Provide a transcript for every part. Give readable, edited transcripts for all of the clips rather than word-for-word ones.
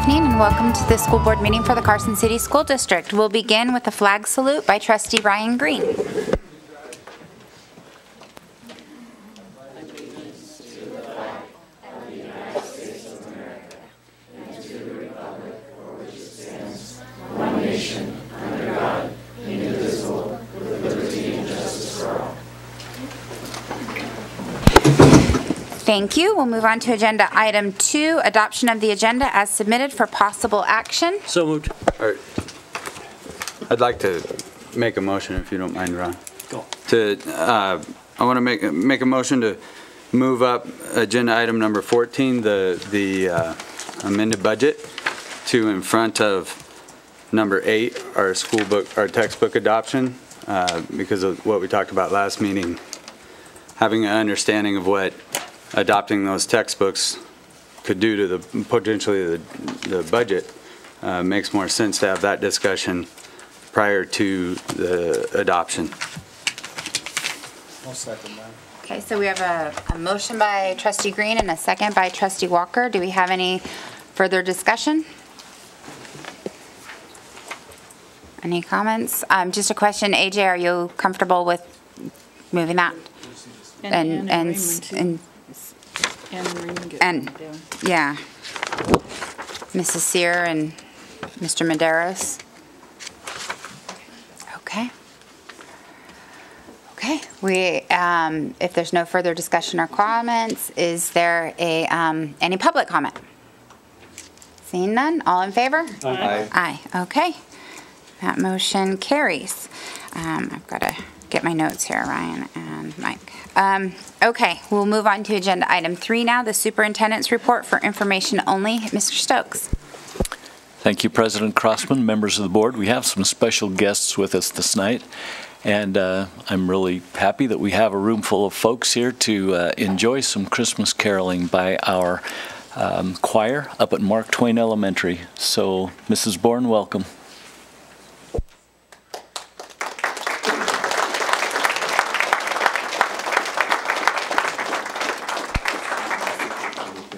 evening and welcome to the school board meeting for the Carson City School District. We'll begin with a flag salute by Trustee Ryan Green. Thank you. We'll move on to agenda item 2, adoption of the agenda as submitted for possible action. So moved. All right. I'd like to make a motion, if you don't mind, Ron. Go. I want to make a motion to move up agenda item number 14, the amended budget, to in front of number 8, our textbook adoption, because of what we talked about last meeting, having an understanding of what adopting those textbooks could do to potentially the budget. Makes more sense to have that discussion prior to the adoption. I'll second that. Okay, so we have a motion by Trustee Green and a second by Trustee Walker. Do we have any further discussion? Any comments? Just a question, AJ, are you comfortable with moving that? And yeah, Mrs. Sear and Mr. Medeiros. Okay. Okay. If there's no further discussion or comments, is there any public comment? Seeing none, all in favor? Aye. Aye. Okay. That motion carries. I've got to get my notes here, Ryan and Mike. Okay, we'll move on to agenda item 3 now, the superintendent's report for information only. Mr. Stokes. Thank you, President Crossman, members of the board. We have some special guests with us this night, and I'm really happy that we have a room full of folks here to enjoy some Christmas caroling by our choir up at Mark Twain Elementary. So, Mrs. Bourne, welcome.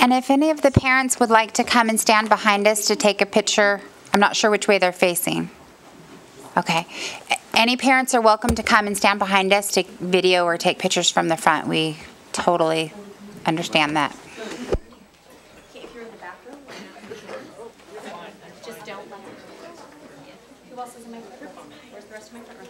And if any of the parents would like to come and stand behind us to take a picture, I'm not sure which way they're facing. Okay. Any parents are welcome to come and stand behind us to video or take pictures from the front. We totally understand that. If you're in the bathroom, just don't let them. Who else is in my microphone? Where's the rest of my microphone?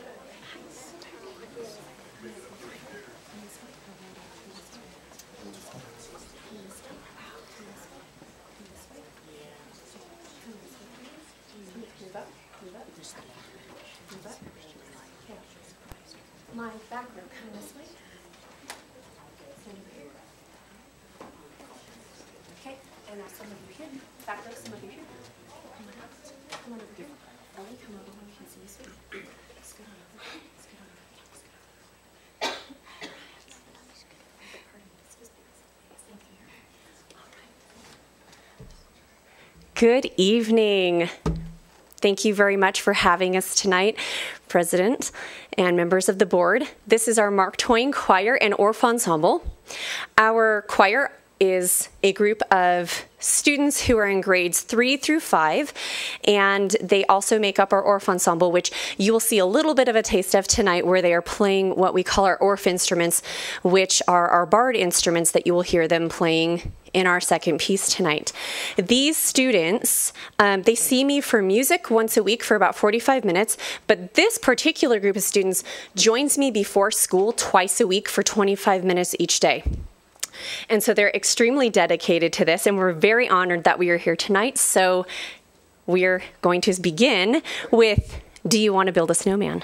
My back row, come this way. Okay, and now some of you here. Back row, some of you here. Come on out. Come on over here. Ellie, come over when you can see you sweet. Scoot on over. Scoot on over. Good evening. Thank you very much for having us tonight, President and members of the board. This is our Mark Twain Choir and Orff Ensemble. Our choir is a group of students who are in grades 3 through 5, and they also make up our Orff Ensemble, which you will see a little bit of a taste of tonight, where they are playing what we call our Orff instruments, which are our barred instruments that you will hear them playing in our second piece tonight. These students, they see me for music once a week for about 45 minutes, but this particular group of students joins me before school twice a week for 25 minutes each day. And so they're extremely dedicated to this, and we're very honored that we are here tonight. So we're going to begin with, Do You Want to Build a Snowman?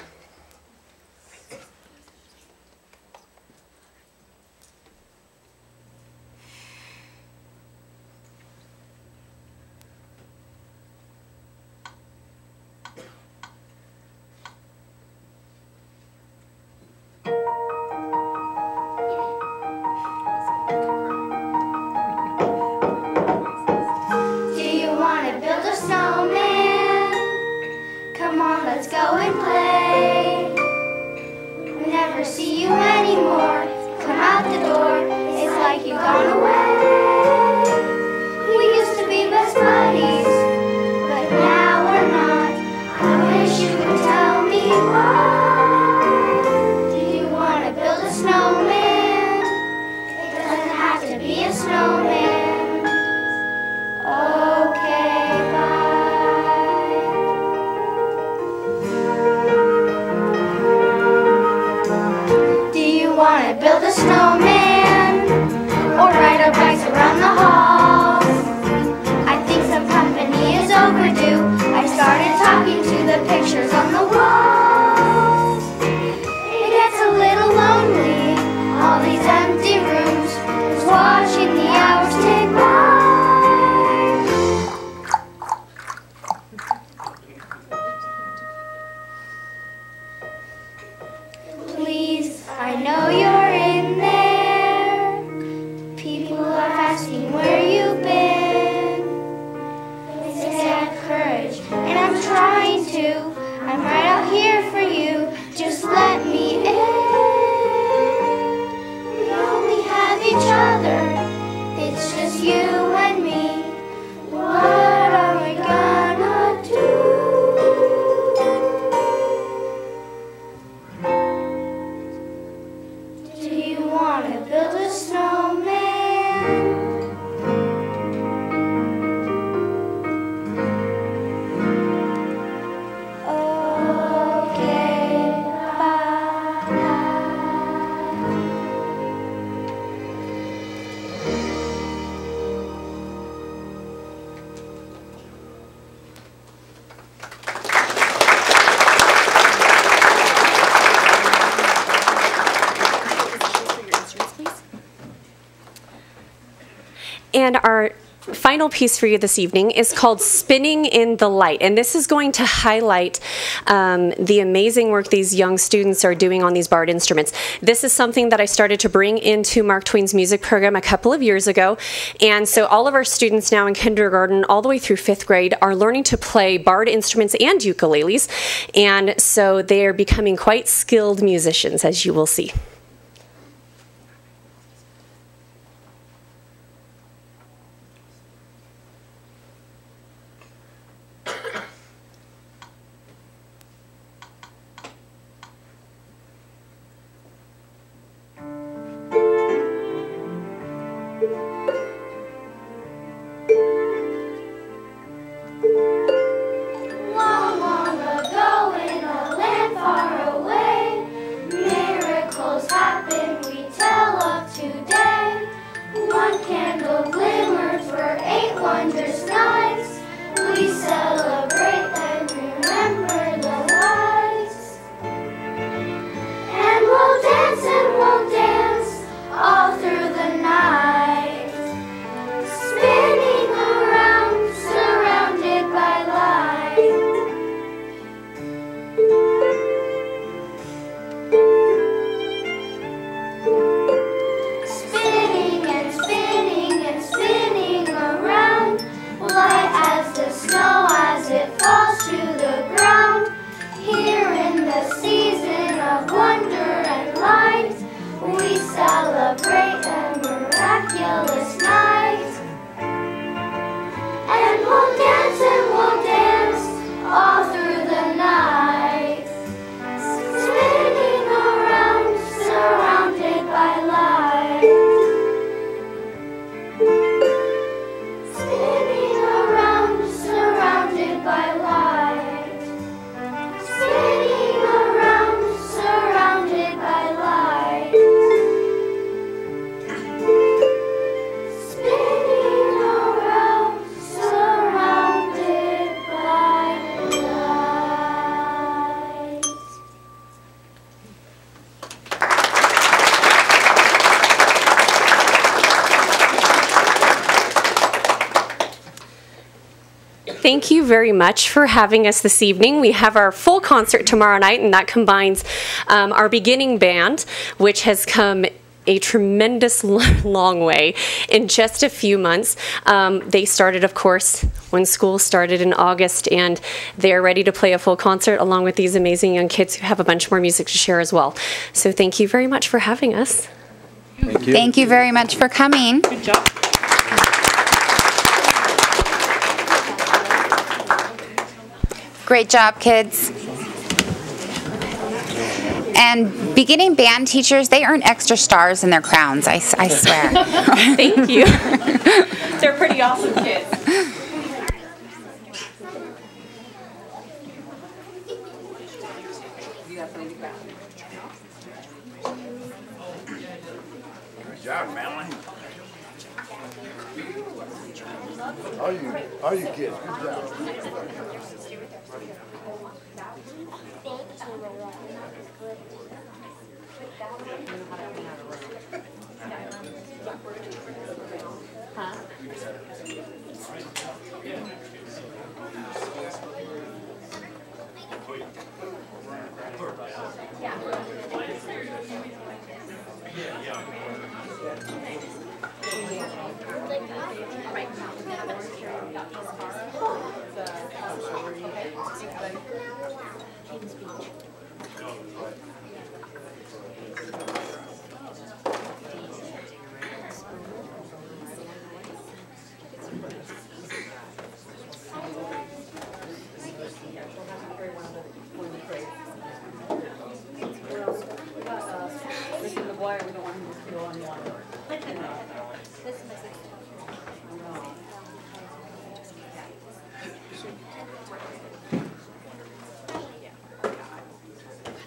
Let's go and play. We never see you anymore. Come out the door, it's like you've gone away. We used to be best buddies. asking where you've been. They say I have courage, and I'm trying to. I'm right out here for you. Just let me in. We only have each other. It's just you and me. What are we gonna do? Do you wanna build a snowman? Okay, bye. And our final piece for you this evening is called Spinning in the Light. And this is going to highlight the amazing work these young students are doing on these barred instruments. This is something that I started to bring into Mark Twain's music program a couple of years ago. And so all of our students now in kindergarten all the way through 5th grade are learning to play barred instruments and ukuleles. And so they are becoming quite skilled musicians, as you will see. Long, long ago in a land far away, miracles happen we tell of today. One candle glimmers for 8 wondrous nights. We celebrate and remember the lights. And we'll dance all through the night, spinning around, surrounded by light. Spinning and spinning and spinning around, light as the snow as it falls to the ground. Here in the season of wonder and light, we celebrate a miraculous night. And we'll dance all through the night, spinning around, surrounded by light. Spinning around, surrounded by light. Spinning around, surrounded by light. Spinning around, surrounded by light. Thank you very much for having us this evening. We have our full concert tomorrow night, and that combines our beginning band, which has come a tremendous long way in just a few months. They started, of course, when school started in August, and they're ready to play a full concert along with these amazing young kids who have a bunch more music to share as well. So thank you very much for having us. Thank you. Thank you very much for coming. Good job. Great job, kids. And beginning band teachers, they earn extra stars in their crowns, I swear. Thank you. They're pretty awesome kids. Good job, Madeline. All you kids, good job.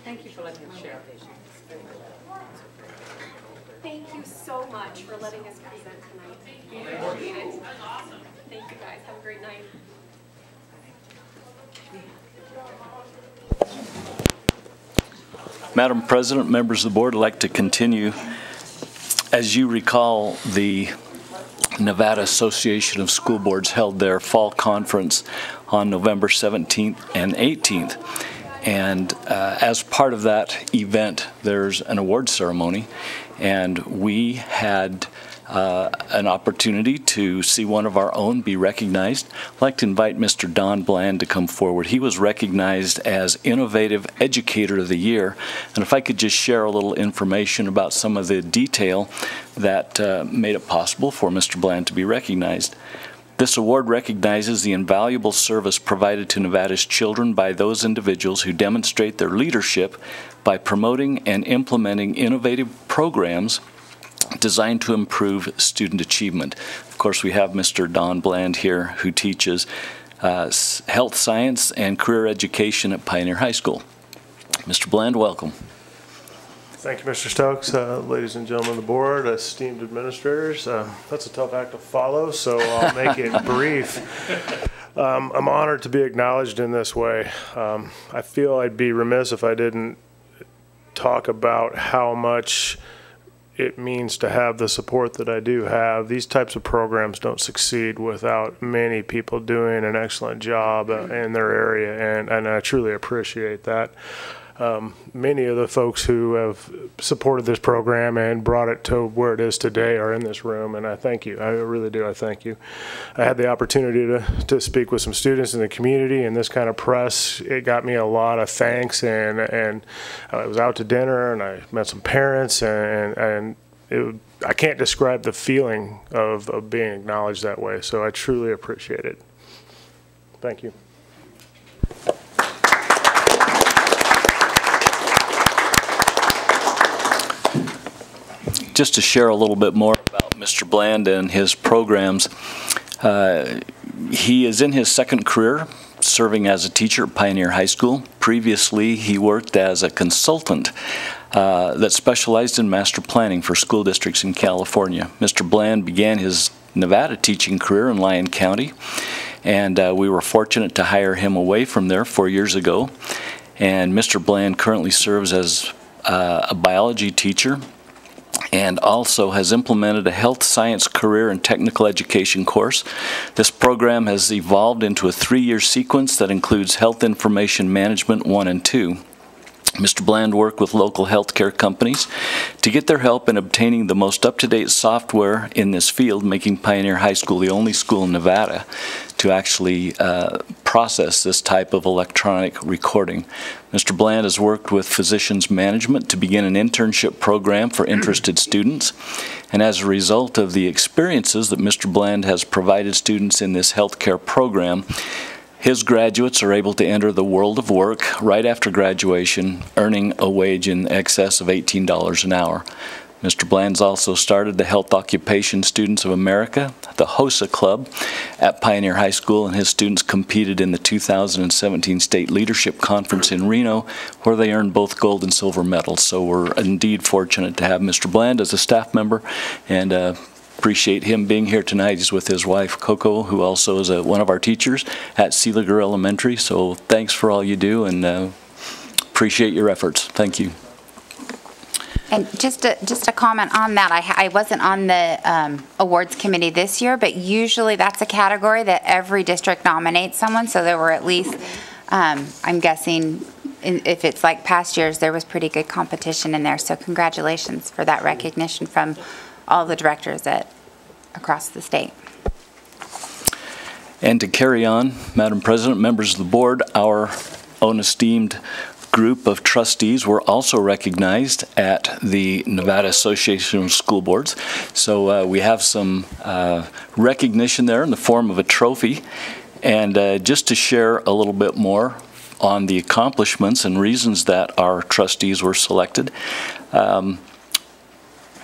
Thank you for letting us share. Thank you so much for letting us present tonight. We appreciate it. Thank you guys. Have a great night. Madam President, members of the board, I'd like to continue. As you recall, the Nevada Association of School Boards held their fall conference on November 17th and 18th. And as part of that event, there's an award ceremony, and we had an opportunity to see one of our own be recognized. I'd like to invite Mr. Don Bland to come forward. He was recognized as Innovative Educator of the Year, and if I could just share a little information about some of the detail that made it possible for Mr. Bland to be recognized. This award recognizes the invaluable service provided to Nevada's children by those individuals who demonstrate their leadership by promoting and implementing innovative programs designed to improve student achievement. Of course, we have Mr. Don Bland here, who teaches health science and career education at Pioneer High School. Mr. Bland, welcome. Thank you, Mr. Stokes. Ladies and gentlemen of the board, esteemed administrators, that's a tough act to follow, so I'll make it brief. I'm honored to be acknowledged in this way. I feel I'd be remiss if I didn't talk about how much it means to have the support that I do have. These types of programs don't succeed without many people doing an excellent job in their area, and I truly appreciate that. Many of the folks who have supported this program and brought it to where it is today are in this room, and I thank you. I really do. I thank you. I had the opportunity to speak with some students in the community, and this kind of press, it got me a lot of thanks, and I was out to dinner, and I met some parents, and I can't describe the feeling of being acknowledged that way, so I truly appreciate it. Thank you. Just to share a little bit more about Mr. Bland and his programs, he is in his second career serving as a teacher at Pioneer High School. Previously, he worked as a consultant that specialized in master planning for school districts in California. Mr. Bland began his Nevada teaching career in Lyon County, and we were fortunate to hire him away from there 4 years ago. And Mr. Bland currently serves as a biology teacher and also has implemented a health science career and technical education course. This program has evolved into a 3-year sequence that includes Health Information Management 1 and 2. Mr. Bland worked with local healthcare companies to get their help in obtaining the most up-to-date software in this field, making Pioneer High School the only school in Nevada to actually process this type of electronic recording. Mr. Bland has worked with Physicians Management to begin an internship program for interested students, and as a result of the experiences that Mr. Bland has provided students in this healthcare program, his graduates are able to enter the world of work right after graduation, earning a wage in excess of $18 an hour. Mr. Bland's also started the Health Occupation Students of America, the HOSA Club, at Pioneer High School, and his students competed in the 2017 State Leadership Conference in Reno, where they earned both gold and silver medals. So we're indeed fortunate to have Mr. Bland as a staff member, and appreciate him being here tonight. He's with his wife, Coco, who also is one of our teachers at Seeliger Elementary. So thanks for all you do, and appreciate your efforts. Thank you. And just a comment on that, I wasn't on the awards committee this year, but usually that's a category that every district nominates someone, so there were at least, I'm guessing, if it's like past years, there was pretty good competition in there, so congratulations for that recognition from all the directors across the state. And to carry on, Madam President, members of the board, our own esteemed group of trustees were also recognized at the Nevada Association of School Boards. So we have some recognition there in the form of a trophy. And just to share a little bit more on the accomplishments and reasons that our trustees were selected,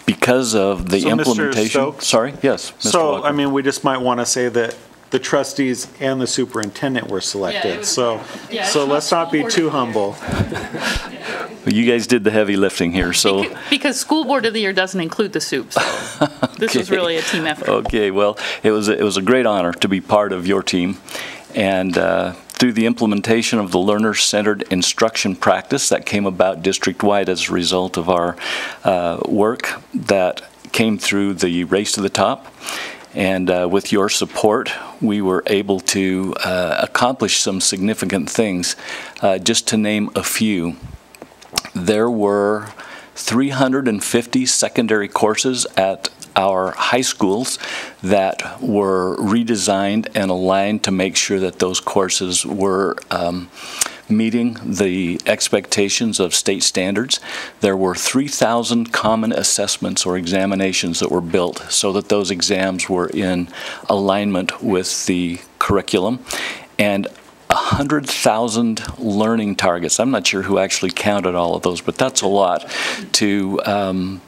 because of the implementation. Mr. Stokes? Sorry, yes. Mr. So, Walker. I mean, we just might want to say that the trustees and the superintendent were selected. So let's not be too humble. You guys did the heavy lifting here, so. Because School Board of the Year doesn't include the soup, so this was really a team effort. Okay, well, it was a great honor to be part of your team. And through the implementation of the learner-centered instruction practice that came about district-wide as a result of our work that came through the Race to the Top. And with your support, we were able to accomplish some significant things. Just to name a few, there were 350 secondary courses at our high schools that were redesigned and aligned to make sure that those courses were meeting the expectations of state standards. There were 3,000 common assessments or examinations that were built so that those exams were in alignment with the curriculum, and 100,000 learning targets. I'm not sure who actually counted all of those, but that's a lot to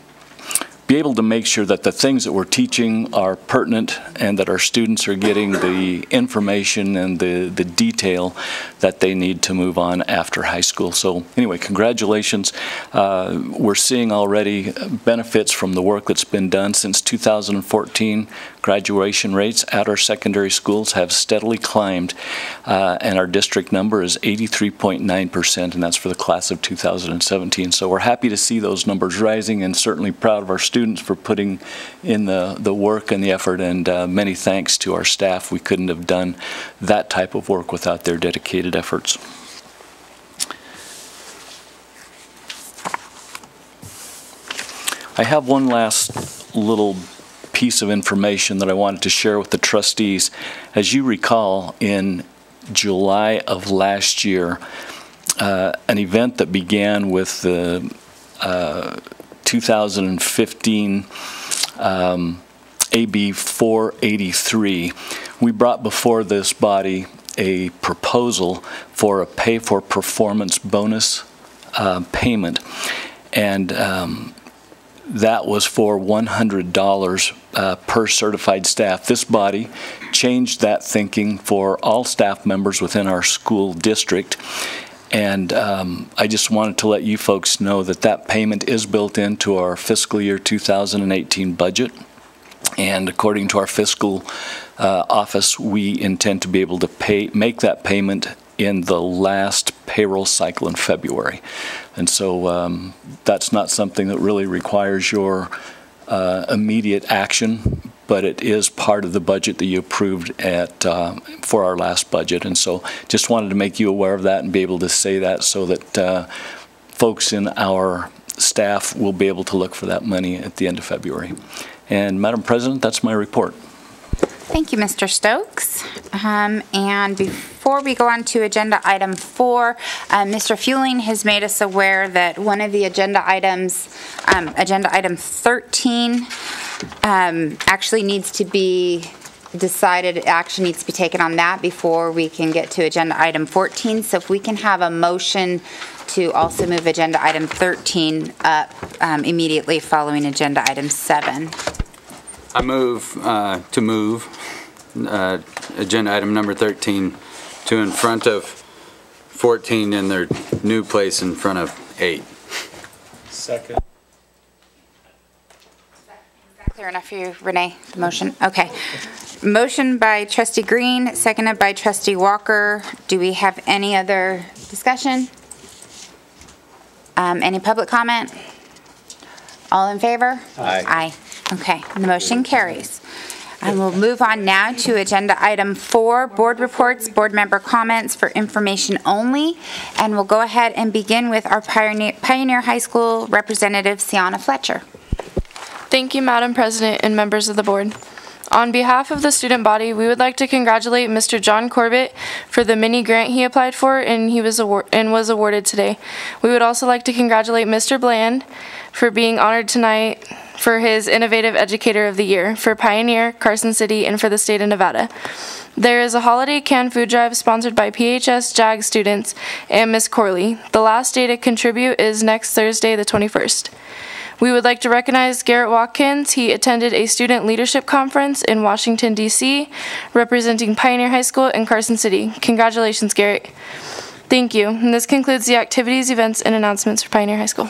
be able to make sure that the things that we're teaching are pertinent and that our students are getting the information and the detail that they need to move on after high school. So anyway, congratulations. We're seeing already benefits from the work that's been done since 2014. Graduation rates at our secondary schools have steadily climbed, and our district number is 83.9%, and that's for the class of 2017. So we're happy to see those numbers rising, and certainly proud of our students for putting in the work and the effort, and many thanks to our staff. We couldn't have done that type of work without their dedicated efforts. I have one last little piece of information that I wanted to share with the trustees. As you recall, in July of last year, an event that began with the 2015 AB 483, we brought before this body a proposal for a pay-for-performance bonus payment, and that was for $100 per certified staff. This body changed that thinking for all staff members within our school district. And I just wanted to let you folks know that that payment is built into our fiscal year 2018 budget. And according to our fiscal office, we intend to be able to make that payment in the last payroll cycle in February. And so that's not something that really requires your immediate action, but it is part of the budget that you approved for our last budget. And so just wanted to make you aware of that and be able to say that so that folks in our staff will be able to look for that money at the end of February. And Madam President, that's my report. Thank you, Mr. Stokes. And before we go on to agenda item 4, Mr. Fueling has made us aware that one of the agenda items, agenda item 13, actually needs to be decided. Action needs to be taken on that before we can get to agenda item 14. So if we can have a motion to also move agenda item 13 up immediately following agenda item 7. I move to move agenda item number 13 to in front of 14 in their new place in front of 8. Second. Is that clear enough for you, Renee, the motion? Okay. Motion by Trustee Green, seconded by Trustee Walker. Do we have any other discussion? Any public comment? All in favor? Aye. Aye. Okay, the motion carries. And we'll move on now to agenda item 4, board reports, board member comments for information only. And we'll go ahead and begin with our Pioneer High School representative, Sienna Fletcher. Thank you, Madam President and members of the board. On behalf of the student body, we would like to congratulate Mr. John Corbett for the mini grant he applied for and was awarded today. We would also like to congratulate Mr. Bland for being honored tonight for his Innovative Educator of the Year for Pioneer, Carson City, and for the state of Nevada. There is a holiday canned food drive sponsored by PHS JAG students and Miss Corley. The last day to contribute is next Thursday, the 21st. We would like to recognize Garrett Watkins. He attended a student leadership conference in Washington, D.C., representing Pioneer High School in Carson City. Congratulations, Garrett. Thank you. And this concludes the activities, events, and announcements for Pioneer High School.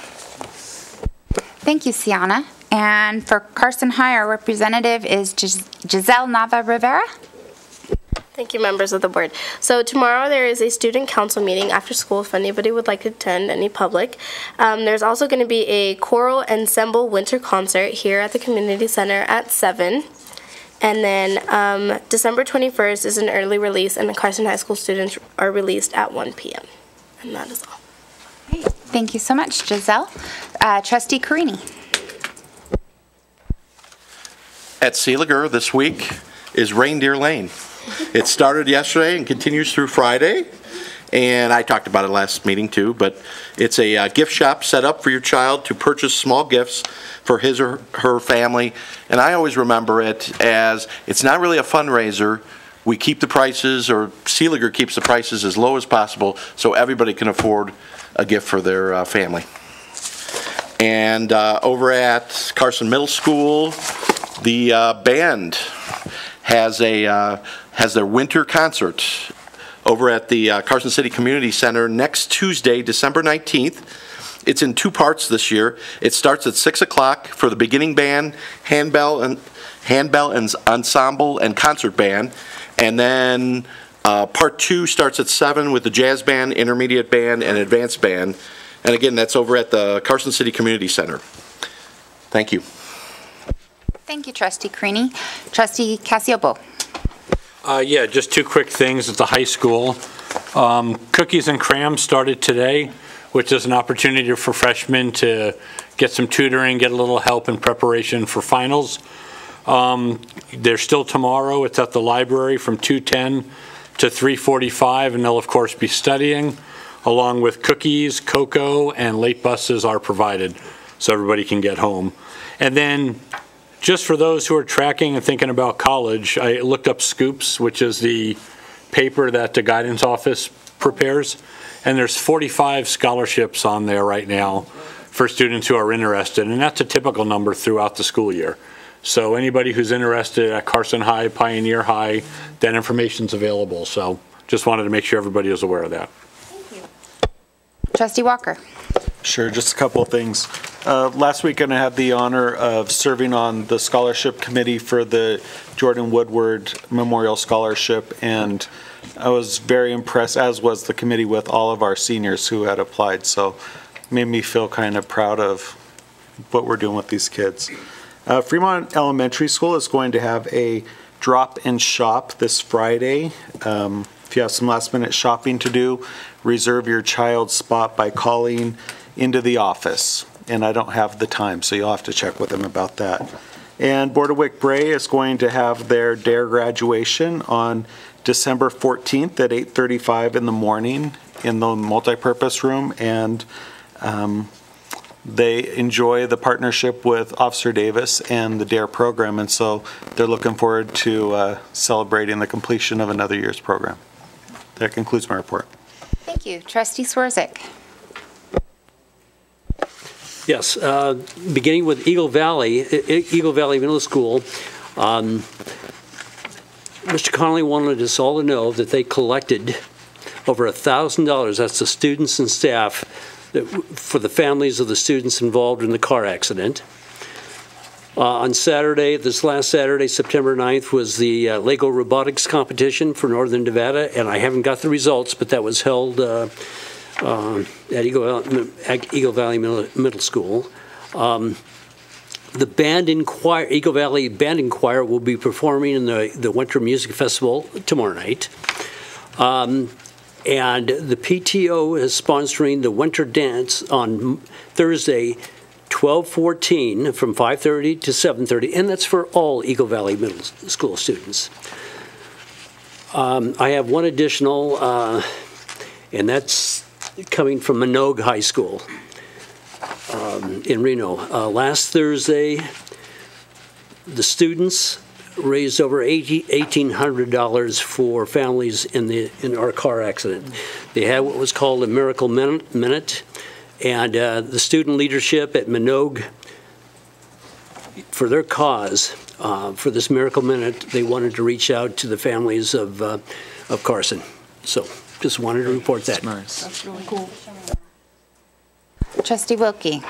Thank you, Sienna. And for Carson High, our representative is Giselle Nava Rivera. Thank you, members of the board. So tomorrow there is a student council meeting after school if anybody would like to attend, any public. There's also going to be a choral ensemble winter concert here at the community center at 7. And then December 21st is an early release, and the Carson High School students are released at 1 p.m. And that is all. Okay. Thank you so much, Giselle. Trustee Carini. At Seeliger this week is Reindeer Lane. It started yesterday and continues through Friday, and I talked about it last meeting too, but it's a gift shop set up for your child to purchase small gifts for his or her family, and I always remember it as it's not really a fundraiser. We keep the prices, or Seeliger keeps the prices as low as possible so everybody can afford a gift for their family. And over at Carson Middle School, the band has their winter concert over at the Carson City Community Center next Tuesday, December 19th. It's in 2 parts this year. It starts at 6 o'clock for the beginning band, handbell ensemble, and concert band. And then part 2 starts at 7 with the jazz band, intermediate band, and advanced band. And again, that's over at the Carson City Community Center. Thank you. Thank you, Trustee Creaney. Trustee Casiopo. Yeah, just 2 quick things at the high school. Cookies and Crayons started today, which is an opportunity for freshmen to get some tutoring, get a little help in preparation for finals. They're still tomorrow. It's at the library from 2:10 to 3:45, and they'll, of course, be studying, along with cookies, cocoa, and late buses are provided, so everybody can get home. And then, just for those who are tracking and thinking about college, I looked up Scoops, which is the paper that the guidance office prepares, and there's 45 scholarships on there right now for students who are interested, and that's a typical number throughout the school year. So anybody who's interested at Carson High, Pioneer High, that information's available. So just wanted to make sure everybody is aware of that. Thank you. Trustee Walker. Sure, just a couple of things. Last weekend I had the honor of serving on the scholarship committee for the Jordan Woodward Memorial Scholarship, and I was very impressed, as was the committee, with all of our seniors who had applied. So it made me feel kind of proud of what we're doing with these kids. Fremont Elementary School is going to have a drop and shop this Friday. If you have some last minute shopping to do, reserve your child's spot by calling into the office. And I don't have the time, so you'll have to check with them about that. And Bordewick Bray is going to have their DARE graduation on December 14th at 8:35 in the morning in the multipurpose room. And they enjoy the partnership with Officer Davis and the DARE program, and so they're looking forward to celebrating the completion of another year's program. That concludes my report. Thank you. Trustee Swerzik. Yes, beginning with Eagle Valley Middle School, Mr. Connolly wanted us all to know that they collected over $1,000, that's the students and staff, for the families of the students involved in the car accident. On Saturday, this last Saturday, September 9th, was the Lego robotics competition for Northern Nevada, and I haven't got the results, but that was held at Eagle Valley Middle School. The band in choir, Eagle Valley Band and Choir, will be performing in the Winter Music Festival tomorrow night. And the PTO is sponsoring the Winter Dance on Thursday, 1214 from 5:30 to 7:30, and that's for all Eagle Valley Middle School students. I have one additional, and that's coming from Minogue High School in Reno. Last Thursday, the students raised over $1,800 for families in our car accident. They had what was called a Miracle Minute, and the student leadership at Minogue, for their cause, for this Miracle Minute, they wanted to reach out to the families of Carson. So just wanted to report that. That's nice. That's really cool. Trustee Wilkie.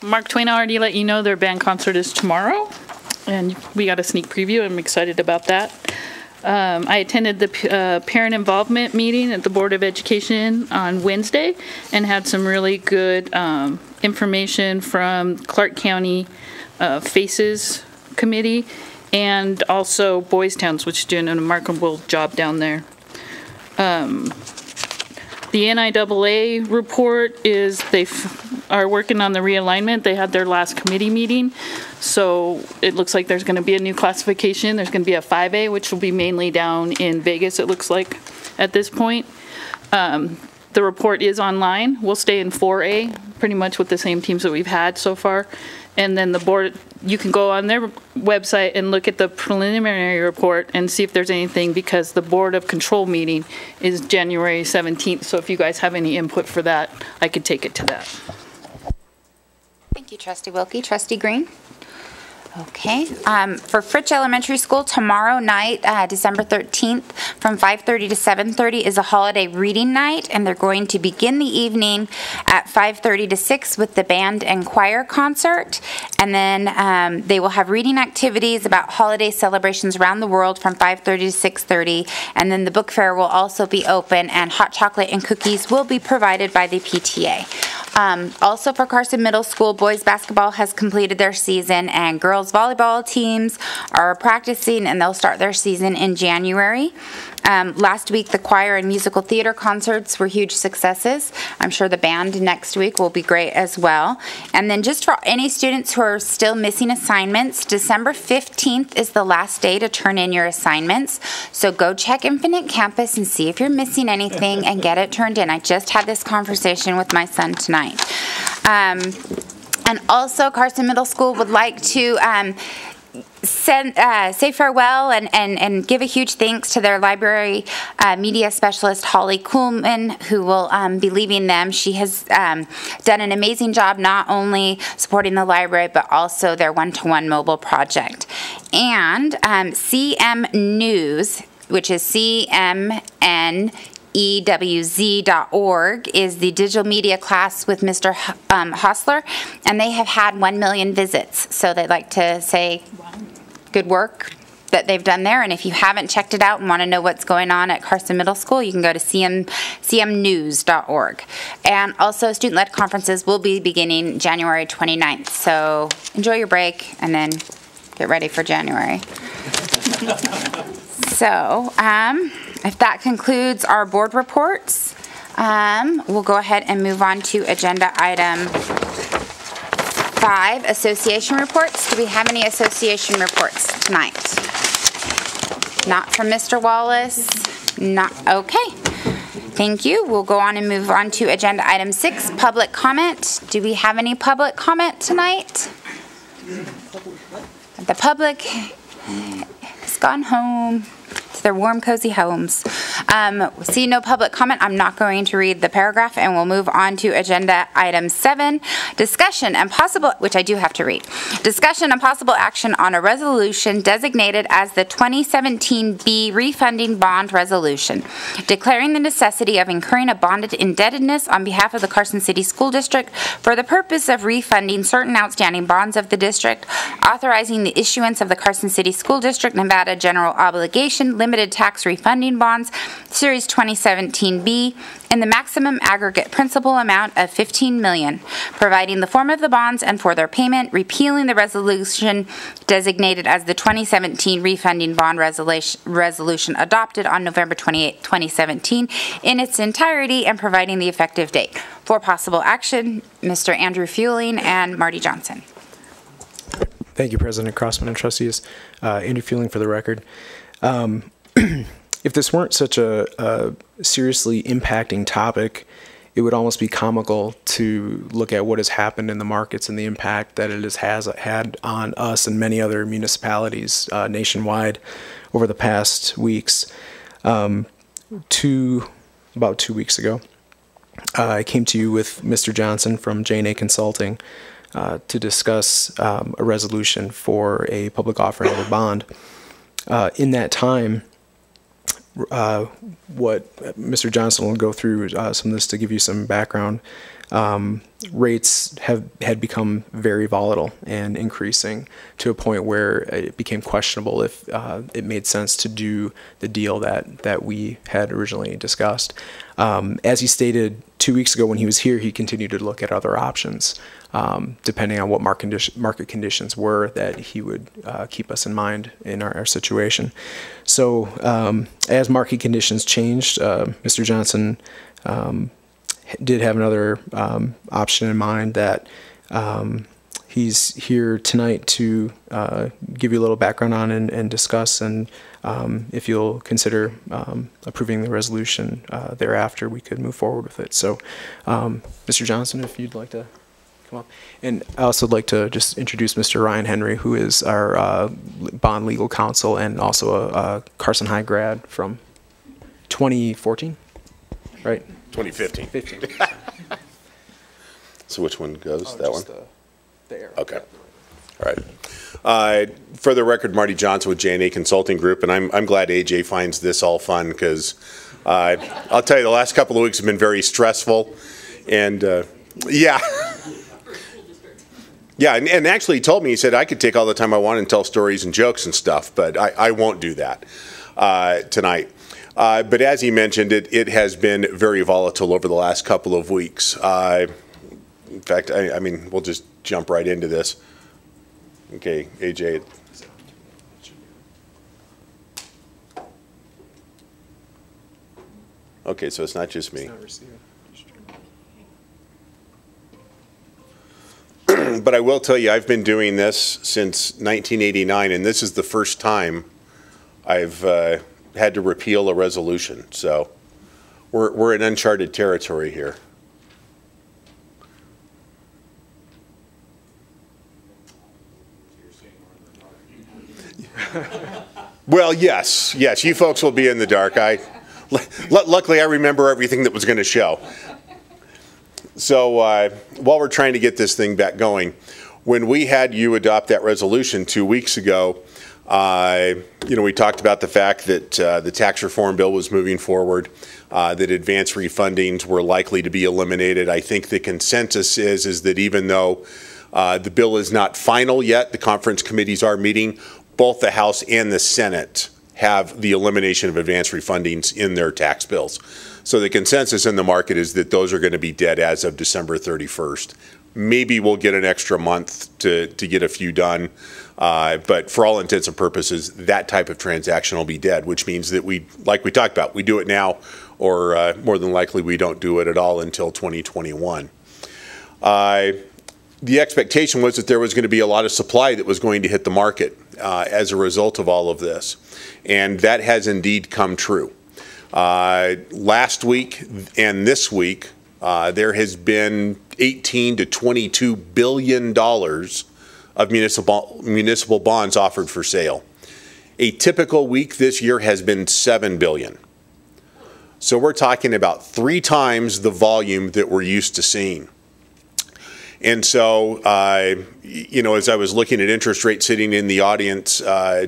Mark Twain already let you know their band concert is tomorrow, and we got a sneak preview. I'm excited about that. I attended the parent involvement meeting at the Board of Education on Wednesday and had some really good information from Clark County FACES Committee and also Boys Towns, which is doing a remarkable job down there. The NIAA report is they are working on the realignment. They had their last committee meeting, so it looks like there's going to be a new classification. There's going to be a 5A, which will be mainly down in Vegas, it looks like, at this point. The report is online. We'll stay in 4A, pretty much with the same teams that we've had so far. And then the board, you can go on their website and look at the preliminary report and see if there's anything, because the Board of Control meeting is January 17th. So if you guys have any input for that, I could take it to that. Thank you, Trustee Wilkie. Trustee Green? Okay. For Fritch Elementary School, tomorrow night, December 13th, from 5:30 to 7:30 is a holiday reading night, and they're going to begin the evening at 5:30 to 6 with the band and choir concert, and then they will have reading activities about holiday celebrations around the world from 5:30 to 6:30, and then the book fair will also be open, and hot chocolate and cookies will be provided by the PTA. Also for Carson Middle School, boys basketball has completed their season, and girls volleyball teams are practicing, and they'll start their season in January. Last week, the choir and musical theater concerts were huge successes. I'm sure the band next week will be great as well. And then just for any students who are still missing assignments, December 15th is the last day to turn in your assignments. So go check Infinite Campus and see if you're missing anything and get it turned in. I just had this conversation with my son tonight. And also, Carson Middle School would like to say farewell and give a huge thanks to their library media specialist, Holly Kuhlman, who will be leaving them. She has done an amazing job not only supporting the library, but also their one-to-one mobile project. And CM News, which is CMNEWZ.org, is the digital media class with Mr. Hostler, and they have had 1 million visits. So they'd like to say good work that they've done there. And if you haven't checked it out and want to know what's going on at Carson Middle School, you can go to cmnews.org. And also, student-led conferences will be beginning January 29th. So enjoy your break and then get ready for January. So, if that concludes our board reports, we'll go ahead and move on to agenda item 5, association reports. Do we have any association reports tonight? Not from Mr. Wallace? Not, okay. Thank you. We'll go on and move on to agenda item 6, public comment. Do we have any public comment tonight? The public has gone home to their warm, cozy homes. See no public comment. I'm not going to read the paragraph, and we'll move on to agenda item 7, discussion and possible, which I do have to read, discussion and possible action on a resolution designated as the 2017B refunding bond resolution, declaring the necessity of incurring a bonded indebtedness on behalf of the Carson City School District for the purpose of refunding certain outstanding bonds of the district, authorizing the issuance of the Carson City School District Nevada General Obligation Limited limited tax refunding bonds, Series 2017B, in the maximum aggregate principal amount of $15 million, providing the form of the bonds and for their payment, repealing the resolution designated as the 2017 refunding bond resolution adopted on November 28, 2017 in its entirety, and providing the effective date. For possible action, Mr. Andrew Fueling and Marty Johnson. Thank you, President Crossman and trustees. Andrew Fueling for the record. If this weren't such a seriously impacting topic, it would almost be comical to look at what has happened in the markets and the impact that it has had on us and many other municipalities nationwide over the past weeks. About 2 weeks ago, I came to you with Mr. Johnson from J&A Consulting to discuss a resolution for a public offering of a bond. In that time, what Mr. Johnson will go through some of this to give you some background. Rates had become very volatile and increasing to a point where it became questionable if it made sense to do the deal that we had originally discussed. As he stated 2 weeks ago when he was here, he continued to look at other options, depending on what market conditions were, that he would keep us in mind in our situation. So as market conditions changed, Mr. Johnson did have another option in mind that he's here tonight to give you a little background on and discuss, and if you'll consider approving the resolution thereafter, we could move forward with it. So Mr. Johnson, if you'd like to come up. And I also would like to just introduce Mr. Ryan Henry, who is our bond legal counsel and also a Carson High grad from 2014, right? 2015. 15. So which one goes? That one? There. Okay. All right. For the record, Marty Johnson with J&A Consulting Group, and I'm glad AJ finds this all fun because I'll tell you, the last couple of weeks have been very stressful, and yeah. Yeah, and actually he told me, he said I could take all the time I wanted and tell stories and jokes and stuff, but I won't do that tonight. But as he mentioned, it has been very volatile over the last couple of weeks. In fact, I mean, we'll just jump right into this. Okay, AJ. Okay, so it's not just me. But I will tell you, I've been doing this since 1989, and this is the first time I've had to repeal a resolution. So we're in uncharted territory here. Well, yes, you folks will be in the dark. Luckily, I remember everything that was going to show. So while we're trying to get this thing back going, when we had you adopt that resolution 2 weeks ago, we talked about the fact that the tax reform bill was moving forward, that advance refundings were likely to be eliminated. I think the consensus is that even though the bill is not final yet, the conference committees are meeting, both the House and the Senate have the elimination of advance refundings in their tax bills. So the consensus in the market is that those are going to be dead as of December 31st. Maybe we'll get an extra month to get a few done, but for all intents and purposes, that type of transaction will be dead, which means that like we talked about, we do it now, or more than likely we don't do it at all until 2021. The expectation was that there was going to be a lot of supply that was going to hit the market as a result of all of this, and that has indeed come true. Last week and this week, there has been $18 to $22 billion of municipal bonds offered for sale. A typical week this year has been $7 billion. So we're talking about 3 times the volume that we're used to seeing. And so, as I was looking at interest rates sitting in the audience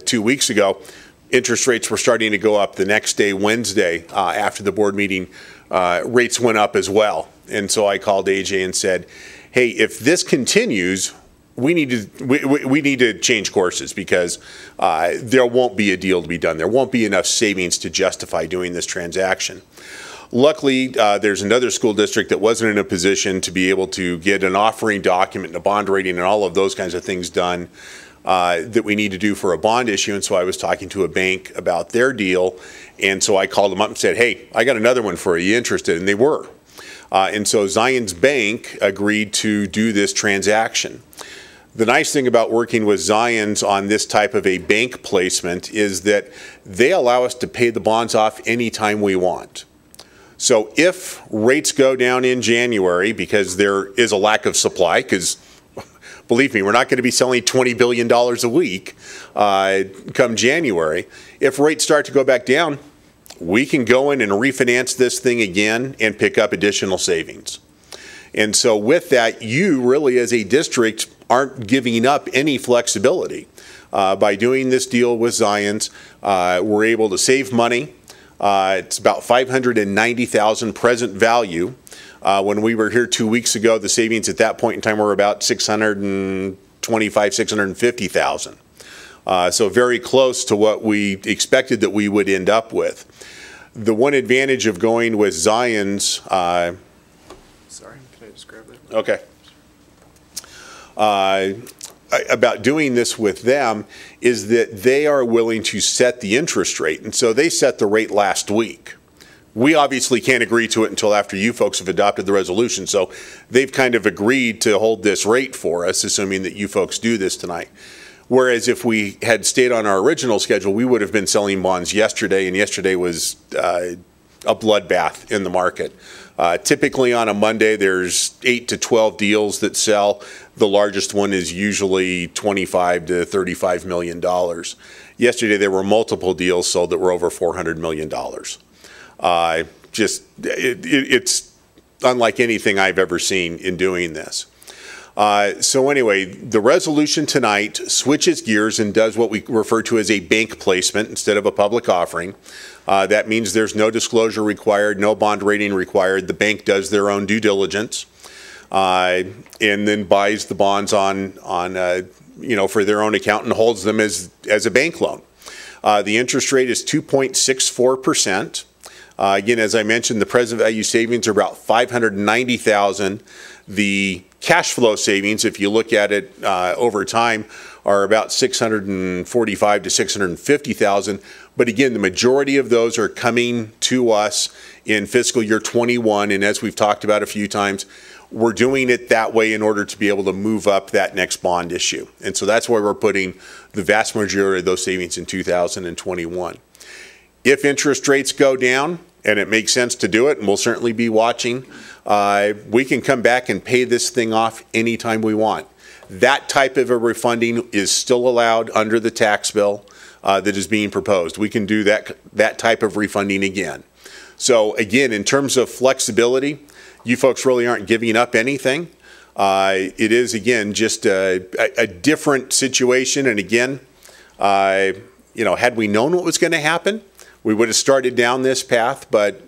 2 weeks ago, interest rates were starting to go up the next day, Wednesday, after the board meeting. Rates went up as well. And so I called AJ and said, hey, if this continues, we need to change courses because there won't be a deal to be done. There won't be enough savings to justify doing this transaction. Luckily, there's another school district that wasn't in a position to be able to get an offering document and a bond rating and all of those kinds of things done that we need to do for a bond issue. And so I was talking to a bank about their deal. And so I called them up and said, hey, I got another one for you. You interested? And they were. And so Zions Bank agreed to do this transaction. The nice thing about working with Zions on this type of a bank placement is that they allow us to pay the bonds off anytime we want. So if rates go down in January because there is a lack of supply, because believe me, we're not going to be selling $20 billion a week come January. If rates start to go back down, we can go in and refinance this thing again and pick up additional savings. And so with that, you really as a district aren't giving up any flexibility. By doing this deal with Zions, we're able to save money. It's about $590,000 present value. When we were here 2 weeks ago, the savings at that point in time were about $625,000, $650,000. So very close to what we expected that we would end up with. The one advantage of going with Zions, sorry, can I just grab that? Okay. About doing this with them is that they are willing to set the interest rate. And so they set the rate last week. We obviously can't agree to it until after you folks have adopted the resolution. So they've kind of agreed to hold this rate for us, assuming that you folks do this tonight. Whereas if we had stayed on our original schedule, we would have been selling bonds yesterday, and yesterday was a bloodbath in the market. Typically on a Monday, there's 8 to 12 deals that sell. The largest one is usually $25 to $35 million. Yesterday, there were multiple deals sold that were over $400 million. It's unlike anything I've ever seen in doing this. So anyway, the resolution tonight switches gears and does what we refer to as a bank placement instead of a public offering. That means there's no disclosure required, no bond rating required. The bank does their own due diligence and then buys the bonds on for their own account and holds them as a bank loan. The interest rate is 2.64%. Again, as I mentioned, the present value savings are about $590,000. The cash flow savings, if you look at it over time, are about $645,000 to $650,000. But again, the majority of those are coming to us in fiscal year 21. And as we've talked about a few times, we're doing it that way in order to be able to move up that next bond issue. And so that's why we're putting the vast majority of those savings in 2021. If interest rates go down, and it makes sense to do it, and we'll certainly be watching, we can come back and pay this thing off anytime we want. That type of a refunding is still allowed under the tax bill that is being proposed. We can do that type of refunding again. So again, in terms of flexibility, you folks really aren't giving up anything. It is, again, just a different situation. And again, had we known what was going to happen, we would have started down this path. But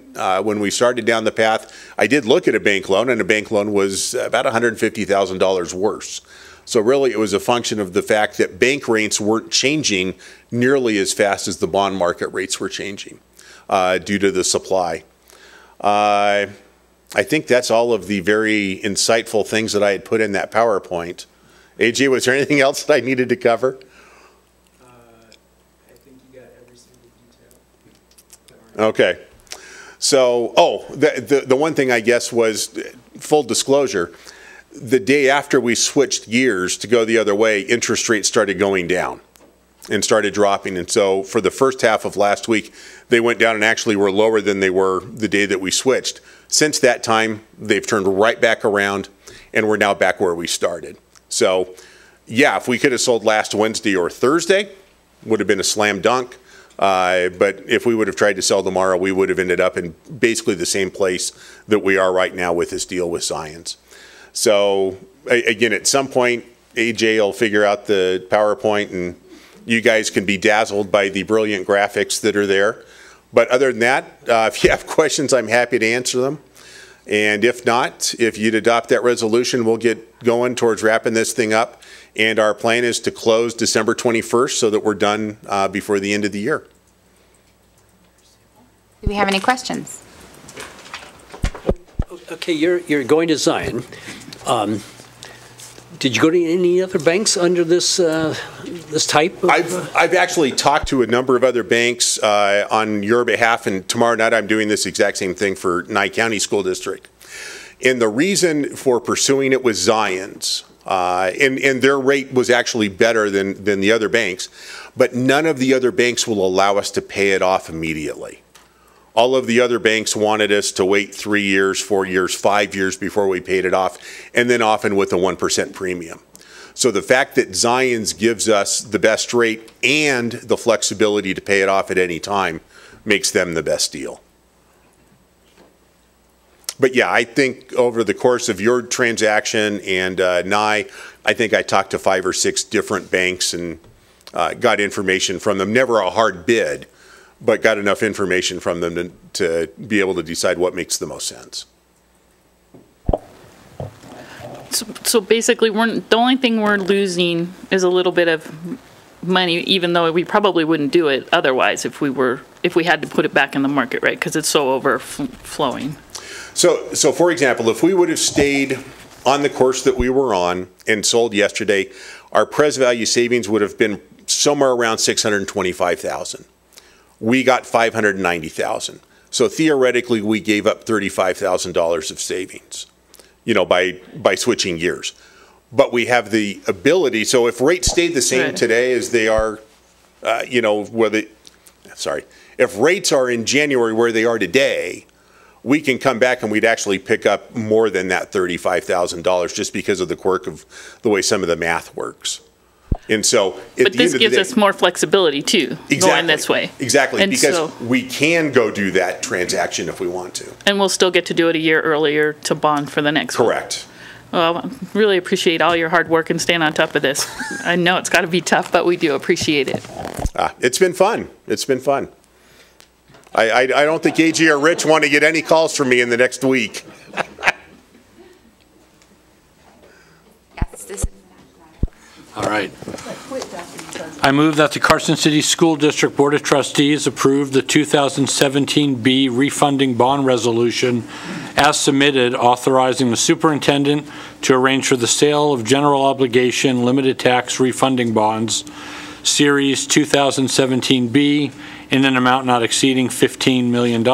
when we started down the path, I did look at a bank loan, and a bank loan was about $150,000 worse. So really, it was a function of the fact that bank rates weren't changing nearly as fast as the bond market rates were changing due to the supply. I think that's all of the very insightful things that I had put in that PowerPoint. AJ, was there anything else that I needed to cover? I think you got every single detail. Okay. So, the one thing I guess was, full disclosure, the day after we switched gears to go the other way, interest rates started going down and started dropping. And so for the first half of last week, they went down and actually were lower than they were the day that we switched. Since that time, they've turned right back around, and we're now back where we started. So, yeah, if we could have sold last Wednesday or Thursday, would have been a slam dunk. But if we would have tried to sell tomorrow, we would have ended up in basically the same place that we are right now with this deal with Zions. So, again, at some point, AJ will figure out the PowerPoint, and you guys can be dazzled by the brilliant graphics that are there. But other than that, if you have questions, I'm happy to answer them. And if not, if you'd adopt that resolution, we'll get going towards wrapping this thing up And our plan is to close December 21st so that we're done before the end of the year. Do we have any questions? Okay, you're going to Zion. Did you go to any other banks under this this type of? I've actually talked to a number of other banks on your behalf, and tomorrow night I'm doing this exact same thing for Nye County School District. And the reason for pursuing it was Zion's, and their rate was actually better than the other banks, but none of the other banks will allow us to pay it off immediately. All of the other banks wanted us to wait 3 years, 4 years, 5 years before we paid it off, and then often with a 1% premium. So the fact that Zion's gives us the best rate and the flexibility to pay it off at any time makes them the best deal. But yeah, I think over the course of your transaction and Nye, I think I talked to 5 or 6 different banks and got information from them. Never a hard bid, but got enough information from them to be able to decide what makes the most sense. So basically, the only thing we're losing is a little bit of money, even though we probably wouldn't do it otherwise if we had to put it back in the market, right? Because it's so overflowing. So for example, if we would have stayed on the course that we were on and sold yesterday, our present value savings would have been somewhere around $625,000. We got $590,000. So theoretically, we gave up $35,000 of savings, by switching gears. But we have the ability, so if rates stayed the same today as they are, if rates are in January where they are today, we can come back and we'd actually pick up more than that $35,000 just because of the quirk of the way some of the math works. And so, but this gives us more flexibility too, going this way. Exactly, and because so, we can go do that transaction if we want to. And we'll still get to do it a year earlier to bond for the next one. Correct. Well, I really appreciate all your hard work and staying on top of this. I know it's got to be tough, but we do appreciate it. It's been fun. It's been fun. I don't think AG or Rich want to get any calls from me in the next week. All right. I move that the Carson City School District Board of Trustees approve the 2017B refunding bond resolution as submitted, authorizing the superintendent to arrange for the sale of general obligation limited tax refunding bonds, Series 2017B, in an amount not exceeding $15 million,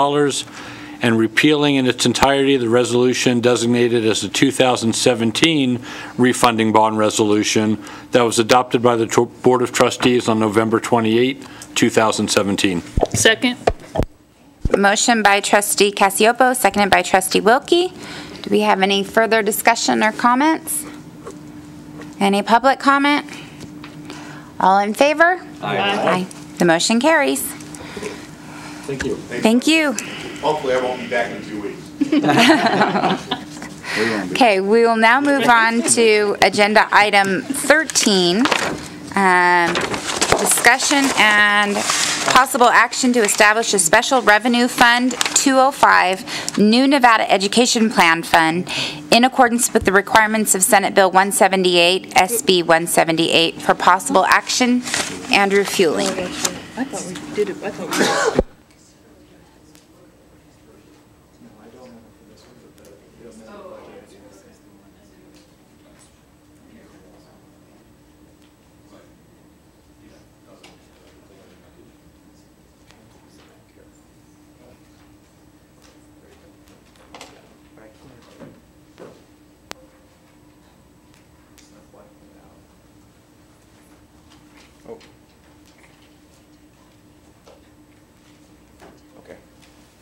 and repealing in its entirety the resolution designated as the 2017 refunding bond resolution that was adopted by the Board of Trustees on November 28, 2017. Second. Motion by Trustee Casiopo, seconded by Trustee Wilkie. Do we have any further discussion or comments? Any public comment? All in favor? Aye. Aye. The motion carries. Thank you. Thank you. Hopefully I won't be back in 2 weeks. Okay, we will now move on to agenda item 13. Discussion and possible action to establish a special revenue fund 205 New Nevada Education Plan Fund in accordance with the requirements of Senate Bill 178, SB 178 for possible action. Andrew Fueling. I thought we did it.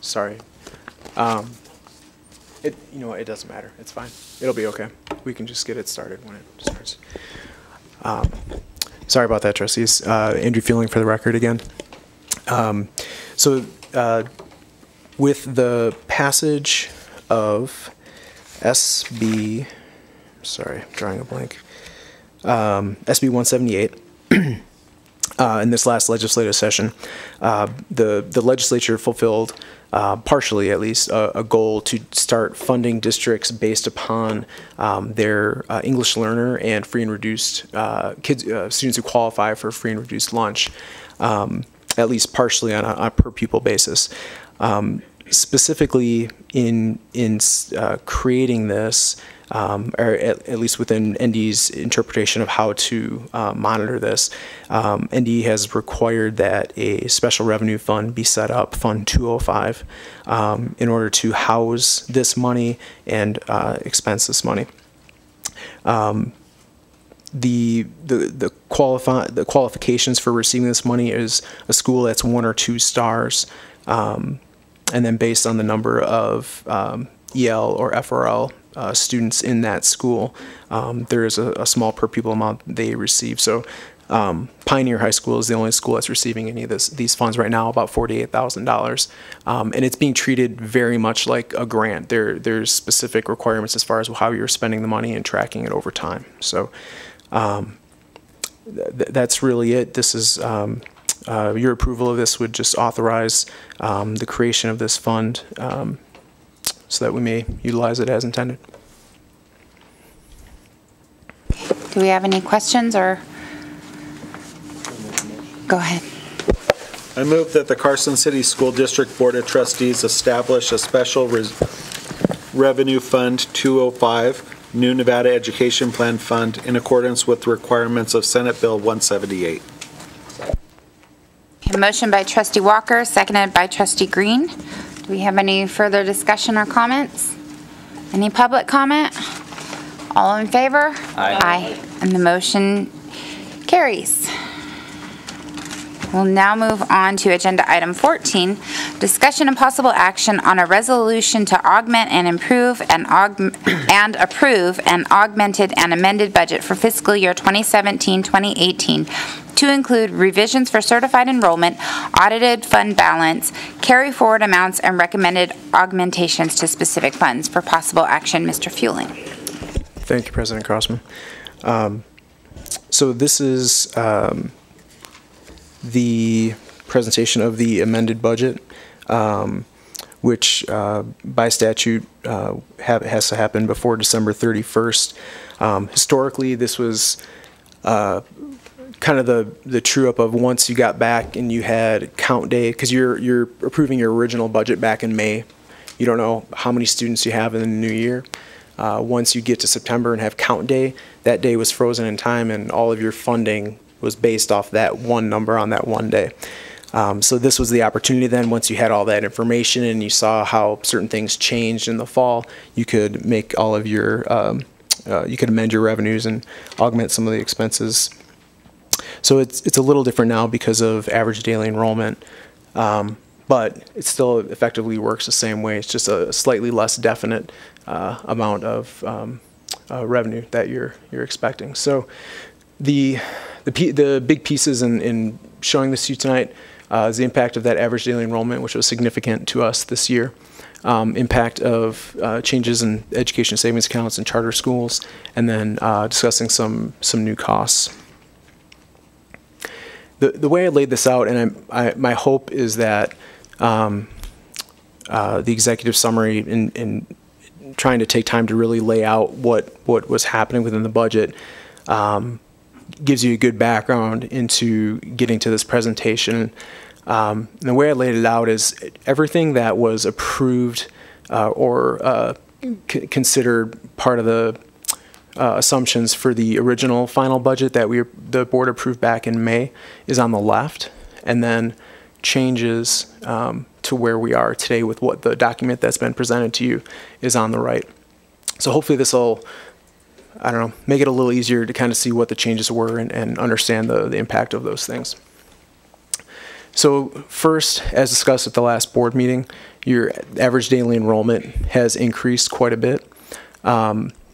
Sorry. It doesn't matter. It's fine. It'll be okay. We can just get it started when it starts. Sorry about that, trustees. Andrew Fueling for the record again. With the passage of SB, sorry, drawing a blank, SB 178, in this last legislative session, the legislature fulfilled, partially at least, a goal to start funding districts based upon their English learner and free and reduced students who qualify for free and reduced lunch, at least partially on a per pupil basis. Specifically in creating this, or at least within ND's interpretation of how to monitor this, ND has required that a special revenue fund be set up, Fund 205, in order to house this money and expense this money. The qualifications for receiving this money is a school that's 1 or 2 stars, and then based on the number of EL or FRL students in that school, there is a small per pupil amount they receive. So Pioneer High School is the only school that's receiving any of these funds right now, about $48,000. And it's being treated very much like a grant. There's specific requirements as far as how you're spending the money and tracking it over time. So that's really it. This is your approval of this would just authorize the creation of this fund so that we may utilize it as intended. Do we have any questions, or? Go ahead. I move that the Carson City School District Board of Trustees establish a special revenue fund 205, New Nevada Education Plan Fund, in accordance with the requirements of Senate Bill 178. A motion by Trustee Walker, seconded by Trustee Green. Do we have any further discussion or comments? Any public comment? All in favor? Aye. Aye. And the motion carries. We'll now move on to agenda item 14, discussion and possible action on a resolution to augment and improve and approve an augmented and amended budget for fiscal year 2017-2018 to include revisions for certified enrollment, audited fund balance, carry forward amounts, and recommended augmentations to specific funds. For possible action, Mr. Fueling. Thank you, President Crossman. So this is the presentation of the amended budget, which by statute has to happen before December 31st. Historically, this was kind of the true up of once you got back and you had count day, because you're approving your original budget back in May. You don't know how many students you have in the new year. Once you get to September and have count day, that day was frozen in time and all of your funding was based off that one number on that one day. So this was the opportunity then, once you had all that information and you saw how certain things changed in the fall, you could make all of your, you could amend your revenues and augment some of the expenses. So it's a little different now because of average daily enrollment, but it still effectively works the same way. It's just a slightly less definite amount of revenue that you're expecting. So the big pieces in showing this to you tonight is the impact of that average daily enrollment, which was significant to us this year. Impact of changes in education savings accounts and charter schools, and then discussing some new costs. The way I laid this out, and my hope is that the executive summary in trying to take time to really lay out what was happening within the budget gives you a good background into getting to this presentation. The way I laid it out is everything that was approved or considered part of the assumptions for the original final budget that the board approved back in May is on the left, and then changes to where we are today with what the document that's been presented to you is on the right. So hopefully this will, I don't know, make it a little easier to kind of see what the changes were and understand the impact of those things. So first, as discussed at the last board meeting, your average daily enrollment has increased quite a bit.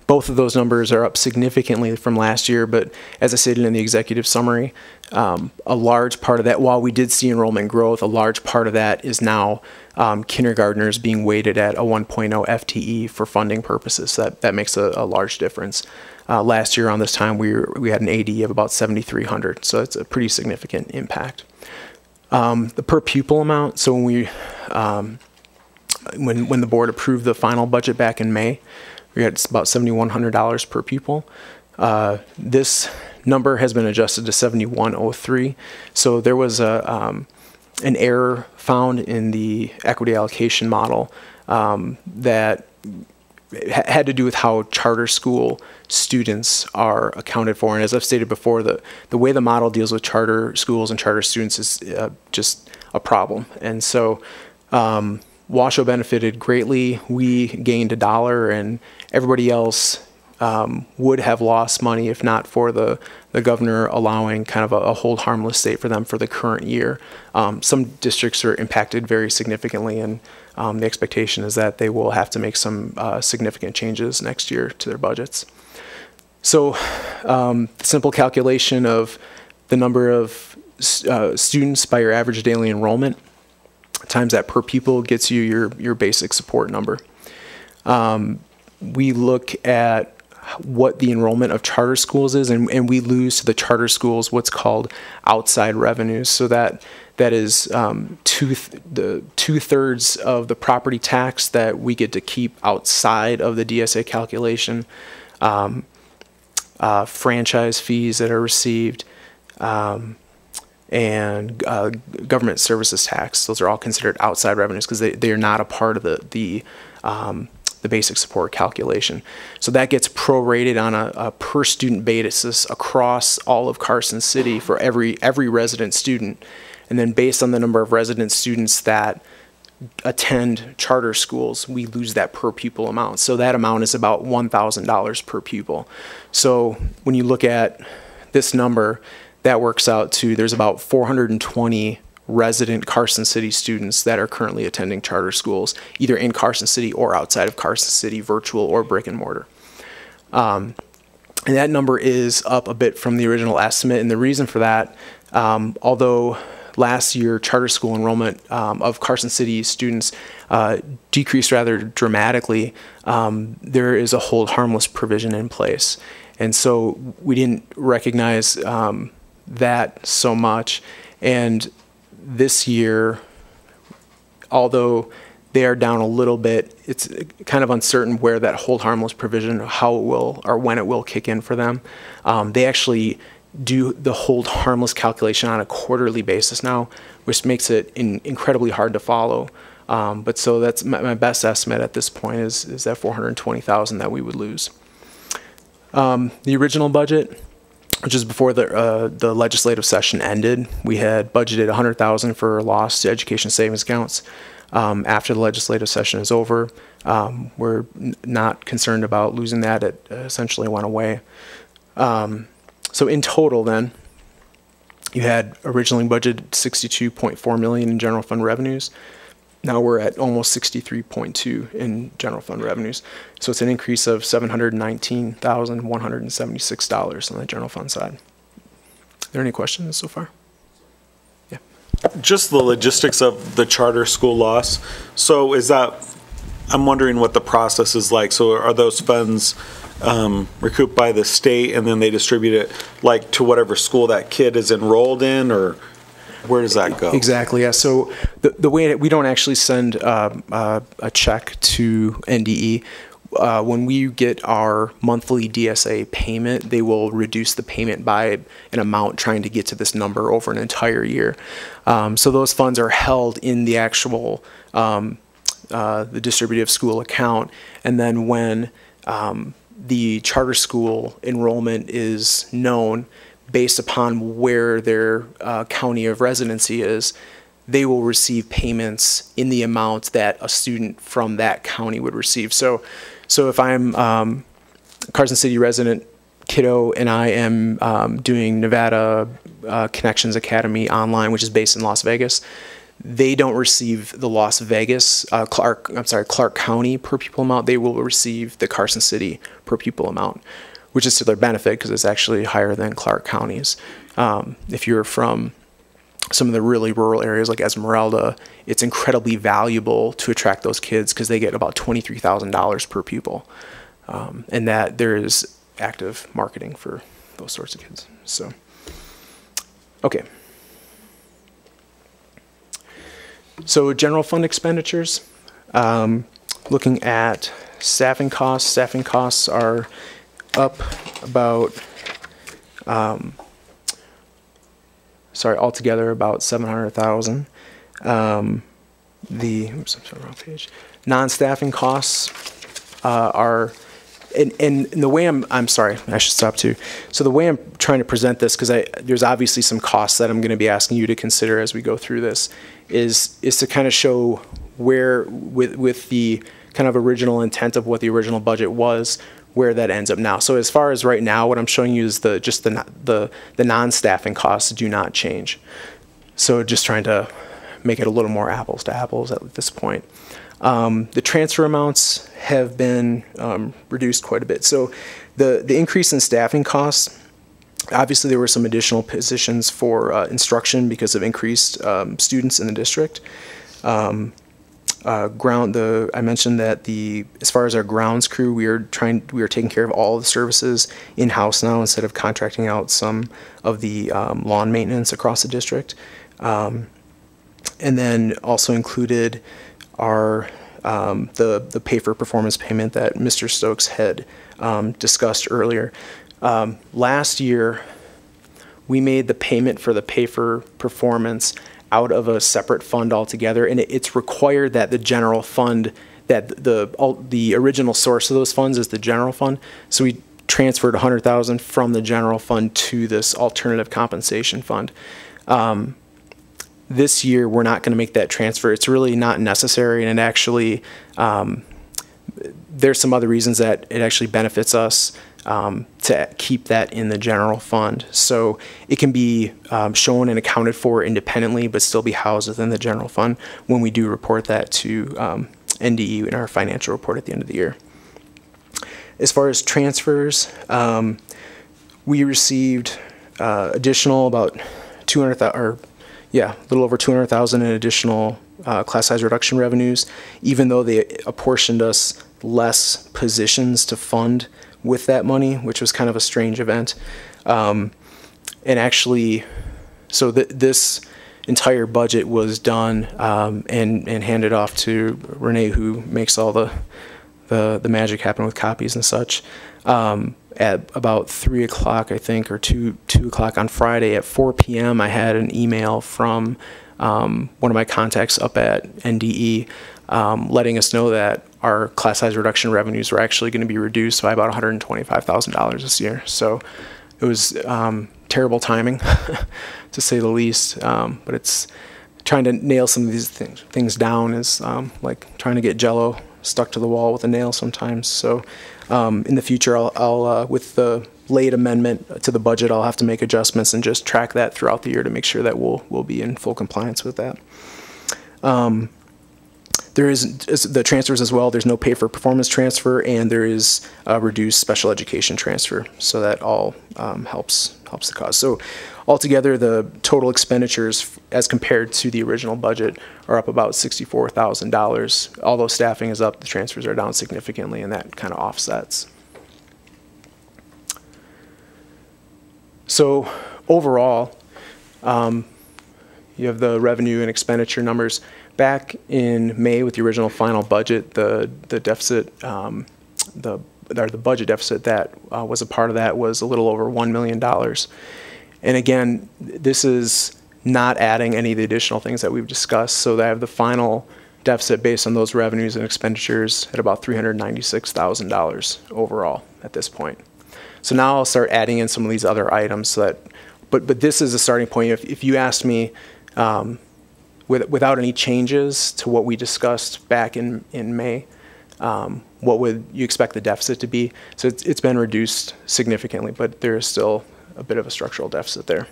Both of those numbers are up significantly from last year, but as I stated in the executive summary, a large part of that, while we did see enrollment growth, a large part of that is now kindergartners being weighted at a 1.0 FTE for funding purposes. So that makes a large difference. Last year around this time, we had an AD of about 7,300, so it's a pretty significant impact. The per pupil amount, so when the board approved the final budget back in May, we had about $7,100 per pupil. This number has been adjusted to $7,103. So there was an error found in the equity allocation model that had to do with how charter school students are accounted for. And as I've stated before, the way the model deals with charter schools and charter students is just a problem. And so Washoe benefited greatly. We gained $1, and everybody else would have lost money if not for the governor allowing kind of a hold harmless state for them for the current year. Some districts are impacted very significantly, and the expectation is that they will have to make some significant changes next year to their budgets. So simple calculation of the number of students by your average daily enrollment times that per pupil gets you your basic support number. We look at what the enrollment of charter schools is, and we lose to the charter schools what's called outside revenues. So that is two-thirds of the property tax that we get to keep outside of the DSA calculation, franchise fees that are received, and government services tax. Those are all considered outside revenues because they are not a part of the basic support calculation. So that gets prorated on a per student basis across all of Carson City for every resident student. And then based on the number of resident students that attend charter schools, we lose that per pupil amount. So that amount is about $1,000 per pupil. So when you look at this number, that works out to there's about 420 resident Carson City students that are currently attending charter schools, either in Carson City or outside of Carson City, virtual or brick and mortar. And that number is up a bit from the original estimate, and the reason for that, although last year charter school enrollment of Carson City students decreased rather dramatically, there is a hold harmless provision in place. And so we didn't recognize that so much. And this year, although they are down a little bit, it's kind of uncertain where that hold harmless provision, how it will or when it will kick in for them. They actually do the hold harmless calculation on a quarterly basis now, which makes it incredibly hard to follow. But so that's my best estimate at this point is that $420,000 that we would lose. The original budget, which is before the legislative session ended, we had budgeted $100,000 for loss to education savings accounts. After the legislative session is over, we're not concerned about losing that. It essentially went away. So in total then, you had originally budgeted $62.4 million in general fund revenues. Now we're at almost $63.2 in general fund revenues. So it's an increase of $719,176 on the general fund side. Are there any questions so far? Yeah. Just the logistics of the charter school loss. So is that, I'm wondering what the process is like. So are those funds recouped by the state and then they distribute it like to whatever school that kid is enrolled in, or where does that go? Exactly, yeah. So the way that we don't actually send a check to NDE. When we get our monthly DSA payment, they will reduce the payment by an amount trying to get to this number over an entire year. So those funds are held in the actual the distributive school account, and then when the charter school enrollment is known, based upon where their county of residency is, they will receive payments in the amount that a student from that county would receive. So if I'm Carson City resident kiddo and I am doing Nevada Connections Academy online, which is based in Las Vegas, they don't receive the Las Vegas, Clark County per pupil amount. They will receive the Carson City per pupil amount, which is to their benefit because it's actually higher than Clark County's. If you're from some of the really rural areas like Esmeralda, it's incredibly valuable to attract those kids because they get about $23,000 per pupil. And that there is active marketing for those sorts of kids. So, okay. So general fund expenditures, looking at staffing costs are up about, altogether about $700,000. Oops, I'm sorry, wrong page. Non-staffing costs are, and the way I'm sorry, I should stop too. So the way I'm trying to present this, because there's obviously some costs that I'm going to be asking you to consider as we go through this, is to kind of show where, with the kind of original intent of what the original budget was, where that ends up now. So as far as right now, what I'm showing you is just the non-staffing costs do not change. So just trying to make it a little more apples to apples at this point. The transfer amounts have been reduced quite a bit. So the increase in staffing costs, obviously there were some additional positions for instruction because of increased students in the district. I mentioned that as far as our grounds crew, we are taking care of all the services in-house now instead of contracting out some of the lawn maintenance across the district. And then also included are the pay for performance payment that Mr. Stokes had discussed earlier. Last year, we made the payment for the pay for performance out of a separate fund altogether, and it's required that the general fund, that the original source of those funds is the general fund. So we transferred $100,000 from the general fund to this alternative compensation fund. This year, we're not going to make that transfer. It's really not necessary, and it actually, there's some other reasons that it actually benefits us to keep that in the general fund. So it can be shown and accounted for independently, but still be housed within the general fund when we do report that to NDE in our financial report at the end of the year. As far as transfers, we received additional about a little over $200,000 in additional class size reduction revenues, even though they apportioned us less positions to fund with that money, which was kind of a strange event. And actually, so this entire budget was done and handed off to Renee, who makes all the magic happen with copies and such. At about 3 o'clock, I think, or 2 o'clock on Friday at 4 p.m., I had an email from one of my contacts up at NDE letting us know that our class size reduction revenues were actually going to be reduced by about $125,000 this year. So it was terrible timing, to say the least. But it's trying to nail some of these things down is like trying to get Jell-O stuck to the wall with a nail sometimes. So in the future, I'll with the late amendment to the budget, I'll have to make adjustments and just track that throughout the year to make sure that we'll be in full compliance with that. There is the transfers as well. There's no pay for performance transfer, and there is a reduced special education transfer. So that all helps the cause. So altogether, the total expenditures as compared to the original budget are up about $64,000. Although staffing is up, the transfers are down significantly, and that kind of offsets. So overall, you have the revenue and expenditure numbers. Back in May with the original final budget, the deficit, the budget deficit that was a part of that was a little over $1 million. And again, this is not adding any of the additional things that we've discussed. So I have the final deficit based on those revenues and expenditures at about $396,000 overall at this point. So now I'll start adding in some of these other items. So that, but this is a starting point. If you asked me, without any changes to what we discussed back in May, what would you expect the deficit to be? So it's been reduced significantly, but there is still a bit of a structural deficit there.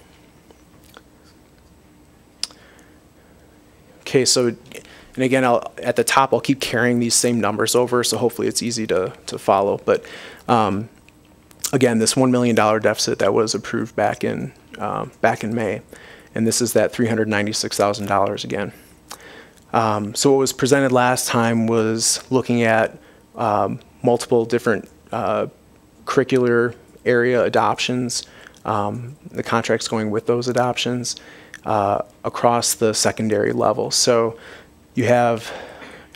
Okay, so, and again, at the top, I'll keep carrying these same numbers over, so hopefully it's easy to follow. But again, this $1 million deficit that was approved back in May, and this is that $396,000 again. So what was presented last time was looking at multiple different curricular area adoptions, the contracts going with those adoptions across the secondary level. So you have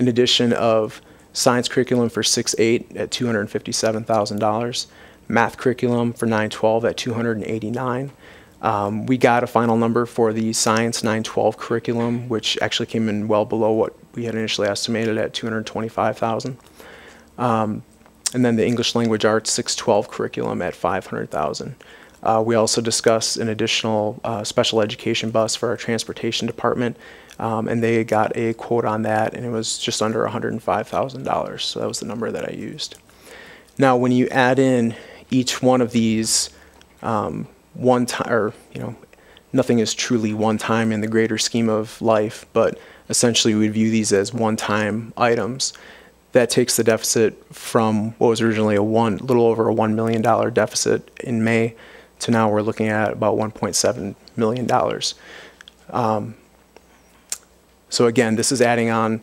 an addition of science curriculum for 6-8 at $257,000, math curriculum for 9-12 at $289,000. We got a final number for the science 9-12 curriculum, which actually came in well below what we had initially estimated at $225,000. And then the English language arts 6-12 curriculum at $500,000. We also discussed an additional special education bus for our transportation department, and they got a quote on that, and it was just under $105,000. So that was the number that I used. Now, when you add in each one of these one time, or nothing is truly one time in the greater scheme of life, but essentially we view these as one-time items. That takes the deficit from what was originally a little over a $1 million deficit in May to now we're looking at about $1.7 million. So again, this is adding on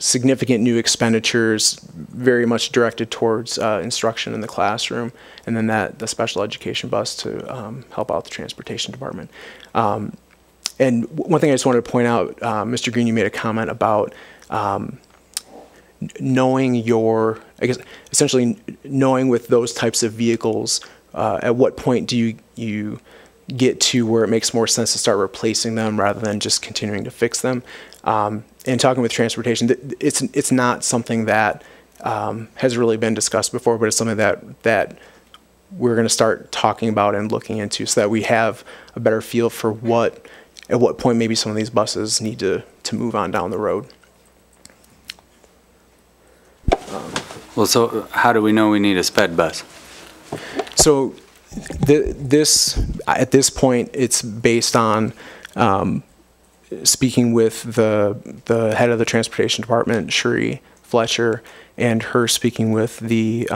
significant new expenditures, very much directed towards instruction in the classroom, and then the special education bus to help out the transportation department. And one thing I just wanted to point out, Mr. Green, you made a comment about knowing essentially knowing with those types of vehicles, at what point do you get to where it makes more sense to start replacing them rather than just continuing to fix them. And talking with transportation, it's not something that has really been discussed before, but it's something that we're going to start talking about and looking into so that we have a better feel for at what point maybe some of these buses need to move on down the road. Well, so how do we know we need a sped bus? So at this point, it's based on speaking with the head of the transportation department, Shuri Fletcher, and her speaking with the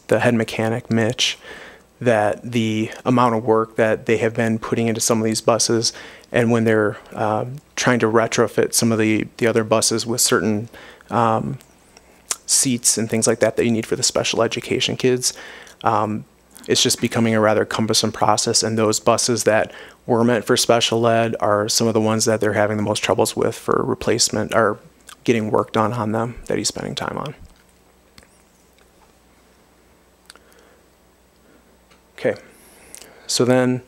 head mechanic, Mitch, that the amount of work that they have been putting into some of these buses, and when they're trying to retrofit some of the other buses with certain seats and things like that you need for the special education kids, it's just becoming a rather cumbersome process, and those buses that were meant for special ed are some of the ones that they're having the most troubles with for replacement or getting work done on them that he's spending time on. Okay, so then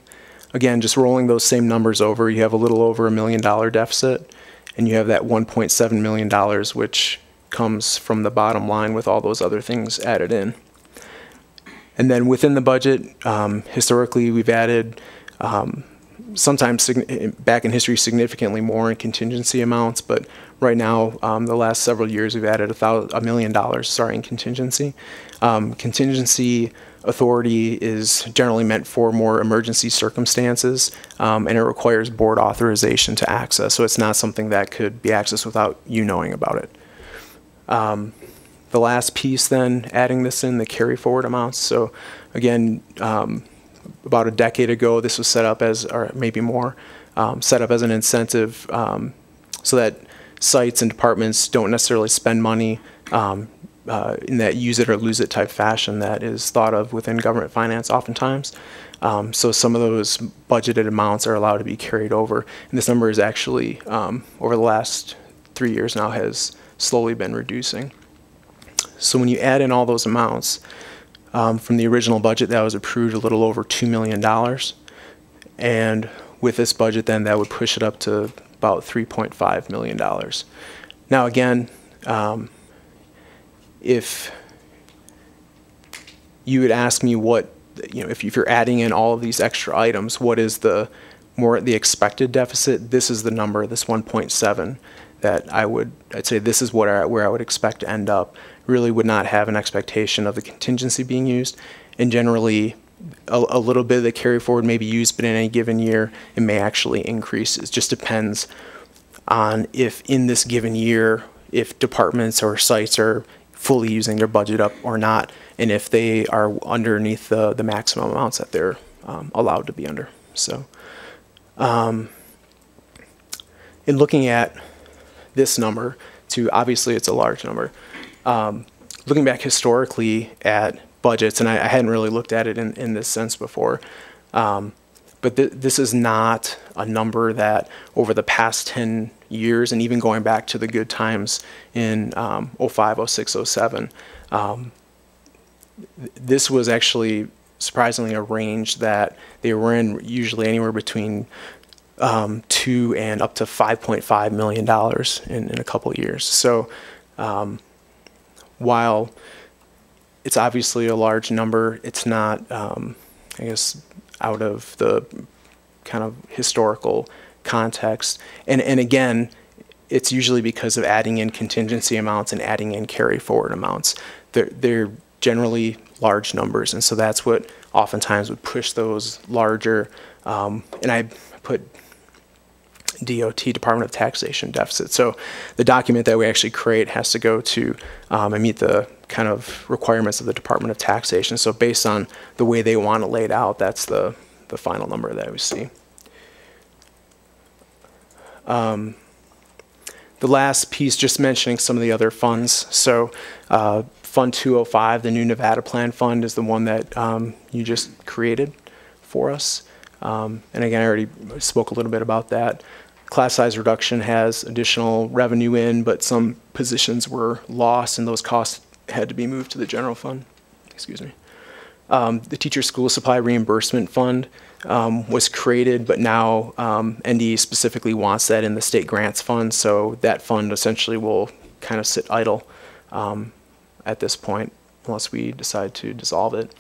again, just rolling those same numbers over, you have a little over $1 million deficit, and you have that $1.7 million, which comes from the bottom line with all those other things added in. And then within the budget, historically, we've added sometimes back in history significantly more in contingency amounts, but right now, the last several years, we've added $1 million, in contingency. Contingency authority is generally meant for more emergency circumstances, and it requires board authorization to access, so it's not something that could be accessed without you knowing about it. The last piece then, adding this in, the carry forward amounts. So again, about a decade ago, this was set up as, or maybe more, set up as an incentive so that sites and departments don't necessarily spend money in that use it or lose it type fashion that is thought of within government finance oftentimes. So some of those budgeted amounts are allowed to be carried over. And this number is actually, over the last 3 years now, has slowly been reducing. So when you add in all those amounts from the original budget that was approved, a little over $2 million, and with this budget then that would push it up to about $3.5 million. Now again, if you would ask me what, if you're adding in all of these extra items, what is the expected deficit, this is the number, this 1.7, that I'd say this is where I would expect to end up. Really would not have an expectation of the contingency being used, and generally a little bit of the carry forward may be used, but in any given year it may actually increase. It just depends on if in this given year, if departments or sites are fully using their budget up or not, and if they are underneath the maximum amounts that they're allowed to be under. So in looking at this number, obviously it's a large number, looking back historically at budgets, and I hadn't really looked at it in this sense before, but this is not a number that over the past 10 years, and even going back to the good times in 05, 06, 07, this was actually surprisingly a range that they were in, usually anywhere between $2 and up to $5.5 million in a couple of years. So while it's obviously a large number, it's not, I guess, out of the kind of historical context. And again, it's usually because of adding in contingency amounts and adding in carry forward amounts. They're generally large numbers, and so that's what oftentimes would push those larger, and I put DOT, Department of Taxation deficit. So the document that we actually create has to go to and meet the kind of requirements of the Department of Taxation. So based on the way they want to lay it out, that's the final number that we see. The last piece, just mentioning some of the other funds. So Fund 205, the new Nevada Plan Fund, is the one that you just created for us. And again, I already spoke a little bit about that. Class size reduction has additional revenue in, but some positions were lost and those costs had to be moved to the general fund. Excuse me. The Teacher School Supply Reimbursement Fund was created, but now NDE specifically wants that in the state grants fund, so that fund essentially will kind of sit idle at this point unless we decide to dissolve it.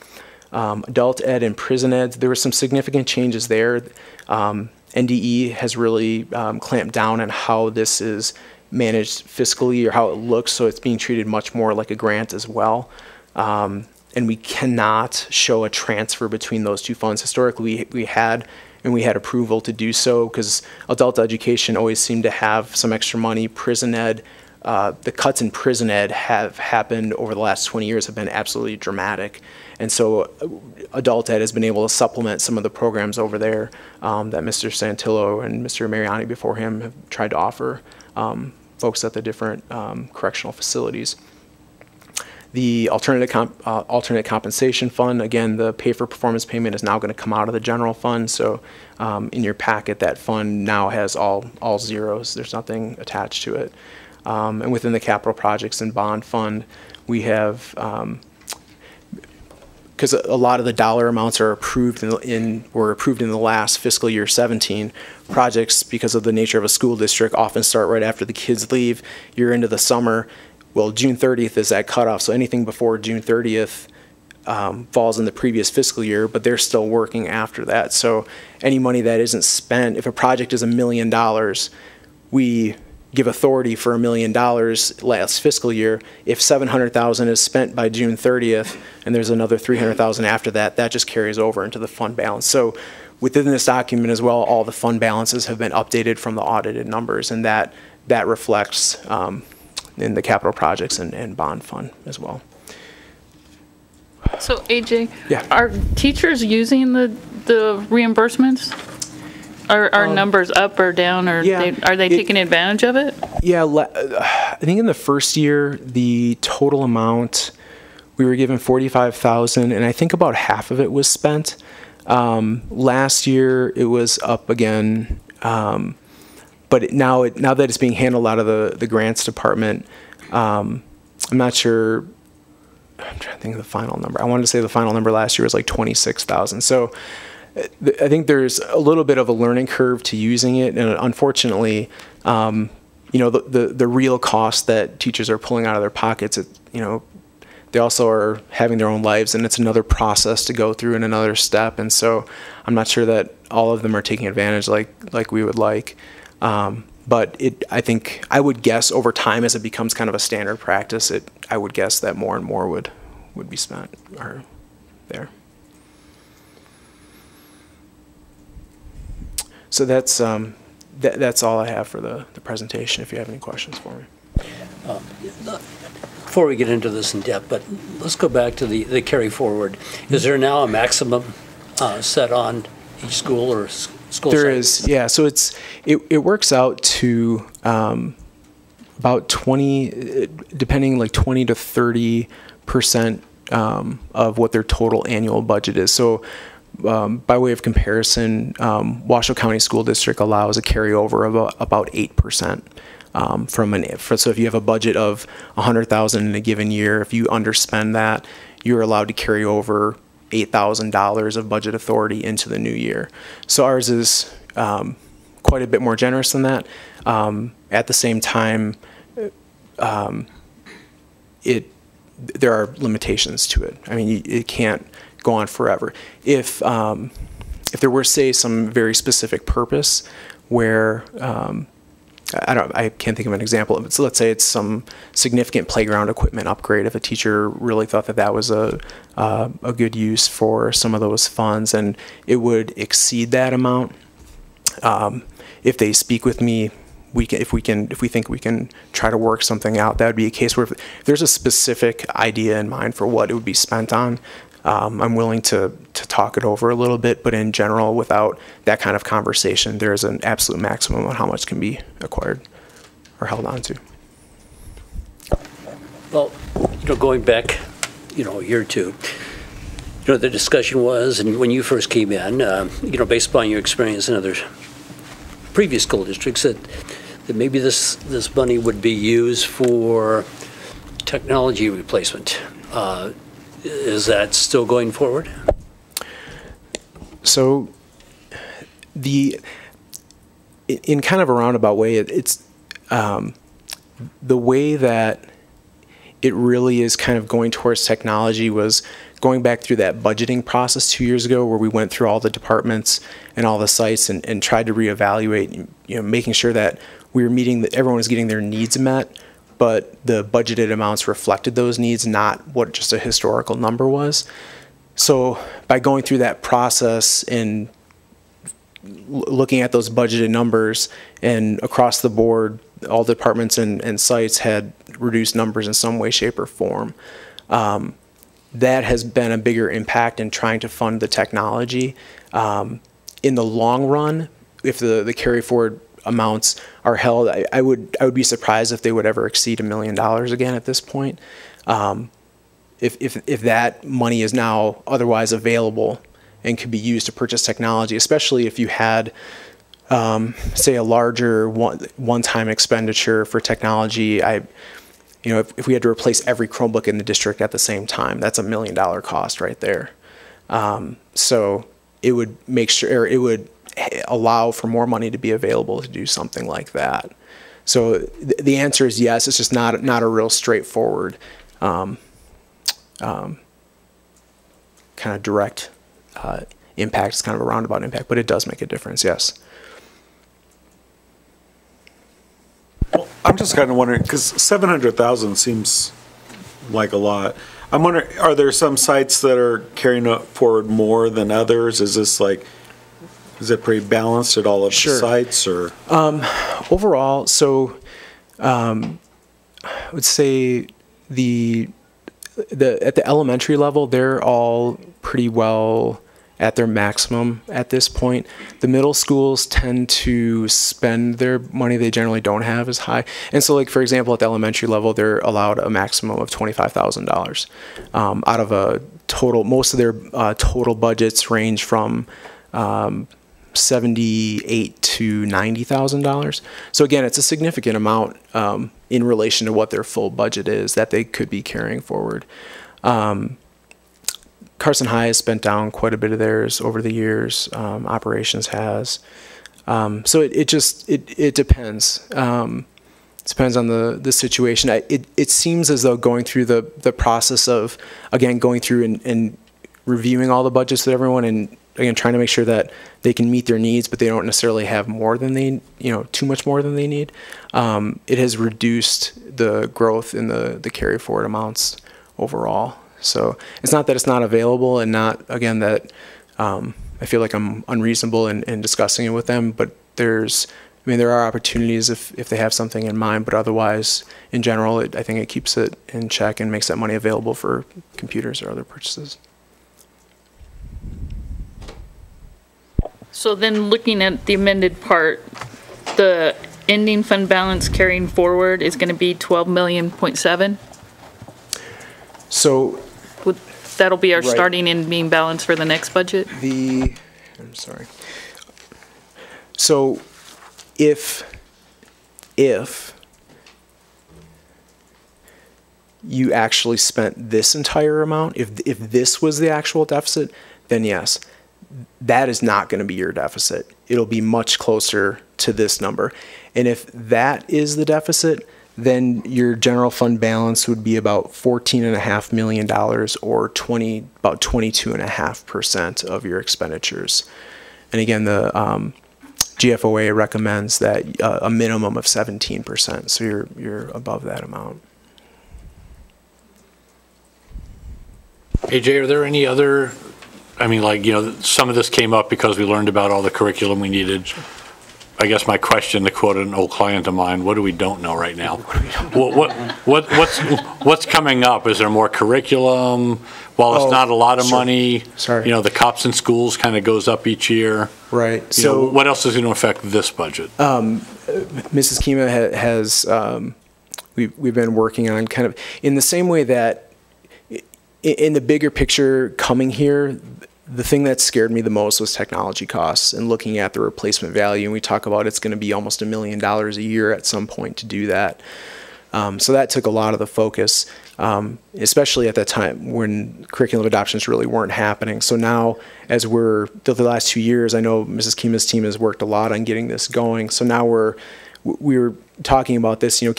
Adult ed and prison ed, there were some significant changes there. NDE has really clamped down on how this is managed fiscally or how it looks, so it's being treated much more like a grant as well. And we cannot show a transfer between those two funds. Historically, we had approval to do so because adult education always seemed to have some extra money. Prison ed, the cuts in prison ed have happened over the last 20 years, have been absolutely dramatic. And so adult ed has been able to supplement some of the programs over there that Mr. Santillo and Mr. Mariani before him have tried to offer folks at the different correctional facilities. The alternate compensation fund, again, the pay for performance payment is now going to come out of the general fund. So in your packet, that fund now has all zeros. There's nothing attached to it. And within the capital projects and bond fund, we have, because a lot of the dollar amounts are approved were approved in the last fiscal year 17, projects, because of the nature of a school district, often start right after the kids leave. You're into the summer. Well, June 30th is that cutoff, so anything before June 30th falls in the previous fiscal year, but they're still working after that. So any money that isn't spent, if a project is $1 million, we give authority for $1 million last fiscal year. If $700,000 is spent by June 30th and there's another $300,000 after that, that just carries over into the fund balance. So within this document as well, all the fund balances have been updated from the audited numbers, and that reflects in the capital projects and bond fund as well. So AJ, yeah. Are teachers using the reimbursements? Are numbers up or down, or yeah, are they taking advantage of it? Yeah, I think in the first year, the total amount, we were given $45,000, and I think about half of it was spent. Last year, it was up again. But now that it's being handled out of the grants department, I'm not sure. I'm trying to think of the final number. I wanted to say the final number last year was like 26,000. So I think there's a little bit of a learning curve to using it, and unfortunately, the real cost that teachers are pulling out of their pockets, they also are having their own lives, and it's another process to go through and another step. And so I'm not sure that all of them are taking advantage like we would like. But I think I would guess over time, as it becomes kind of a standard practice, I would guess that more and more would be spent or there. So that's that's all I have for the presentation, if you have any questions for me. Before we get into this in depth, but let's go back to the carry forward. Is there now a maximum set on each school or school There site? is, yeah. So it works out to about 20, depending, like 20 to 30% of what their total annual budget is. So by way of comparison, Washoe County School District allows a carryover of about 8%. So if you have a budget of $100,000 in a given year, if you underspend that, you're allowed to carry over $8,000 of budget authority into the new year. So ours is quite a bit more generous than that. At the same time, there are limitations to it. I mean, it can't go on forever. If there were, say, some very specific purpose where I can't think of an example of it. So let's say it's some significant playground equipment upgrade. If a teacher really thought that was a good use for some of those funds, and it would exceed that amount, if they speak with me, if we think we can try to work something out, that would be a case where if there's a specific idea in mind for what it would be spent on, I'm willing to talk it over a little bit, but in general, without that kind of conversation, there is an absolute maximum on how much can be acquired or held on to. Well, going back, a year or two, the discussion was, and when you first came in, based upon your experience in other previous school districts, that maybe this money would be used for technology replacement. Is that still going forward? So, in kind of a roundabout way, it's the way that it really is kind of going towards technology was going back through that budgeting process 2 years ago, where we went through all the departments and all the sites and tried to reevaluate, making sure that we were everyone was getting their needs met, but the budgeted amounts reflected those needs, not what just a historical number was. So by going through that process and looking at those budgeted numbers, and across the board, all departments and sites had reduced numbers in some way, shape, or form. That has been a bigger impact in trying to fund the technology. In the long run, if the carry forward amounts are held, I would be surprised if they would ever exceed $1 million again at this point. If that money is now otherwise available and could be used to purchase technology, especially if you had, say, a larger one-time expenditure for technology. If we had to replace every Chromebook in the district at the same time, that's $1 million cost right there. So it would allow for more money to be available to do something like that. So the answer is yes. It's just not a real straightforward kind of direct impact. It's kind of a roundabout impact, but it does make a difference, yes. Well, I'm just kind of wondering, because 700,000 seems like a lot. I'm wondering, are there some sites that are carrying it forward more than others? Is it pretty balanced at all of the sites, or? Overall, so I would say at the elementary level, they're all pretty well at their maximum at this point. The middle schools tend to spend their money they generally don't have as high. And so, like, for example, at the elementary level, they're allowed a maximum of $25,000 out of a total. Most of their total budgets range from $78,000 to $90,000. So again, it's a significant amount in relation to what their full budget is that they could be carrying forward. Carson High has spent down quite a bit of theirs over the years. Operations has. So it depends. Depends on the situation. It seems as though going through the process of, again, going through and reviewing all the budgets with everyone, and again, trying to make sure that they can meet their needs, but they don't necessarily have more than too much more than they need. It has reduced the growth in the carry forward amounts overall. So it's not that it's not available, and not, again, that I feel like I'm unreasonable in discussing it with them, but there's I mean, there are opportunities if they have something in mind, but otherwise, in general, I think it keeps it in check and makes that money available for computers or other purchases. So then looking at the amended part, the ending fund balance carrying forward is going to be 12.7 million. So that'll be our right. starting and being balance for the next budget? I'm sorry. So if you actually spent this entire amount, if this was the actual deficit, then yes, that is not going to be your deficit. It'll be much closer to this number. And if that is the deficit, then your general fund balance would be about $14.5 million, or about 22.5% of your expenditures. And again, the GFOA recommends that a minimum of 17%, so you're above that amount. AJ, are there any other, I mean, like, you know, some of this came up because we learned about all the curriculum we needed. I guess my question, to quote an old client of mine, what do we don't know right now? What's coming up? Is there more curriculum? While it's not a lot of money, you know, the cops in schools kind of goes up each year. Right. You know, what else is going to affect this budget? Mrs. Kima has, we've been working on kind of, in the same way that in the bigger picture coming here, the thing that scared me the most was technology costs and looking at the replacement value. And we talk about it's going to be almost $1 million a year at some point to do that. So that took a lot of the focus, especially at that time when curriculum adoptions really weren't happening. So now, as the last 2 years, I know Mrs. Kima's team has worked a lot on getting this going. So now we're talking about this. You know,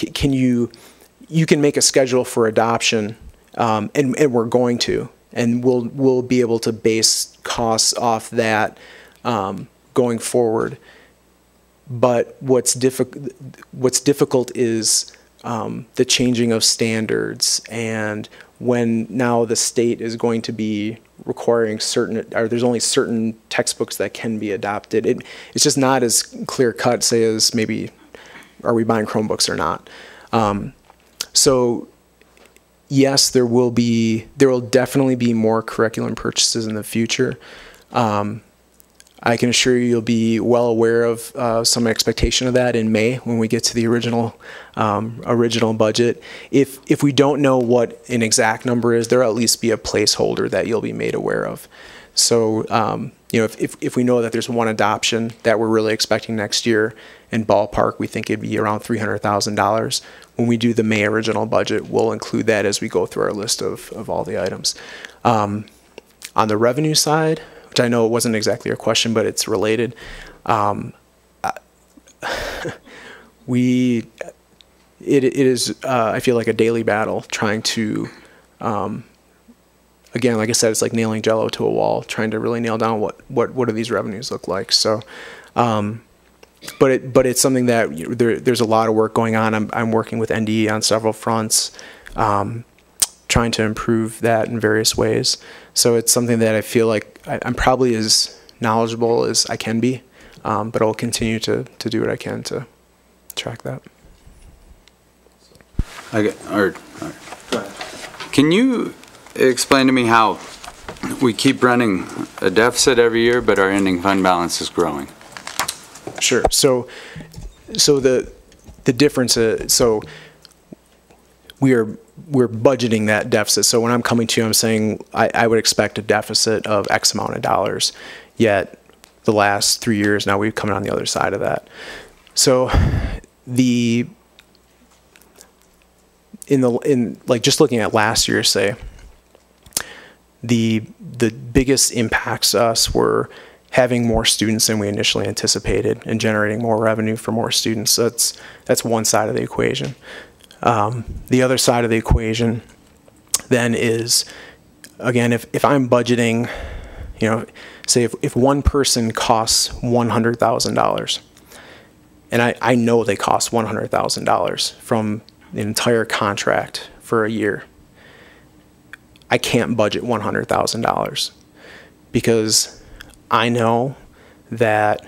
you can make a schedule for adoption, and we're going to, and we'll be able to base costs off that going forward. But what's difficult is the changing of standards, and when now the state is going to be requiring there's only certain textbooks that can be adopted. It's just not as clear cut, say, as maybe, are we buying Chromebooks or not? So yes, there will definitely be more curriculum purchases in the future. I can assure you you'll be well aware of some expectation of that in May when we get to the original budget. If we don't know what an exact number is, there'll at least be a placeholder that you'll be made aware of. So you know, if we know that there's one adoption that we're really expecting next year, in ballpark, we think it'd be around $300,000. When we do the May original budget, we'll include that as we go through our list of all the items. On the revenue side, which I know it wasn't exactly your question, but it's related. It is, I feel like, a daily battle trying to, again, like I said, it's like nailing Jell-O to a wall, trying to really nail down what do these revenues look like. So, but it's something that there's a lot of work going on. I'm working with NDE on several fronts, trying to improve that in various ways. So it's something that I feel like I'm probably as knowledgeable as I can be, but I'll continue to do what I can to track that. Can you explain to me how we keep running a deficit every year, but our ending fund balance is growing? Sure. So the difference is, so we're budgeting that deficit. So when I'm coming to you, I'm saying I would expect a deficit of X amount of dollars. Yet the last 3 years now we've come on the other side of that. So like just looking at last year, say, the biggest impacts to us were having more students than we initially anticipated and generating more revenue for more students. So that's one side of the equation. The other side of the equation then is, again, if I'm budgeting, you know, say if one person costs $100,000, and I know they cost $100,000 from the entire contract for a year, I can't budget $100,000 because I know that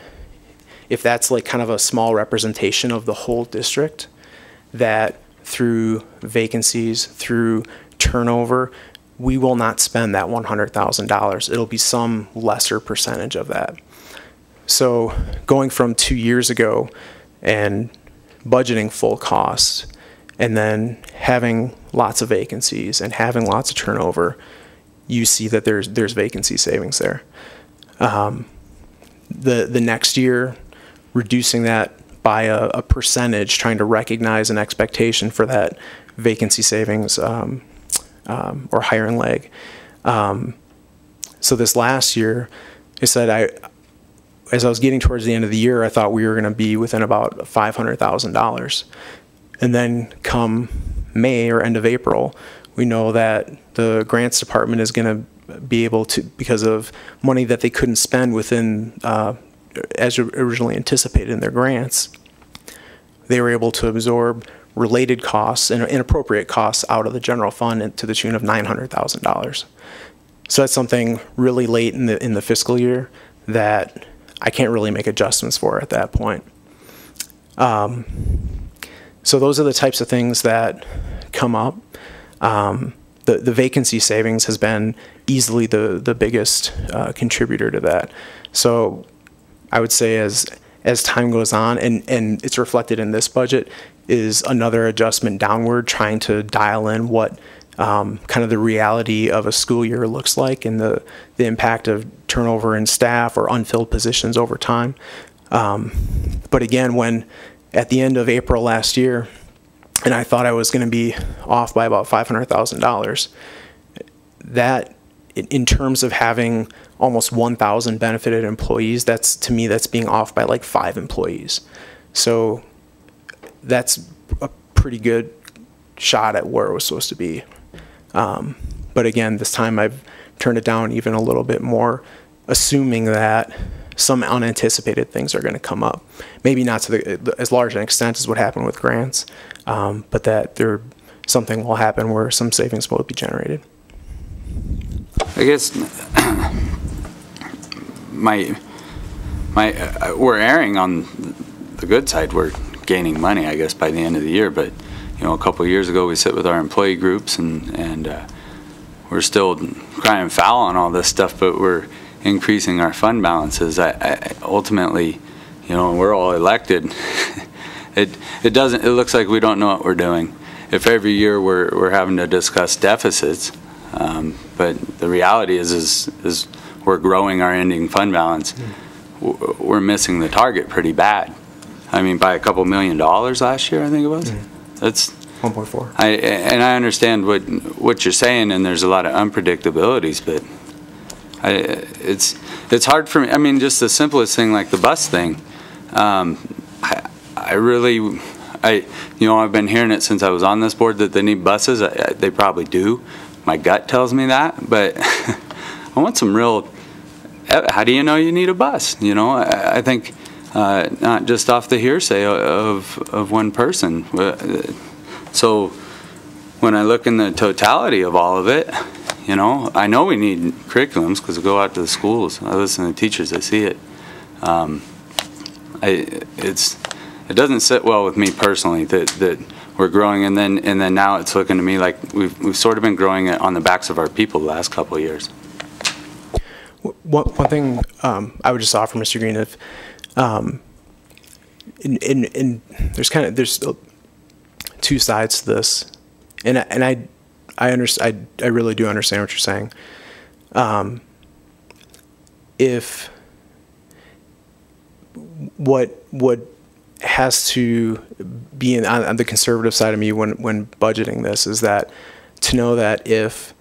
if that's like kind of a small representation of the whole district, that through vacancies, through turnover, we will not spend that $100,000. It'll be some lesser percentage of that. So going from 2 years ago and budgeting full costs and then having lots of vacancies and having lots of turnover, you see that there's vacancy savings there. The next year, reducing that by a percentage, trying to recognize an expectation for that vacancy savings or hiring lag. So this last year, I said as I was getting towards the end of the year, I thought we were going to be within about $500,000. And then come May or end of April, we know that the grants department is going to be able to, because of money that they couldn't spend within, as originally anticipated in their grants, they were able to absorb related costs and inappropriate costs out of the general fund to the tune of $900,000. So that's something really late in the fiscal year that I can't really make adjustments for at that point. So those are the types of things that come up. The vacancy savings has been easily the biggest contributor to that. So I would say as time goes on, and it's reflected in this budget, is another adjustment downward, trying to dial in what kind of the reality of a school year looks like and the impact of turnover in staff or unfilled positions over time. But again, when at the end of April last year, and I thought I was going to be off by about $500,000, that in terms of having almost 1,000 benefited employees, to me, that's being off by like 5 employees. So that's a pretty good shot at where it was supposed to be. But again, this time I've turned it down even a little bit more, assuming that some unanticipated things are going to come up. Maybe not to as large an extent as what happened with grants, but that something will happen where some savings will be generated. I guess we're erring on the good side. We're gaining money, I guess, by the end of the year. But a couple of years ago, we sit with our employee groups, and we're still crying foul on all this stuff, but we're increasing our fund balances. Ultimately, we're all elected. It looks like we don't know what we're doing. If every year we're having to discuss deficits, but the reality is we're growing our ending fund balance. We're missing the target pretty bad. I mean, by a couple $1 million last year, I think it was. That's 1.4. And I understand what you're saying, and there's a lot of unpredictabilities, but it's hard for me. I mean, just the simplest thing like the bus thing. I've been hearing it since I was on this board that they need buses. They probably do. My gut tells me that, but I want some real. How do you know you need a bus? I think not just off the hearsay of one person. So when I look in the totality of all of it, I know we need curriculums because I go out to the schools. I listen to teachers. I see it. It doesn't sit well with me personally that we're growing, and then now it's looking to me like we've sort of been growing it on the backs of our people the last couple of years. One thing I would just offer, Mr. Green, if there's two sides to this, and I really do understand what you're saying. If what has to be on the conservative side of me when budgeting this is that to know that if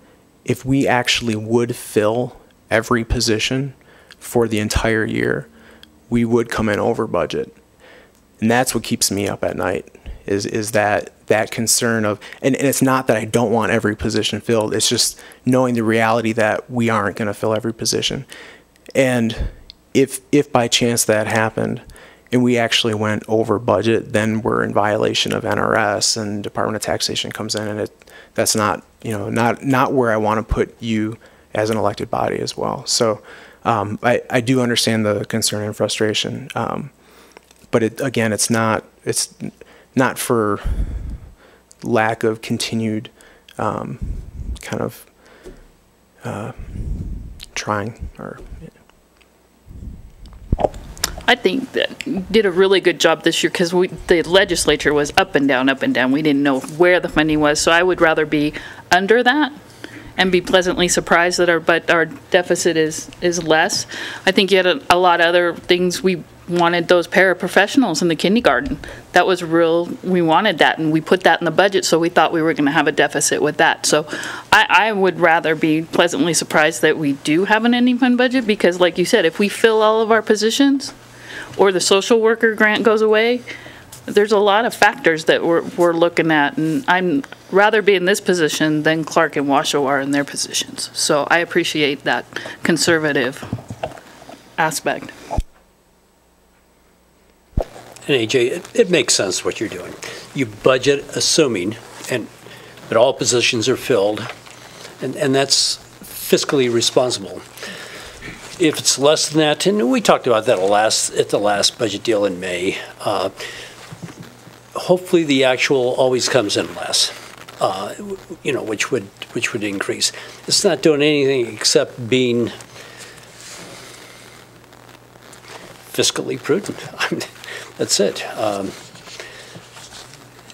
we actually would fill every position for the entire year, we would come in over budget. And that's what keeps me up at night is that concern of, and it's not that I don't want every position filled, it's just knowing the reality that we aren't going to fill every position. And if by chance that happened and we actually went over budget, then we're in violation of NRS, and Department of Taxation comes in, and that's not not where I want to put you as an elected body as well. So I do understand the concern and frustration. But again, it's not for lack of continued kind of trying or. I think that you did a really good job this year because the legislature was up and down, up and down. We didn't know where the funding was, so I would rather be under that and be pleasantly surprised that our deficit is less. I think you had a lot of other things. We wanted those paraprofessionals in the kindergarten. That was real. We wanted that, and we put that in the budget, so we thought we were going to have a deficit with that. So I would rather be pleasantly surprised that we do have an ending fund budget because, like you said, if we fill all of our positions or the social worker grant goes away, there's a lot of factors that we're looking at, and I'm rather be in this position than Clark and Washoe are in their positions. So I appreciate that conservative aspect. And AJ, it makes sense what you're doing. You budget assuming that all positions are filled, and that's fiscally responsible. If it's less than that, and we talked about that at the last budget deal in May, hopefully the actual always comes in less, which would increase. It's not doing anything except being fiscally prudent. That's it.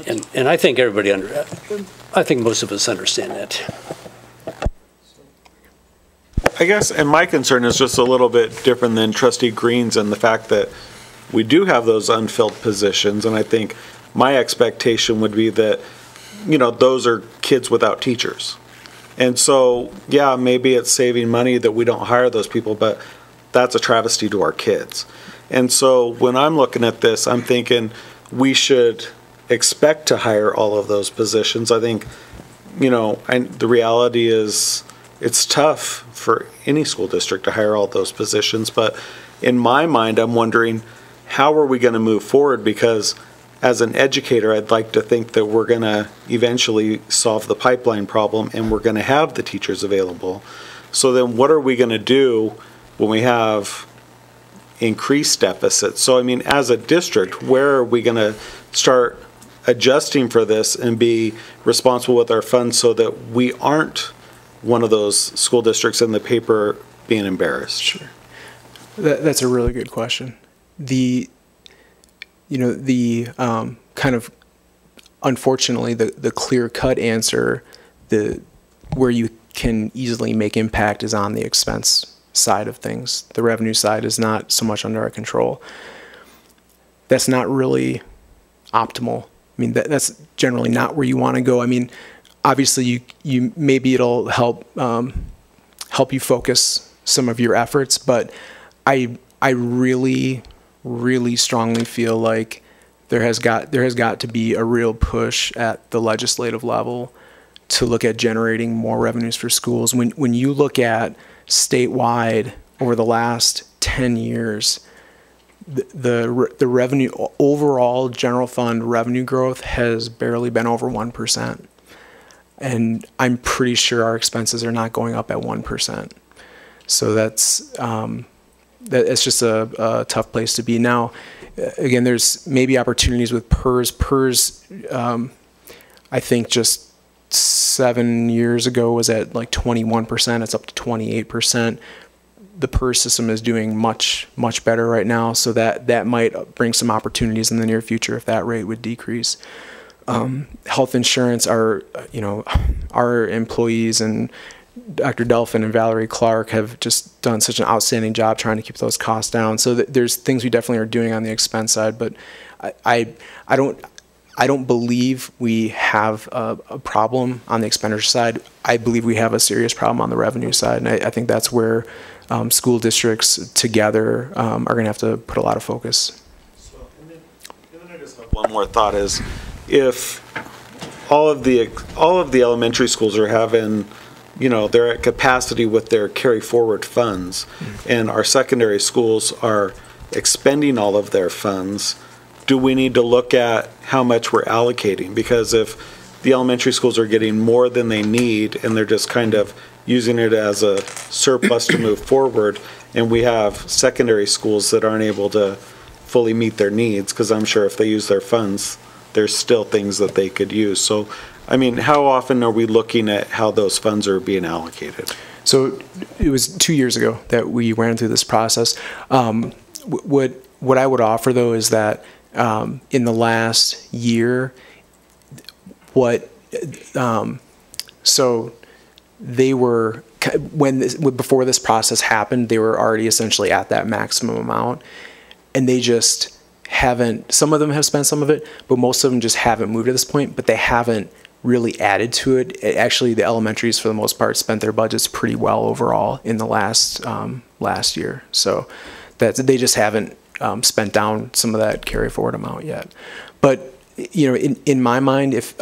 And I think I think most of us understand that. I guess, and my concern is just a little bit different than Trustee Green's, and the fact that we do have those unfilled positions, and I think my expectation would be that, those are kids without teachers. And so, yeah, maybe it's saving money that we don't hire those people, but that's a travesty to our kids. And so when I'm looking at this, I'm thinking we should expect to hire all of those positions. I think, and the reality is it's tough for any school district to hire all those positions. But in my mind, I'm wondering, how are we going to move forward? Because as an educator, I'd like to think that we're going to eventually solve the pipeline problem and we're going to have the teachers available. So then what are we going to do when we have increased deficits? So, as a district, where are we going to start adjusting for this and be responsible with our funds so that we aren't one of those school districts in the paper being embarrassed? Sure. That's a really good question. Kind of, unfortunately, the clear-cut answer, where you can easily make impact is on the expense side of things. The revenue side is not so much under our control. That's not really optimal. That's generally not where you want to go. Obviously you maybe it'll help you focus some of your efforts, but I really strongly feel like there has got to be a real push at the legislative level to look at generating more revenues for schools. When you look at statewide over the last 10 years, the revenue, overall general fund revenue growth has barely been over 1%. And I'm pretty sure our expenses are not going up at 1%. So that's just a tough place to be. Now, again, there's maybe opportunities with PERS. PERS, I think just 7 years ago was at like 21%. It's up to 28%. The PERS system is doing much better right now, so that might bring some opportunities in the near future if that rate would decrease. Health insurance, our employees and Dr. Delphin and Valerie Clark have just done such an outstanding job trying to keep those costs down. So there's things we definitely are doing on the expense side, but I don't believe we have a problem on the expenditure side. I believe we have a serious problem on the revenue side, and I think that's where school districts together are going to have to put a lot of focus. And then I just have one more thought is, if all of the elementary schools are having, they're at capacity with their carry forward funds, and our secondary schools are expending all of their funds, do we need to look at how much we're allocating? Because if the elementary schools are getting more than they need and they're just kind of using it as a surplus to move forward, and we have secondary schools that aren't able to fully meet their needs, because I'm sure if they use their funds, there's still things that they could use. So, I mean, how often are we looking at how those funds are being allocated? So it was 2 years ago that we ran through this process. What I would offer, though, is that in the last year, so they were, before this process happened, they were already essentially at that maximum amount, and they just haven't, some of them have spent some of it, but most of them just haven't moved at this point, but they haven't really added to it. Actually, the elementaries, for the most part, spent their budgets pretty well overall in the last year. So that they just haven't spent down some of that carry forward amount yet. But, you know, in my mind, if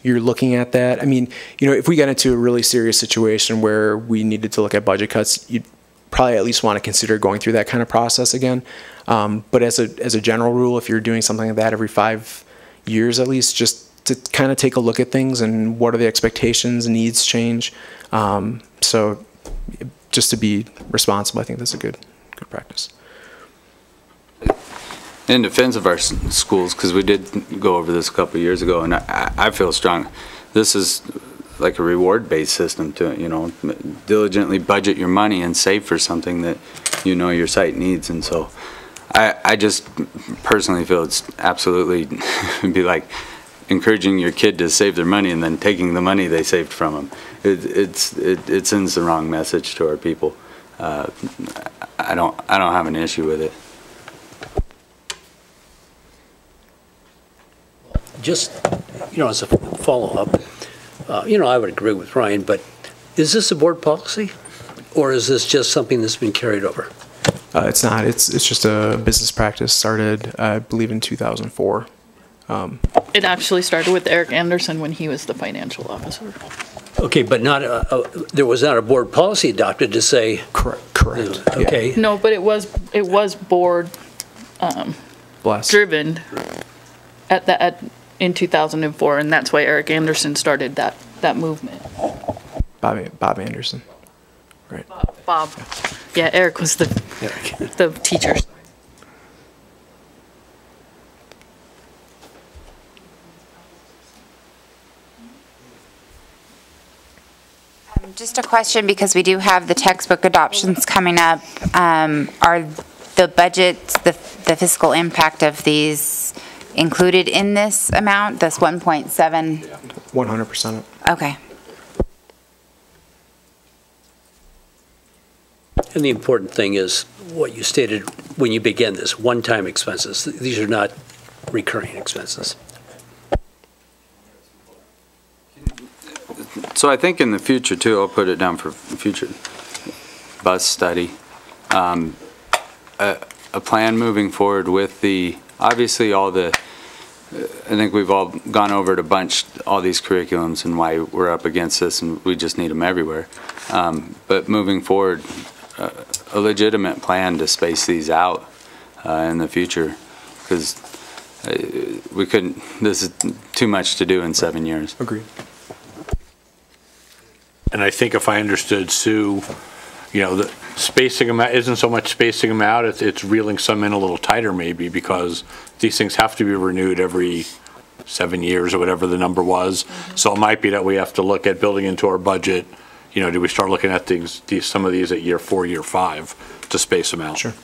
you're looking at that, I mean, you know, if we got into a really serious situation where we needed to look at budget cuts, you'd probably at least want to consider going through that kind of process again. But as a general rule, if you're doing something like that every 5 years at least, just to kind of take a look at things and what are the expectations, needs change. So just to be responsible, I think that's a good practice. In defense of our schools, because we did go over this a couple of years ago, and I feel strong. This is like a reward-based system to, you know, diligently budget your money and save for something that you know your site needs. And so I just personally feel it's absolutely be like encouraging your kid to save their money and then taking the money they saved from them. It sends the wrong message to our people. I don't have an issue with it. Just, you know, as a follow-up, you know, I would agree with Ryan, but is this a board policy, or is this just something that's been carried over? It's not. It's just a business practice started, I believe, in 2004. It actually started with Eric Anderson when he was the financial officer. Okay, but not there was not a board policy adopted to say. Correct. Okay. Yeah. No, but it was board driven in 2004, and that's why Eric Anderson started that movement. Bob Anderson, right? Bob. Yeah, Eric was the teacher. Just a question, because we do have the textbook adoptions coming up. Are the budgets, the fiscal impact of these included in this amount, this 1.7? 100%. Okay. And the important thing is what you stated when you began this, one-time expenses. These are not recurring expenses. So I think in the future too, I'll put it down for future bus study. A plan moving forward with obviously all the, I think we've all gone over it a bunch, all these curriculums and why we're up against this, and we just need them everywhere. But moving forward, a legitimate plan to space these out in the future, because we couldn't, this is too much to do in 7 years. Agreed. And I think if I understood Sue, you know, the spacing them out isn't so much spacing them out, it's reeling some in a little tighter maybe, because these things have to be renewed every 7 years or whatever the number was. So it might be that we have to look at building into our budget, you know, do we start looking at some of these at year 4, year 5 to space them out? Sure.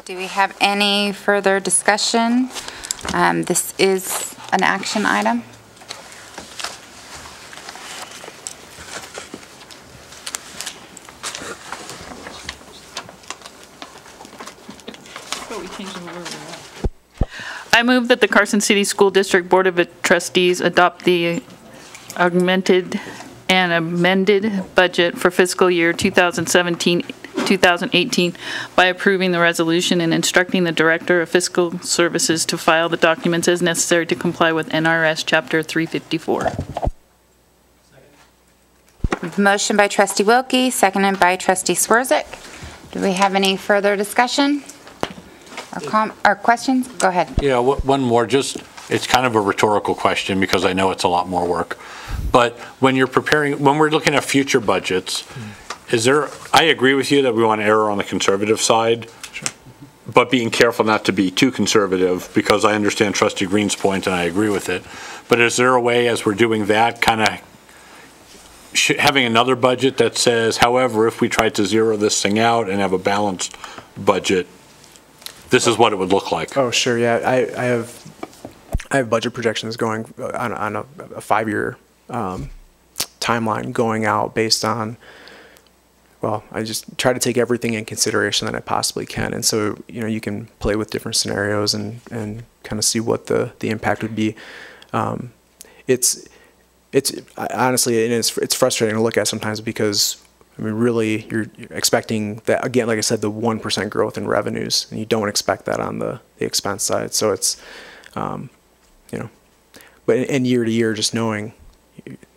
Do we have any further discussion? This is an action item. I move that the Carson City School District Board of Trustees adopt the augmented and amended budget for fiscal year 2017-2018 by approving the resolution and instructing the Director of Fiscal Services to file the documents as necessary to comply with NRS Chapter 354. Motion by Trustee Wilkie, seconded by Trustee Swerzik. Do we have any further discussion or questions? Go ahead. Yeah, one more, just, it's kind of a rhetorical question because I know it's a lot more work. But when you're preparing, when we're looking at future budgets, I agree with you that we want to err on the conservative side, but being careful not to be too conservative, because I understand Trustee Green's point and I agree with it. But is there a way, as we're doing that, kind of having another budget that says, however, if we tried to zero this thing out and have a balanced budget, this is what it would look like? Oh, sure, yeah. I have budget projections going on a 5-year timeline going out based on, well, I just try to take everything in consideration that I possibly can. And so, you can play with different scenarios and kind of see what the impact would be. It's honestly, it's frustrating to look at sometimes because, really, you're expecting that, again, like I said, the 1% growth in revenues, and you don't expect that on the expense side. So it's, but in year to year, just knowing,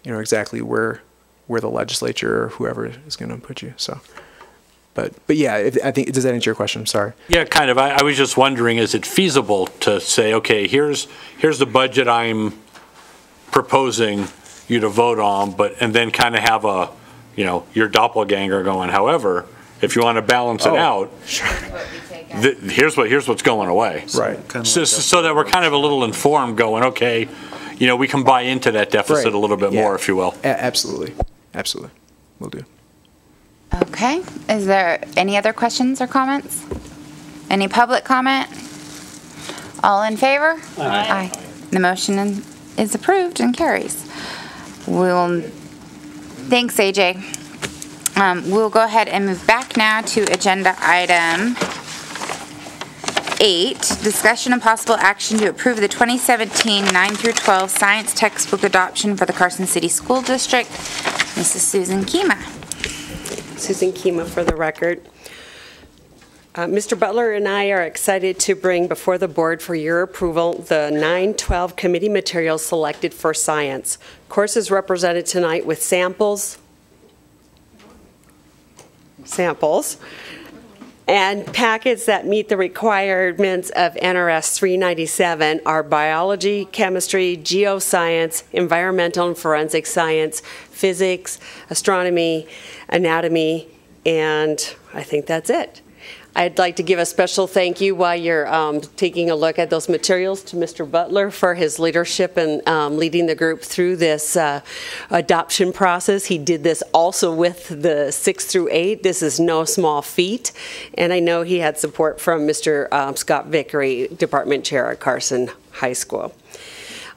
exactly where the legislature or whoever is going to put you. So, but yeah, I think, does that answer your question? I'm sorry. Yeah, kind of. I was just wondering, is it feasible to say, okay, here's the budget I'm proposing you to vote on, and then kind of have a, your doppelganger going, however, if you want to balance it out, sure. Here's what's going away. Right. So that we're kind of a little informed going, okay, we can buy into that deficit a little bit more, if you will. Absolutely. Will do. Okay. Is there any other questions or comments? Any public comment? All in favor? Aye. The motion is approved and carries. Thanks, AJ. We'll go ahead and move back now to agenda item 8, discussion and possible action to approve the 2017 9 through 12 science textbook adoption for the Carson City School District. Mrs. Susan Kima. Susan Kima for the record. Mr. Butler and I are excited to bring before the board for your approval the 9-12 committee materials selected for science. Courses represented tonight with samples, and packets that meet the requirements of NRS 397 are biology, chemistry, geoscience, environmental and forensic science, physics, astronomy, anatomy, and I think that's it. I'd like to give a special thank you while you're taking a look at those materials to Mr. Butler for his leadership and leading the group through this adoption process. He did this also with the 6 through 8. This is no small feat. And I know he had support from Mr. Scott Vickery, Department Chair at Carson High School.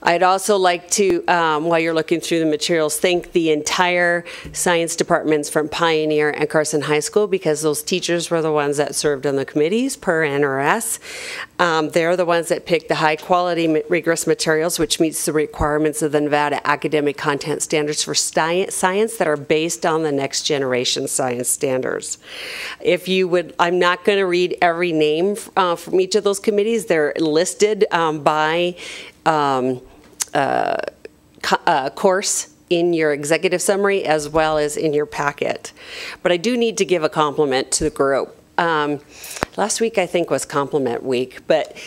I'd also like to, while you're looking through the materials, thank the entire science departments from Pioneer and Carson High School, because those teachers were the ones that served on the committees per NRS. They're the ones that picked the high quality rigorous materials, which meets the requirements of the Nevada Academic Content Standards for science that are based on the next generation science standards. If you would, I'm not going to read every name from each of those committees. They're listed by course in your executive summary as well as in your packet. But I do need to give a compliment to the group. Last week I think was compliment week, but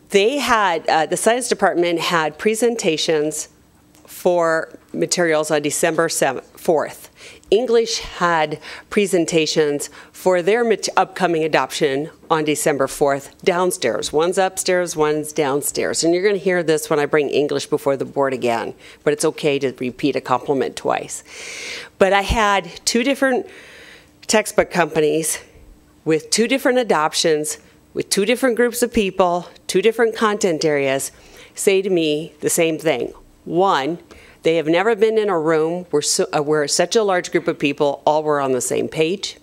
they had, the science department had presentations for materials on December 4th. English had presentations for their upcoming adoption on December 4th downstairs. One's upstairs, one's downstairs. And you're going to hear this when I bring English before the board again, but it's okay to repeat a compliment twice. But I had 2 different textbook companies with 2 different adoptions, with 2 different groups of people, 2 different content areas, say to me the same thing. One, they have never been in a room where such a large group of people all were on the same page.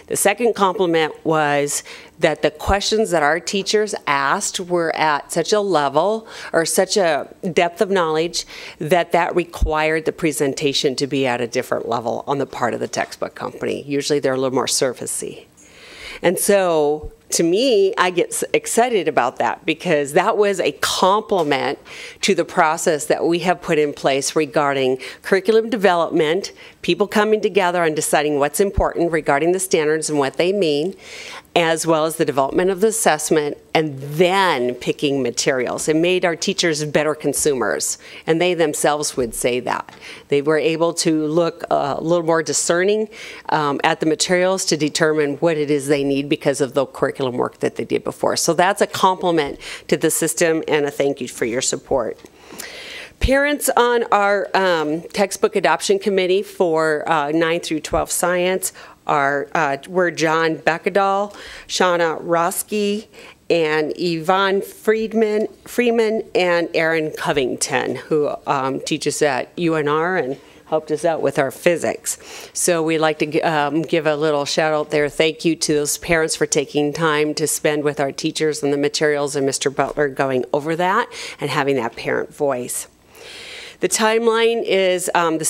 The second compliment was that the questions that our teachers asked were at such a level or such a depth of knowledge that required the presentation to be at a different level on the part of the textbook company. Usually they're a little more surfacey. And so, to me, I get excited about that because that was a compliment to the process that we have put in place regarding curriculum development, people coming together and deciding what's important regarding the standards and what they mean, as well as the development of the assessment, and then picking materials. It made our teachers better consumers, and they themselves would say that. They were able to look a little more discerning at the materials to determine what it is they need because of the curriculum work that they did before. So that's a compliment to the system and a thank you for your support. Parents on our textbook adoption committee for 9 through 12 science were John Beckadal, Shauna Roski, and Yvonne Freeman, and Aaron Covington, who teaches at UNR and helped us out with our physics. So we'd like to give a little shout out there. Thank you to those parents for taking time to spend with our teachers and the materials, and Mr. Butler going over that and having that parent voice. The timeline is on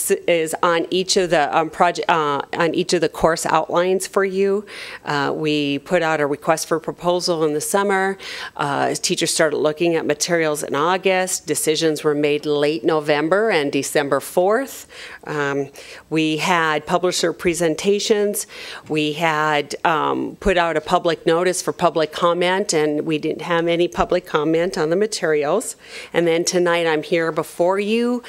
each of the on each of the course outlines for you. We put out a request for proposal in the summer. Teachers started looking at materials in August. Decisions were made late November and December 4th. We had publisher presentations. We had put out a public notice for public comment, and we didn't have any public comment on the materials. And then tonight I'm here before you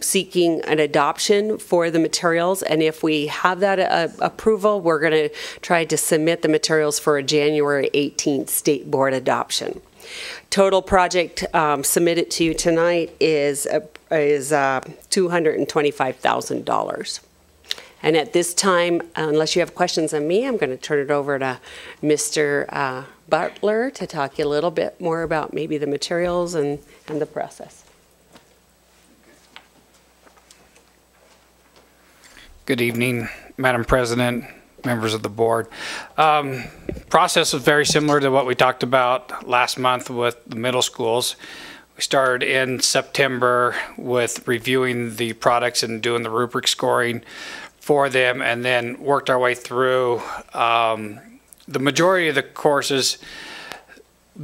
seeking an adoption for the materials, and if we have that approval, we're going to try to submit the materials for a January 18th state board adoption. Total project submitted to you tonight is $225,000. And at this time, unless you have questions on me, I'm going to turn it over to Mr. Butler to talk a little bit more about maybe the materials and the process. Good evening, Madam President, members of the board. Process is very similar to what we talked about last month with the middle schools. We started in September with reviewing the products and doing the rubric scoring for them, and then worked our way through the majority of the courses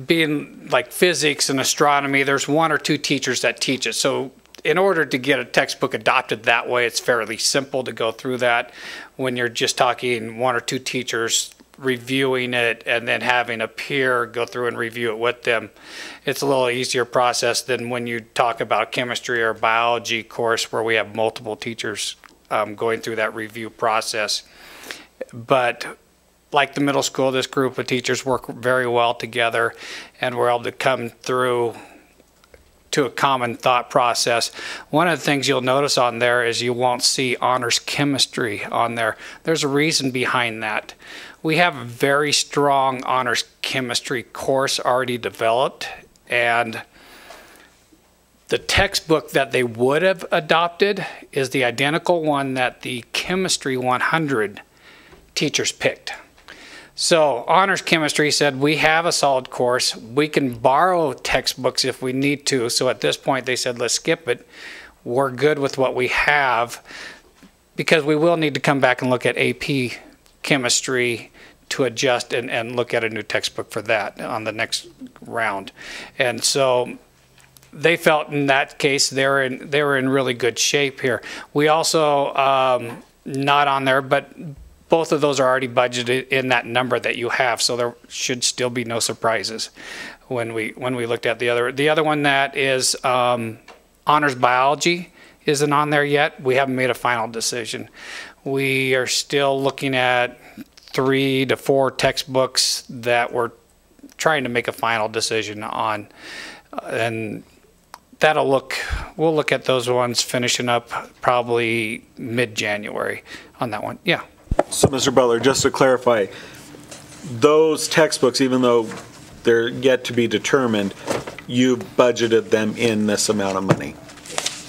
being like physics and astronomy. There's 1 or 2 teachers that teach it. So in order to get a textbook adopted that way, it's fairly simple to go through that. When you're just talking 1 or 2 teachers reviewing it and then having a peer go through and review it with them, it's a little easier process than when you talk about chemistry or biology course where we have multiple teachers going through that review process. But like the middle school, this group of teachers work very well together, and we're able to come through to a common thought process. One of the things you'll notice on there is you won't see honors chemistry on there. There's a reason behind that. We have a very strong honors chemistry course already developed, and the textbook that they would have adopted is the identical one that the Chemistry 100 teachers picked. So honors chemistry said, we have a solid course. We can borrow textbooks if we need to. So at this point they said, let's skip it. We're good with what we have, because we will need to come back and look at AP chemistry to adjust and look at a new textbook for that on the next round. And so they felt in that case they were in really good shape here. We also, not on there, but both of those are already budgeted in that number that you have, so there should still be no surprises when we looked at the other. The other one that is honors biology isn't on there yet. We haven't made a final decision. We are still looking at 3 to 4 textbooks that we're trying to make a final decision on, and we'll look at those ones finishing up probably mid-January on that one. Yeah. So, Mr. Butler, just to clarify, those textbooks, even though they're yet to be determined, you budgeted them in this amount of money.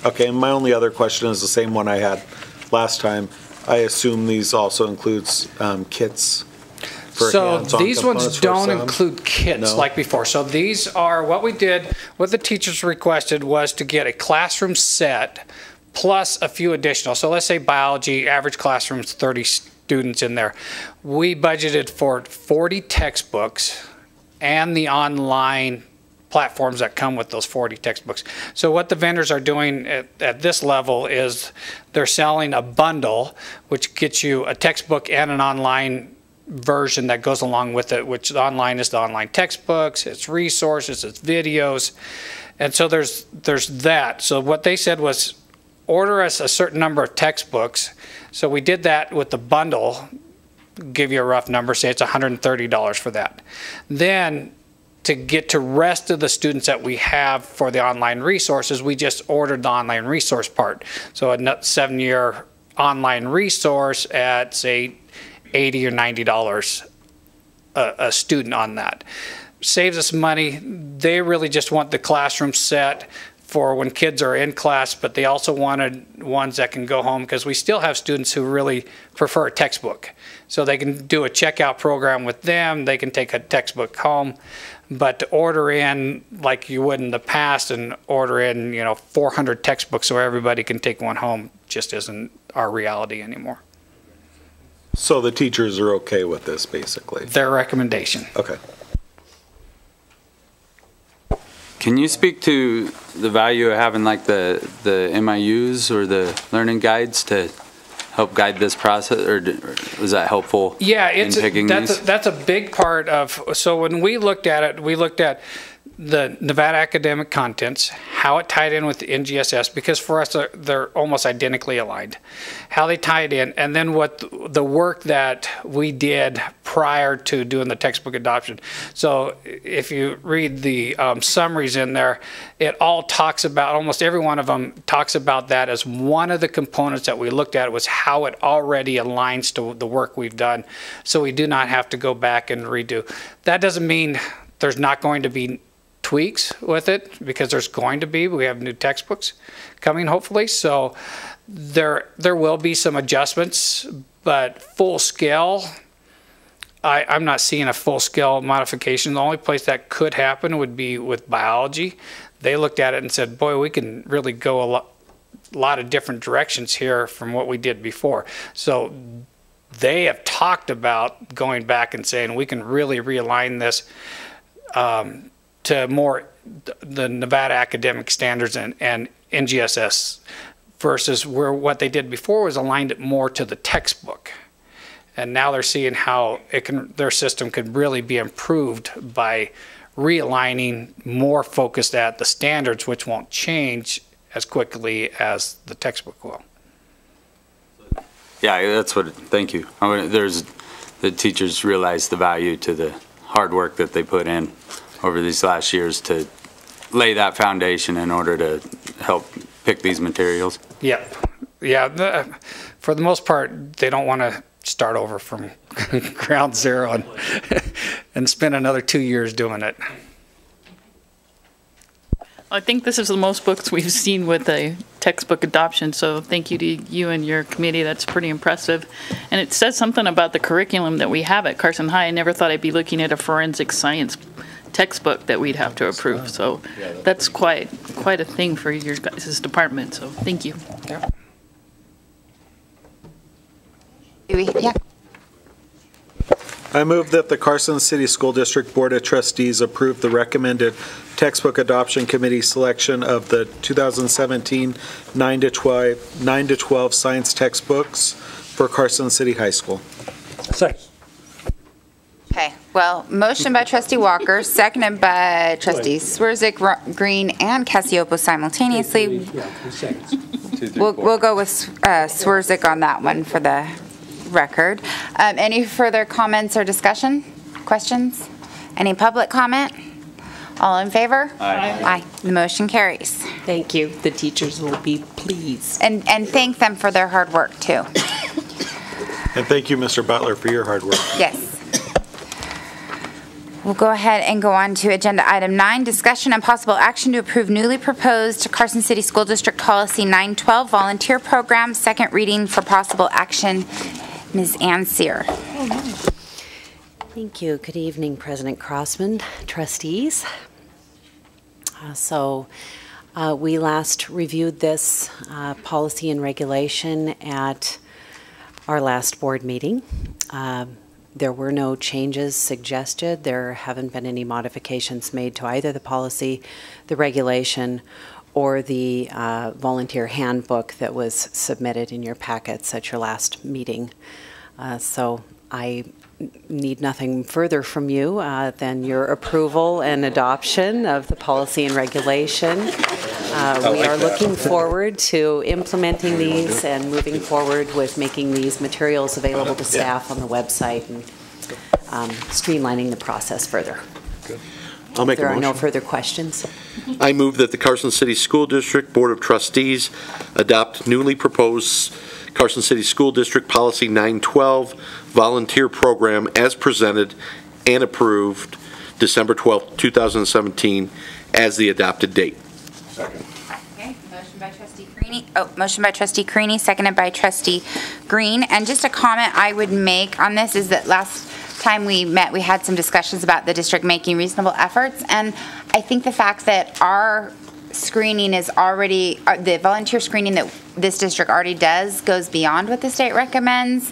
Okay, and my only other question is the same one I had last time. I assume these also includes kits for so hands-on these ones components don't for some? include kits like before. So these are what we did, what the teachers requested was to get a classroom set plus a few additional. So let's say biology, average classroom's 30 students in there. We budgeted for 40 textbooks and the online platforms that come with those 40 textbooks. So what the vendors are doing at this level is they're selling a bundle which gets you a textbook and an online version that goes along with it, which online is the online textbooks, it's resources, it's videos. And so there's that. So what they said was order us a certain number of textbooks. So we did that with the bundle, give you a rough number, say it's $130 for that. Then to get to rest of the students that we have for the online resources, we just ordered the online resource part. So a 7-year online resource at say $80 or $90 a student on that. Saves us money. They really just want the classroom set for when kids are in class, but they also wanted ones that can go home because we still have students who really prefer a textbook. So they can do a checkout program with them, they can take a textbook home, but to order in like you would in the past and order in 400 textbooks so everybody can take one home just isn't our reality anymore. So the teachers are okay with this, basically? Their recommendation. Okay. Can you speak to the value of having like the MIUs or the learning guides to help guide this process, or was that helpful? Yeah, in picking these? That's a big part of, so when we looked at it, we looked at the Nevada academic contents, how it tied in with the NGSS, because for us they're almost identically aligned, how they tied in, and then what the work that we did prior to doing the textbook adoption. So if you read the summaries in there, it all talks about, almost every one of them talks about that as one of the components that we looked at was how it already aligns to the work we've done, so we do not have to go back and redo. That doesn't mean there's not going to be tweaks with it, because there's going to be. We have new textbooks coming hopefully, so there will be some adjustments, but full scale, I'm not seeing a full scale modification. The only place that could happen would be with biology. They looked at it and said, boy, we can really go a lot of different directions here from what we did before. So they have talked about going back and saying we can really realign this to more the Nevada academic standards and NGSS, versus where what they did before was aligned it more to the textbook. And now they're seeing how their system could really be improved by realigning more focused at the standards, which won't change as quickly as the textbook will. Yeah, that's what, thank you. The teachers realize the value to the hard work that they put in over these last years to lay that foundation in order to help pick these materials. Yep. Yeah, for the most part, they don't want to start over from ground zero and spend another 2 years doing it. I think this is the most books we've seen with a textbook adoption, so thank you to you and your committee. That's pretty impressive. And it says something about the curriculum that we have at Carson High. I never thought I'd be looking at a forensic science textbook that we'd have to approve, so that's quite a thing for your guys' department, so thank you. Yeah. I move that the Carson City School District Board of Trustees approve the recommended textbook adoption committee selection of the 2017 9 to 12 science textbooks for Carson City High School. Second. Okay, well, motion by trustee Walker, seconded by trustees Swerzik, Green, and Cassiopo simultaneously. We'll go with Swerzik on that one for the record. Any further comments or discussion? Questions? Any public comment? All in favor? Aye. Aye. The motion carries. Thank you. The teachers will be pleased. And thank them for their hard work, too. And thank you, Mr. Butler, for your hard work. Yes. We'll go ahead and go on to agenda item 9, discussion and possible action to approve newly proposed Carson City School District Policy 912 Volunteer Program, second reading for possible action. Ms. Ann Sear. Thank you. Good evening, President Crossman, trustees. We last reviewed this policy and regulation at our last board meeting. There were no changes suggested. There haven't been any modifications made to either the policy, the regulation, or the volunteer handbook that was submitted in your packets at your last meeting. So I need nothing further from you than your approval and adoption of the policy and regulation. We are looking forward to implementing these and moving forward with making these materials available to staff on the website and streamlining the process further. Good. I'll make a motion. There are no further questions. I move that the Carson City School District Board of Trustees adopt newly proposed Carson City School District Policy 912 Volunteer Program as presented and approved December 12, 2017 as the adopted date. Second. Okay, motion by Trustee Creany. Motion by Trustee Creany, seconded by Trustee Green. And just a comment I would make on this is that last time we met, we had some discussions about the district making reasonable efforts, and I think the fact that our screening is already, the volunteer screening that this district already does goes beyond what the state recommends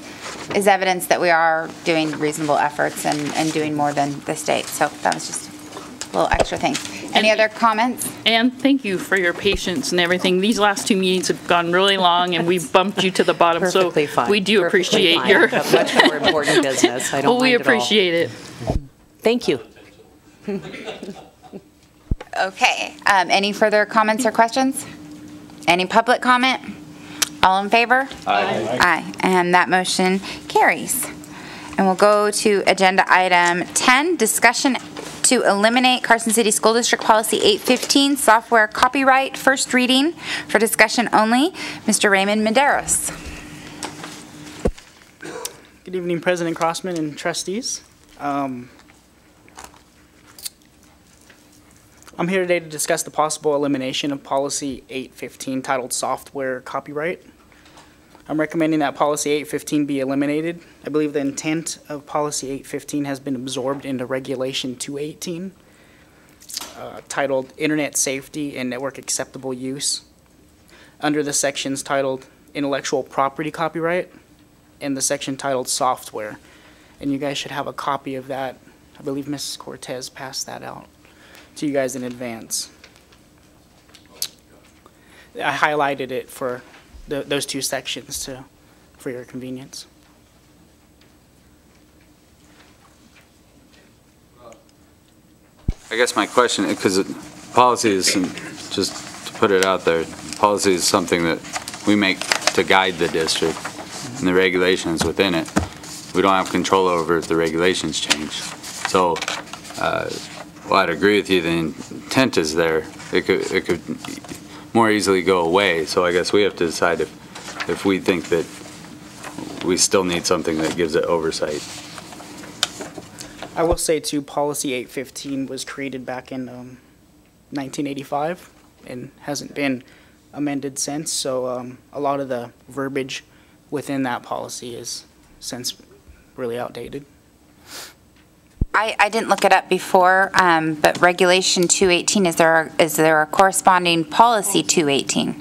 is evidence that we are doing reasonable efforts and doing more than the state. So that was just a little extra thing. Any other comments? And thank you for your patience and everything. These last two meetings have gone really long, and we've bumped you to the bottom. Perfectly so fine. We do appreciate fine. your much more important business. I don't well, we mind appreciate it. Thank you. Okay. Any further comments or questions? Any public comment? All in favor? Aye. Aye. And that motion carries. And we'll go to agenda item 10, discussion to eliminate Carson City School District Policy 815, software copyright, first reading for discussion only. Mr. Raymond Medeiros. Good evening, President Crossman and trustees. I'm here today to discuss the possible elimination of Policy 815 titled Software Copyright. I'm recommending that Policy 815 be eliminated. I believe the intent of Policy 815 has been absorbed into Regulation 218, titled Internet Safety and Network Acceptable Use, under the sections titled Intellectual Property Copyright and the section titled Software. And you guys should have a copy of that. I believe Mrs. Cortez passed that out to you guys in advance. I highlighted it for those two sections for your convenience. I guess my question, because policy is, just to put it out there, policy is something that we make to guide the district and the regulations within it. We don't have control over if the regulations change. So, well, I'd agree with you, the intent is there. It could more easily go away. So I guess we have to decide if we think that we still need something that gives it oversight. I will say too, Policy 815 was created back in 1985 and hasn't been amended since. So a lot of the verbiage within that policy is since really outdated. I didn't look it up before, but Regulation 218, is there a corresponding Policy 218?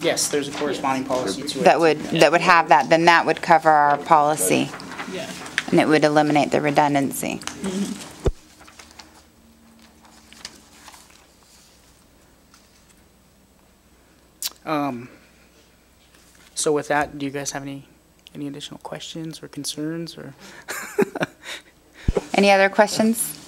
Yes, there's a corresponding policy to it. That would have that, then that would cover our policy. Yeah. And it would eliminate the redundancy. So with that, do you guys have any additional questions or concerns or? Any other questions?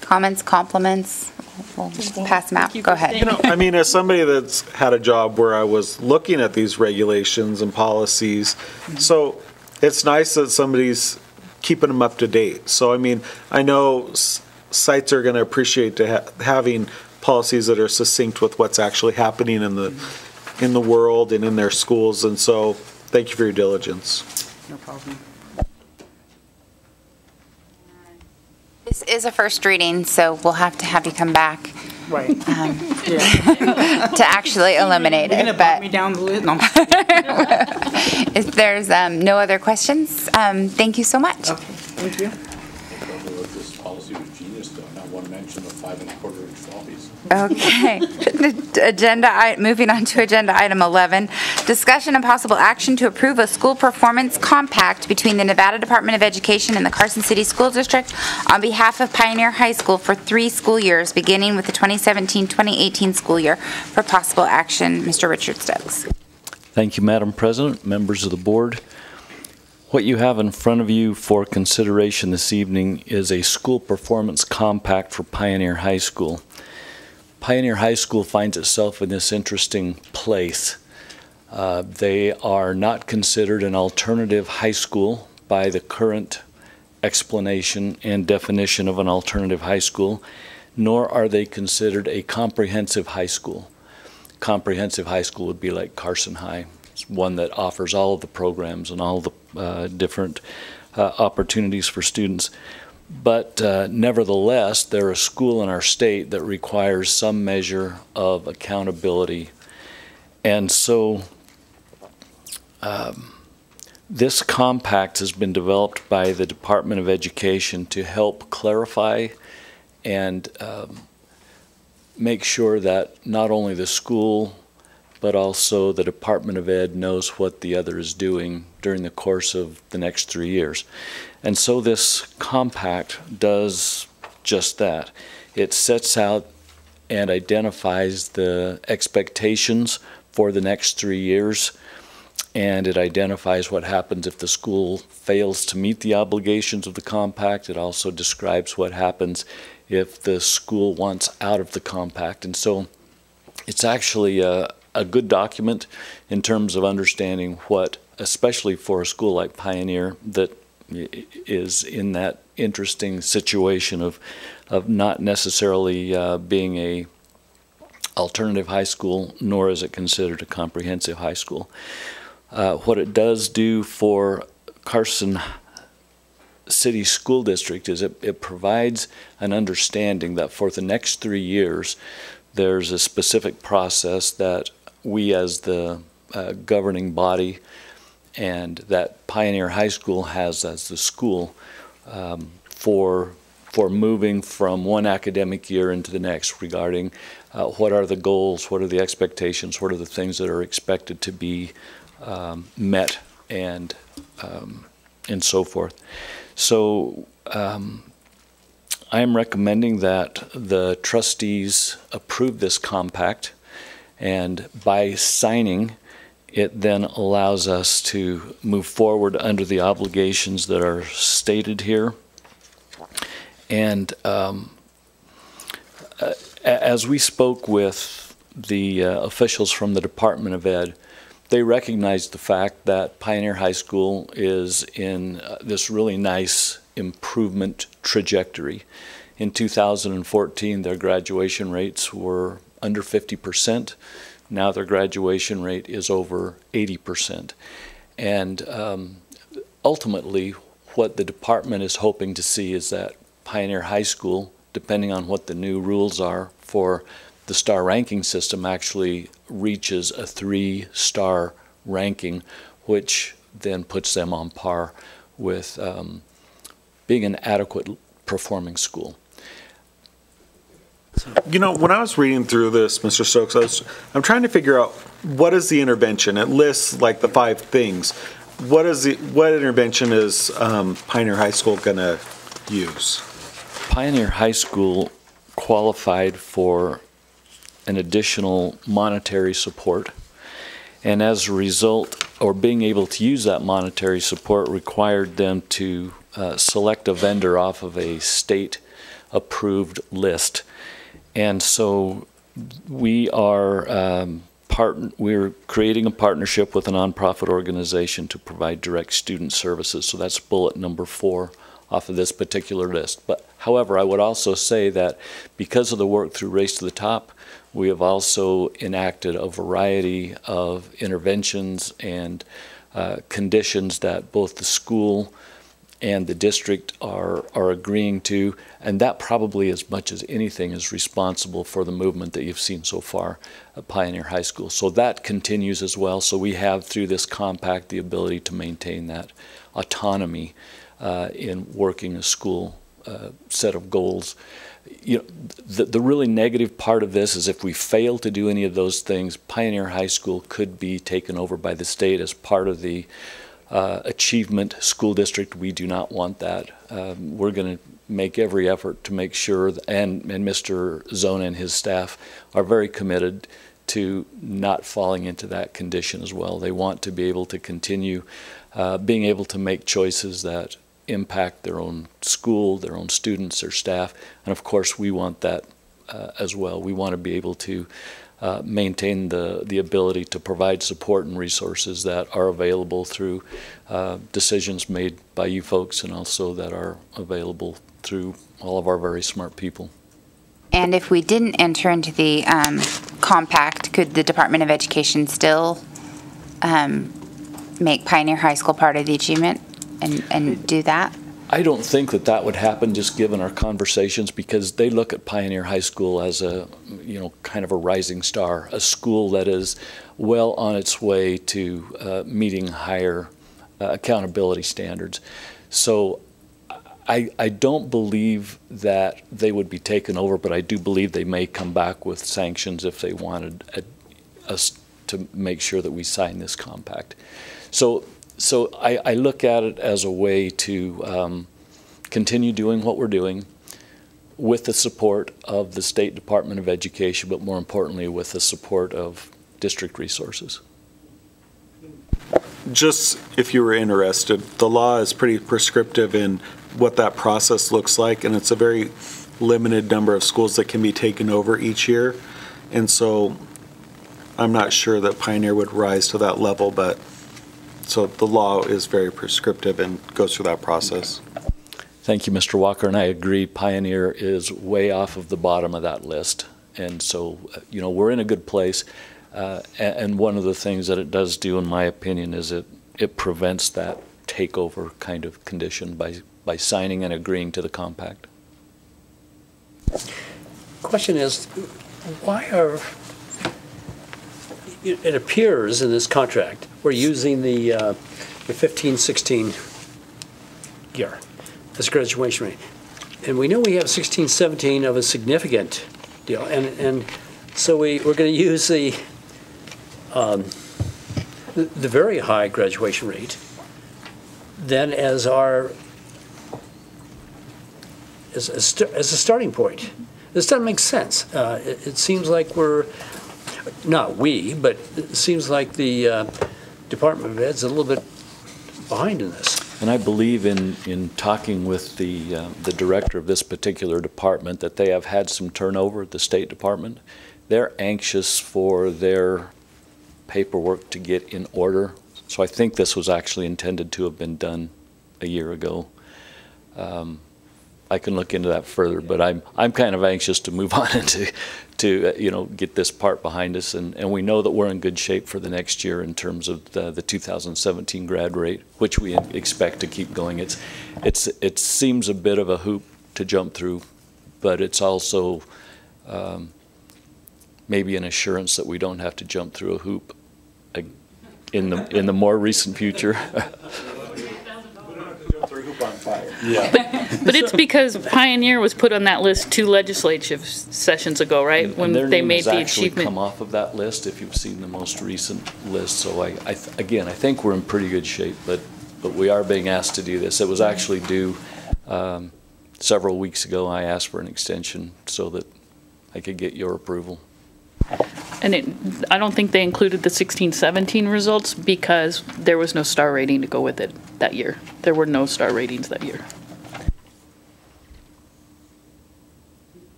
Comments, compliments? We'll pass them out. Go ahead. You know, I mean, as somebody that's had a job where I was looking at these regulations and policies, so it's nice that somebody's keeping them up to date. So, I mean, I know sites are going to appreciate having policies that are succinct with what's actually happening in the world and in their schools. And so, thank you for your diligence. No problem. This is a first reading, so we'll have to have you come back. Right. To actually eliminate it. You're going to bump me down the list? No. If there's no other questions, thank you so much. Okay, thank you. This policy was genius, though, not one mention of 5 1/4 inch floppies. Okay. Moving on to agenda item 11, discussion and possible action to approve a school performance compact between the Nevada Department of Education and the Carson City School District on behalf of Pioneer High School for 3 school years, beginning with the 2017-2018 school year. For possible action, Mr. Richard Stokes. Thank you, Madam President, members of the board. What you have in front of you for consideration this evening is a school performance compact for Pioneer High School. Pioneer High School finds itself in this interesting place. They are not considered an alternative high school by the current explanation and definition of an alternative high school, nor are they considered a comprehensive high school. Comprehensive high school would be like Carson High. It's one that offers all of the programs and all the different opportunities for students. But nevertheless, they're a school in our state that requires some measure of accountability. And so this compact has been developed by the Department of Education to help clarify and make sure that not only the school but also the Department of Ed knows what the other is doing during the course of the next 3 years. And so this compact does just that. It sets out and identifies the expectations for the next 3 years, and it identifies what happens if the school fails to meet the obligations of the compact. It also describes what happens if the school wants out of the compact. And so it's actually a good document in terms of understanding what, especially for a school like Pioneer that is in that interesting situation of not necessarily being a alternative high school, nor is it considered a comprehensive high school. What it does do for Carson City School District is it provides an understanding that for the next 3 years there's a specific process that we as the governing body and that Pioneer High School has as the school for moving from one academic year into the next regarding what are the goals, what are the expectations, what are the things that are expected to be met and so forth. So I am recommending that the trustees approve this compact, and by signing it then allows us to move forward under the obligations that are stated here. And as we spoke with the officials from the Department of Ed, they recognized the fact that Pioneer High School is in this really nice improvement trajectory. In 2014, their graduation rates were under 50%. Now their graduation rate is over 80%. And ultimately, what the department is hoping to see is that Pioneer High School, depending on what the new rules are for the star ranking system, actually reaches a 3-star ranking, which then puts them on par with being an adequate performing school. You know, when I was reading through this, Mr. Stokes, I'm trying to figure out what is the intervention. It lists like the 5 things. What intervention is Pioneer High School going to use? Pioneer High School qualified for an additional monetary support, and as a result, or being able to use that monetary support required them to select a vendor off of a state approved list. And so we are we're creating a partnership with a nonprofit organization to provide direct student services. So that's bullet number 4 off of this particular list. But however, I would also say that because of the work through Race to the Top, we have also enacted a variety of interventions and conditions that both the school and the district are agreeing to, and that probably as much as anything is responsible for the movement that you've seen so far at Pioneer High School. So that continues as well. So we have through this compact the ability to maintain that autonomy in working a school set of goals. You know, the really negative part of this is if we fail to do any of those things, Pioneer High School could be taken over by the state as part of the achievement school district. We do not want that. We're going to make every effort to make sure, and Mr. Zona and his staff are very committed to not falling into that condition as well. They want to be able to continue being able to make choices that impact their own school, their own students, their staff, and of course we want that as well. We want to be able to maintain the ability to provide support and resources that are available through decisions made by you folks, and also that are available through all of our very smart people. And if we didn't enter into the compact, could the Department of Education still make Pioneer High School part of the achievement and do that? I don't think that that would happen, just given our conversations, because they look at Pioneer High School as a, kind of a rising star, a school that is well on its way to meeting higher accountability standards. So I don't believe that they would be taken over, but I do believe they may come back with sanctions if they wanted us to make sure that we sign this compact. So I look at it as a way to continue doing what we're doing with the support of the State Department of Education, but more importantly with the support of district resources. Just if you were interested, the law is pretty prescriptive in what that process looks like, and it's a very limited number of schools that can be taken over each year. And so I'm not sure that Pioneer would rise to that level, but so the law is very prescriptive and goes through that process. Thank you, Mr. Walker, and I agree. Pioneer is way off of the bottom of that list, and so we're in a good place. And one of the things that it does do, in my opinion, is it prevents that takeover kind of condition by signing and agreeing to the compact. Question is, why are, it appears in this contract, we're using the 15-16 year as graduation rate. And we know we have 16-17 of a significant deal. And so we're going to use the very high graduation rate then as our as a starting point. This doesn't make sense. It seems like we're, not we, but it seems like the Department of Ed's a little bit behind in this. And I believe in talking with the director of this particular department that they have had some turnover at the State Department. They're anxious for their paperwork to get in order. So I think this was actually intended to have been done a year ago. I can look into that further, but I'm kind of anxious to move on and to get this part behind us, and we know that we're in good shape for the next year in terms of the 2017 grad rate, which we expect to keep going. It seems a bit of a hoop to jump through, but it's also maybe an assurance that we don't have to jump through a hoop in the more recent future. But it's because Pioneer was put on that list 2 legislative sessions ago, right? When they made the achievement. Come off of that list if you've seen the most recent list. So again, I think we're in pretty good shape, but we are being asked to do this. It was actually due several weeks ago. I asked for an extension so that I could get your approval. And I don't think they included the 16-17 results because there was no star rating to go with it that year. There were no star ratings that year.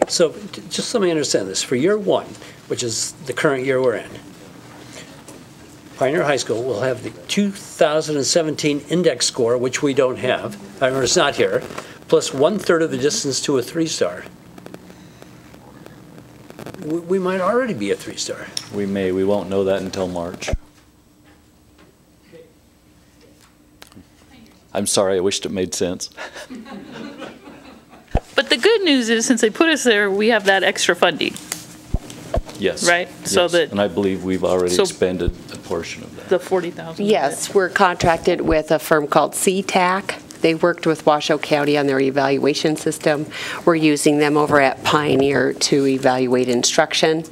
So just let me understand this. For year 1, which is the current year we're in, Pioneer High School will have the 2017 index score, which we don't have. However, it's not here, plus 1/3 of the distance to a 3-star. We might already be a 3-star. We may. We won't know that until March. I'm sorry. I wished it made sense. But the good news is, since they put us there, we have that extra funding. Yes. Right? Yes. So that, and I believe we've already expended a portion of that. The 40,000. Yes, we're contracted with a firm called CTAC. They worked with Washoe County on their evaluation system. We're using them over at Pioneer to evaluate instruction.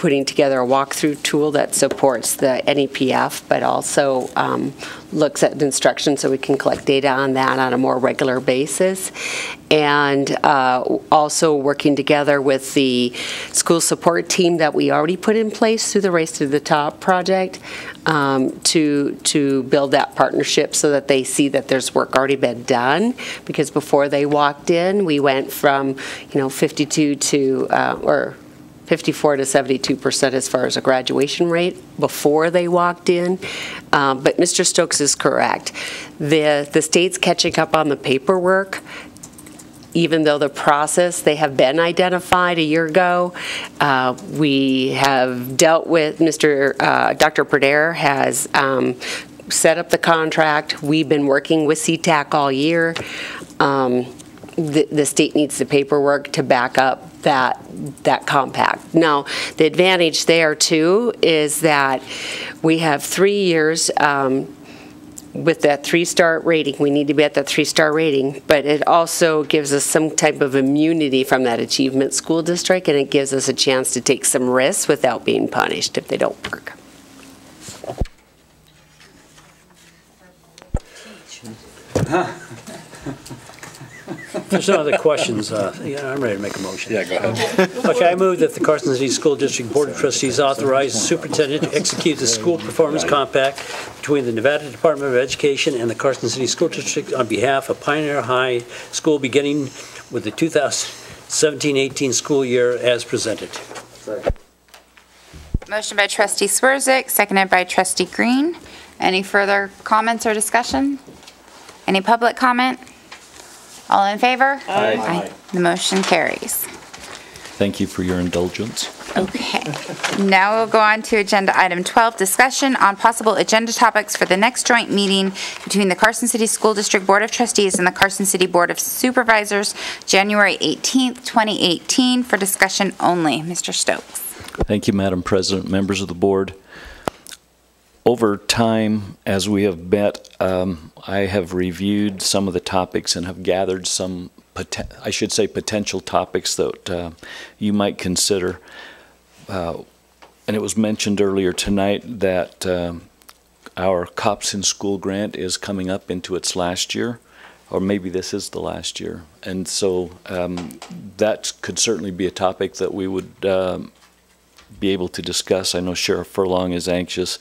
putting together a walkthrough tool that supports the NEPF, but also looks at instruction so we can collect data on that on a more regular basis. And also working together with the school support team that we already put in place through the Race to the Top project to build that partnership so that they see that there's work already been done. Because before they walked in, we went from 52 to or 54 to 72% as far as a graduation rate before they walked in. But Mr. Stokes is correct. The state's catching up on the paperwork. Even though the process, they have been identified a year ago, we have dealt with Dr. Perdere has set up the contract. We've been working with CTAC all year. The state needs the paperwork to back up that compact. Now, the advantage there too is that we have 3 years with that 3-star rating. We need to be at that 3-star rating, but it also gives us some type of immunity from that achievement school district, and it gives us a chance to take some risks without being punished if they don't work. If there's no other questions, I'm ready to make a motion. Yeah, go ahead. Okay, I move that the Carson City School District Board of Trustees authorize the superintendent to execute the school performance compact between the Nevada Department of Education and the Carson City School District on behalf of Pioneer High School beginning with the 2017-18 school year as presented. Motion by Trustee Swerzik, seconded by Trustee Green. Any further comments or discussion? Any public comment? All in favor? Aye. The motion carries. Thank you for your indulgence. Okay. Now we'll go on to agenda item 12, discussion on possible agenda topics for the next joint meeting between the Carson City School District Board of Trustees and the Carson City Board of Supervisors, January 18th, 2018, for discussion only. Mr. Stokes. Thank you, Madam President, members of the board. Over time, as we have met, I have reviewed some of the topics and have gathered some, potential topics that you might consider. And it was mentioned earlier tonight that our Cops in School grant is coming up into its last year, or maybe this is the last year. And so that could certainly be a topic that we would be able to discuss. I know Sheriff Furlong is anxious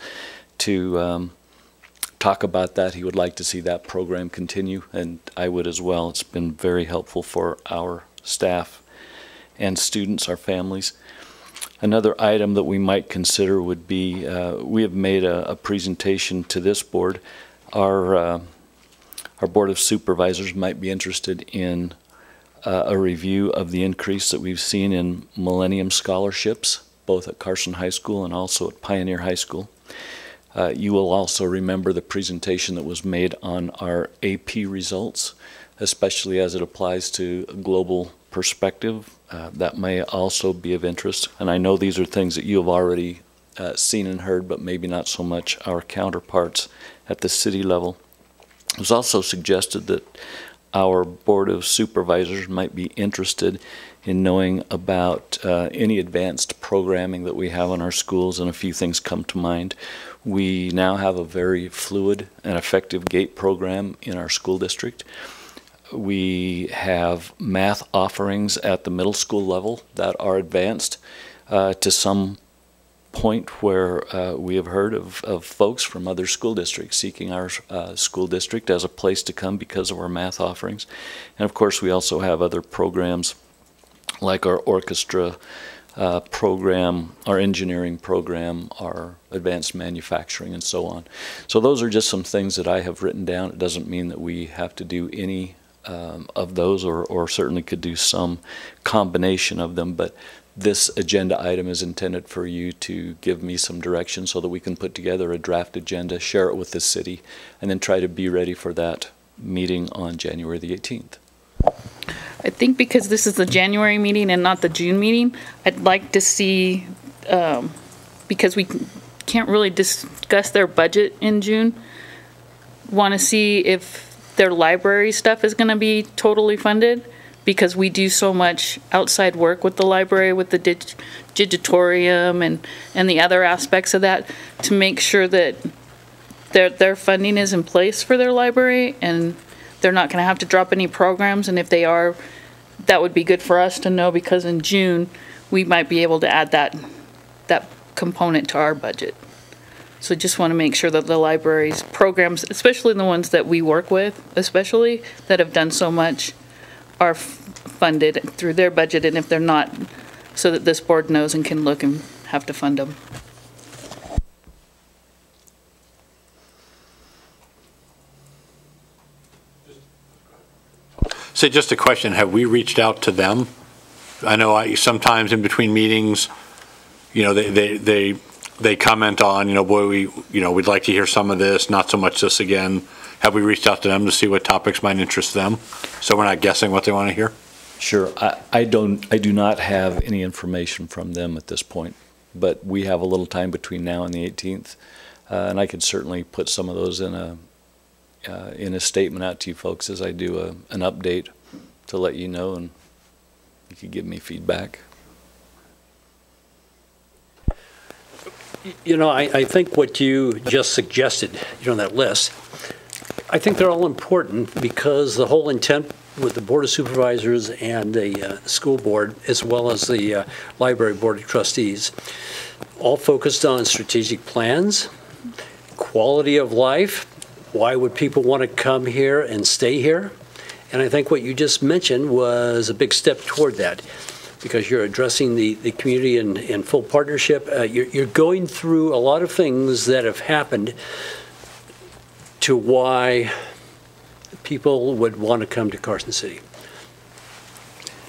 to talk about that. He would like to see that program continue, and I would as well. It's been very helpful for our staff and students, our families. Another item that we might consider would be, we have made a presentation to this board. Our Board of Supervisors might be interested in a review of the increase that we've seen in Millennium Scholarships, both at Carson High School and also at Pioneer High School. You will also remember the presentation that was made on our AP results, especially as it applies to a global perspective. That may also be of interest. And I know these are things that you have already seen and heard, but maybe not so much our counterparts at the city level. It was also suggested that our Board of Supervisors might be interested in knowing about any advanced programming that we have in our schools, and a few things come to mind. We now have a very fluid and effective GATE program in our school district. We have math offerings at the middle school level that are advanced to some point where we have heard of folks from other school districts seeking our school district as a place to come because of our math offerings. And of course, we also have other programs like our orchestra program, our engineering program, our advanced manufacturing, and so on. So those are just some things that I have written down. It doesn't mean that we have to do any of those, or certainly could do some combination of them, but this agenda item is intended for you to give me some direction so that we can put together a draft agenda, share it with the city, and then try to be ready for that meeting on January the 18th. I think because this is the January meeting and not the June meeting, I'd like to see, because we can't really discuss their budget in June, want to see if their library stuff is going to be totally funded, because we do so much outside work with the library, with the digitorium and the other aspects of that, to make sure that their funding is in place for their library and they're not going to have to drop any programs. And if they are, that would be good for us to know, because in June we might be able to add that component to our budget. So just want to make sure that the library's programs, especially the ones that we work with, especially that have done so much, are funded through their budget, and if they're not, so that this board knows and can look and have to fund them. So just a question, have we reached out to them? I know sometimes in between meetings, you know, they comment on, you know, boy, we'd like to hear some of this, not so much this again. Have we reached out to them to see what topics might interest them, so we're not guessing what they want to hear? Sure. I do not have any information from them at this point, but we have a little time between now and the 18th, and I could certainly put some of those in a statement out to you folks as I do an update to let you know, and you could give me feedback. You know, I think what you just suggested, you know, that list, I think they're all important, because the whole intent with the Board of Supervisors and the school board, as well as the Library Board of Trustees, all focused on strategic plans, quality of life, why would people want to come here and stay here? And I think what you just mentioned was a big step toward that, because you're addressing the community in full partnership. You're going through a lot of things that have happened to why people would want to come to Carson City.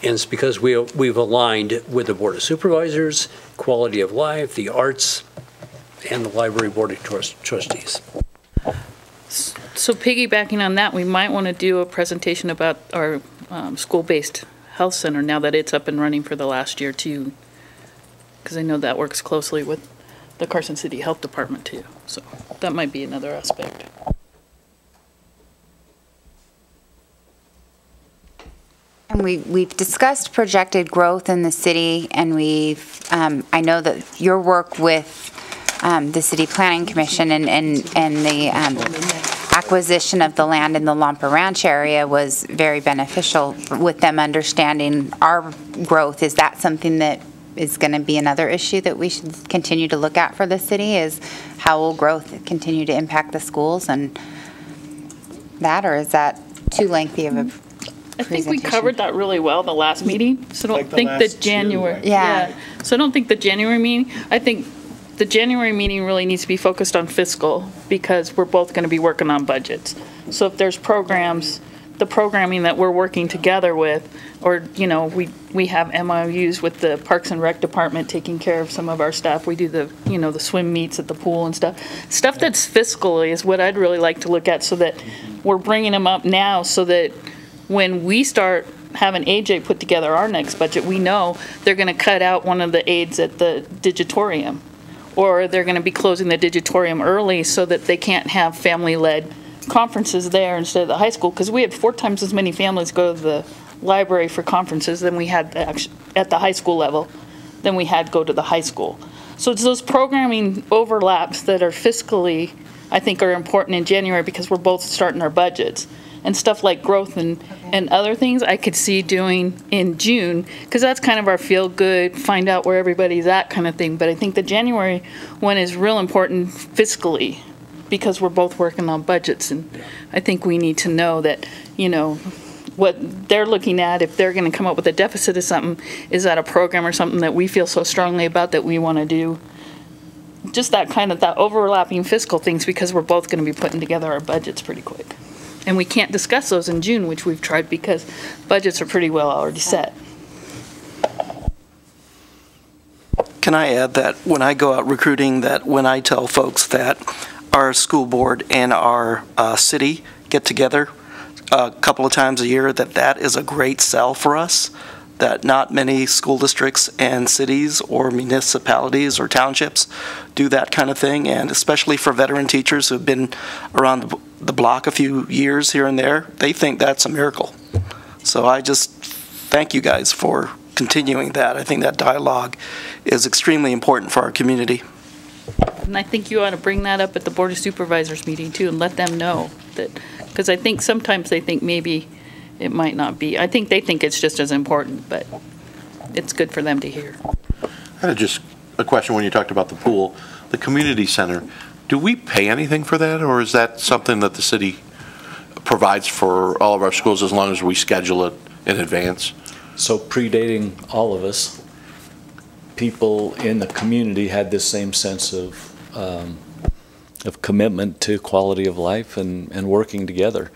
And it's because we've aligned with the Board of Supervisors, quality of life, the arts, and the Library Board of Trustees. So piggybacking on that, we might want to do a presentation about our school-based health center now that it's up and running for the last year too, because I know that works closely with the Carson City Health Department too. So that might be another aspect. And we've discussed projected growth in the city, and I know that your work with the City Planning Commission and the acquisition of the land in the Lampa Ranch area was very beneficial with them understanding our growth. Is that something that is going to be another issue that we should continue to look at for the city, is how will growth continue to impact the schools and that, or is that too lengthy of a I think we covered that really well the last meeting, so don't think the January. Yeah. So I don't think the January meeting, I think the January meeting really needs to be focused on fiscal, because we're both going to be working on budgets. So if there's programs, the programming that we're working together with, or, you know, we have MOUs with the Parks and Rec Department taking care of some of our stuff. We do the, you know, the swim meets at the pool and stuff. Stuff that's fiscally is what I'd really like to look at, so that we're bringing them up now, so that when we start having AJ put together our next budget, we know they're going to cut out one of the aides at the digitorium, or they're going to be closing the digitorium early so that they can't have family-led conferences there instead of the high school, because we had 4 times as many families go to the library for conferences than we had at the high school level than we had go to the high school. So it's those programming overlaps that are fiscally, I think, are important in January, because we're both starting our budgets. And stuff like growth and other things I could see doing in June, because that's kind of our feel-good, find out where everybody's at kind of thing. But I think the January one is real important fiscally, because we're both working on budgets. And I think we need to know that, you know, what they're looking at, if they're going to come up with a deficit of something, is that a program or something that we feel so strongly about that we want to do. Just that kind of, that overlapping fiscal things, because we're both going to be putting together our budgets pretty quick. And we can't discuss those in June, which we've tried, because budgets are pretty well already set. Can I add that when I go out recruiting, that when I tell folks that our school board and our city get together a couple of times a year, that is a great sell for us, that not many school districts and cities or municipalities or townships do that kind of thing, and especially for veteran teachers who have been around the block a few years here and there, they think that's a miracle. So I just thank you guys for continuing that. I think that dialogue is extremely important for our community. And I think you ought to bring that up at the Board of Supervisors meeting too and let them know that, because I think sometimes they think maybe it might not be. I think they think it's just as important, but it's good for them to hear. I had just a question when you talked about the pool, the community center. Do we pay anything for that, or is that something that the city provides for all of our schools as long as we schedule it in advance? So predating all of us, people in the community had this same sense of commitment to quality of life and working together.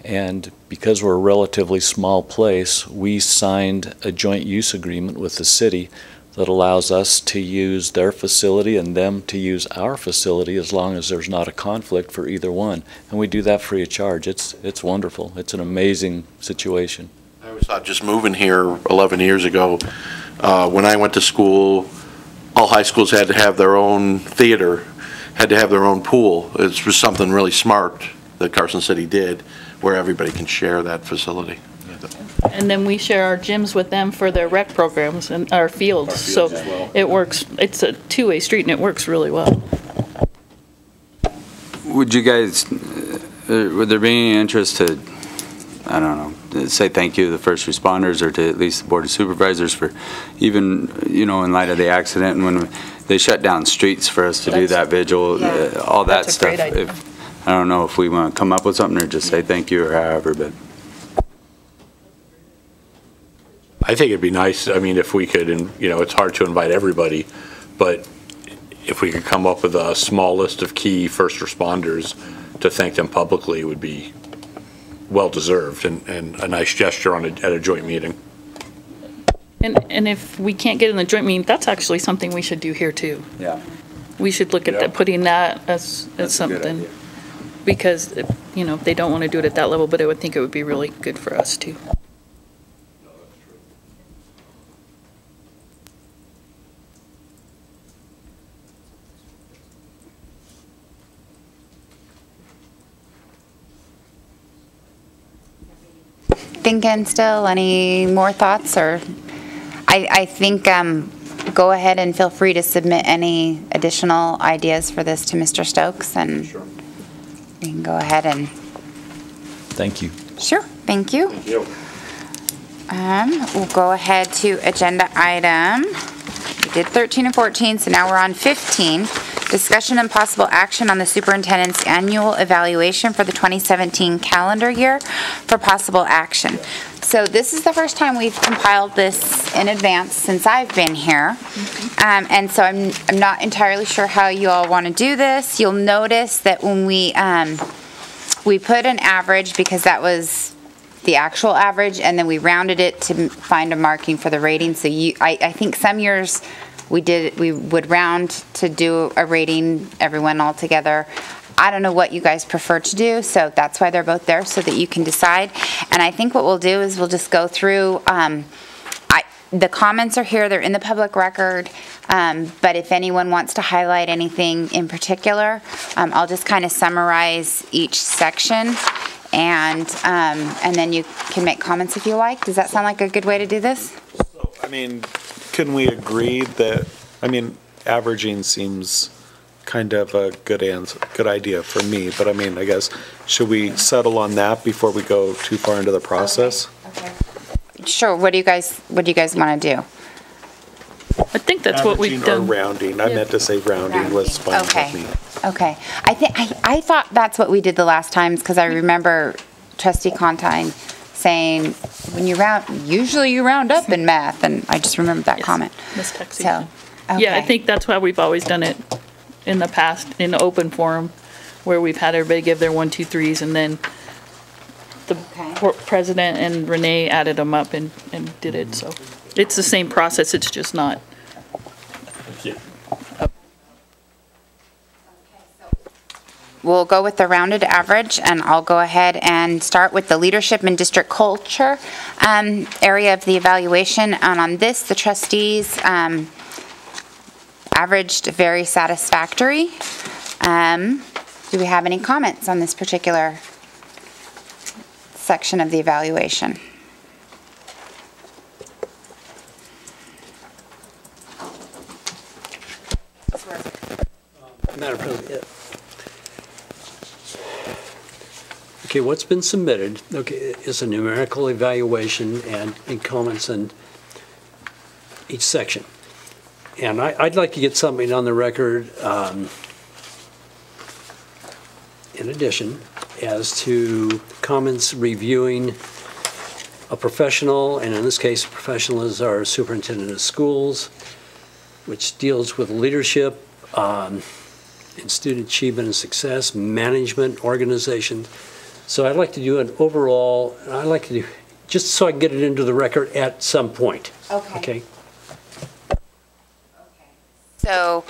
And because we're a relatively small place, we signed a joint use agreement with the city that allows us to use their facility and them to use our facility as long as there's not a conflict for either one. And we do that free of charge. It's wonderful. It's an amazing situation. I always thought just moving here 11 years ago, when I went to school, all high schools had to have their own theater, had to have their own pool. It was something really smart that Carson City did, where everybody can share that facility. And then we share our gyms with them for their rec programs and our fields. So it works. It's a two-way street, and it works really well. Would you guys, would there be any interest to, I don't know, say thank you to the first responders or to at least the Board of Supervisors for even, you know, in light of the accident and when they shut down streets for us to do that vigil, all that stuff. I don't know if we want to come up with something or just say thank you or however, but. I think it'd be nice, I mean, if we could, and you know, it's hard to invite everybody, but if we could come up with a small list of key first responders to thank them publicly, would be well-deserved and a nice gesture at a joint meeting. And if we can't get in the joint meeting, that's actually something we should do here too. Yeah. We should look at putting that as something, because, you know, they don't want to do it at that level, but I would think it would be really good for us too. Thinking still, any more thoughts? Or I think go ahead and feel free to submit any additional ideas for this to Mr. Stokes, and we can go ahead and. Thank you. Sure, thank you. Thank you. We'll go ahead to agenda item. We did 13 and 14, so now we're on 15. Discussion and possible action on the superintendent's annual evaluation for the 2017 calendar year for possible action. So this is the first time we've compiled this in advance since I've been here. And so I'm not entirely sure how you all want to do this. You'll notice that when we put an average because that was the actual average, and then we rounded it to find a marking for the rating. So I think some years we would round to do a rating, everyone all together. I don't know what you guys prefer to do, so that's why they're both there, so that you can decide. And I think what we'll do is we'll just go through, the comments are here, they're in the public record, but if anyone wants to highlight anything in particular, I'll just kind of summarize each section, and then you can make comments if you like. Does that sound like a good way to do this? So, I mean, can we agree that, I mean, averaging seems kind of a good idea for me, but I mean, I guess, should we settle on that before we go too far into the process? Okay. Sure. What do you guys want to do? I think that's what we've done. Or rounding. I meant to say rounding was fine with me. Okay. I thought that's what we did the last times, because I remember Trustee Contine saying, when you round, usually you round up in math, and I just remembered that comment. Mistaxation. So, okay. Yeah, I think that's why we've always done it in the past, in the open forum, where we've had everybody give their 1, 2, 3s, and then the president and Renee added them up and did it. So it's the same process, it's just not. We'll go with the rounded average, and I'll go ahead and start with the leadership and district culture area of the evaluation. And on this, the trustees averaged very satisfactory. Do we have any comments on this particular section of the evaluation? Okay, what's been submitted, okay, is a numerical evaluation and comments in each section. And I'd like to get something on the record in addition as to comments reviewing a professional, and in this case, a professional is our superintendent of schools, which deals with leadership and student achievement and success, management, organization. So I'd like to do an overall, I'd like to do, just so I can get it into the record at some point. Okay. So,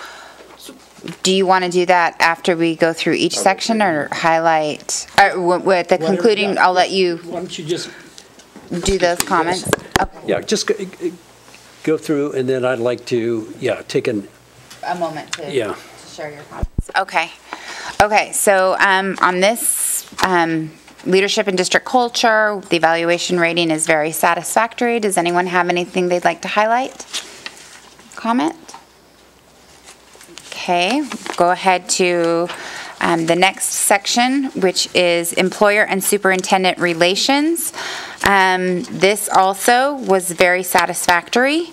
do you want to do that after we go through each section, or highlight, with the concluding, I'll let you. Why don't you just do those comments? Okay. Yeah, just go through, and then I'd like to, take a moment to to share your comments. Okay. Okay, so on this leadership and district culture, the evaluation rating is very satisfactory. Does anyone have anything they'd like to highlight? Comment? Okay, go ahead to the next section, which is employer and superintendent relations. This also was very satisfactory.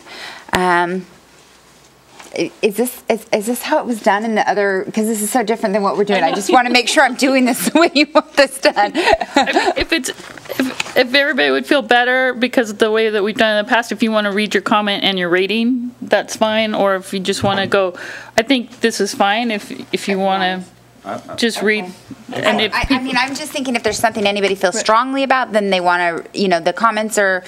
Is this how it was done in the other, because this is so different than what we're doing. I just want to make sure I'm doing this the way you want this done. If everybody would feel better because of the way that we've done in the past, if you want to read your comment and your rating, that's fine. Or if you just want to go, I think this is fine. If you want to just read. And if I mean, I'm just thinking if there's something anybody feels strongly about, then they want to, the comments are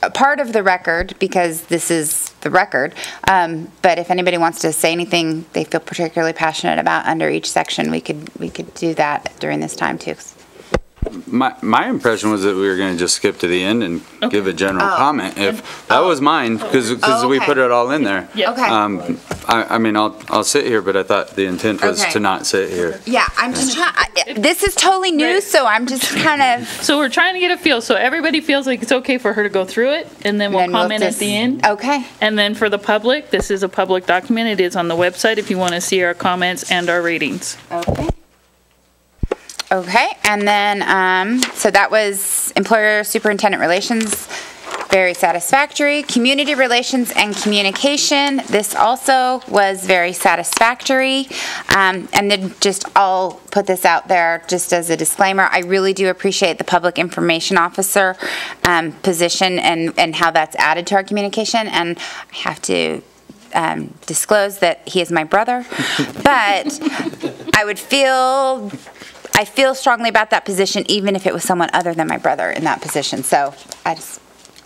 a part of the record because this is the record. But if anybody wants to say anything they feel particularly passionate about under each section, we could do that during this time too. My impression was that we were going to just skip to the end and give a general comment. If that was mine, because we put it all in there. Yeah. Okay. I mean, I'll sit here, but I thought the intent was to not sit here. Yeah, I'm just trying. This is totally new, so I'm just kind of. So we're trying to get a feel, so everybody feels like it's okay for her to go through it, and then we'll comment at the end. Okay. And then for the public, this is a public document. It is on the website if you want to see our comments and our ratings. Okay. Okay, and then, so that was employer superintendent relations, very satisfactory. Community relations and communication, this also was very satisfactory. And then just, I'll put this out there just as a disclaimer, I really do appreciate the public information officer position and how that's added to our communication. And I have to disclose that he is my brother, but I feel strongly about that position, even if it was someone other than my brother in that position. So I just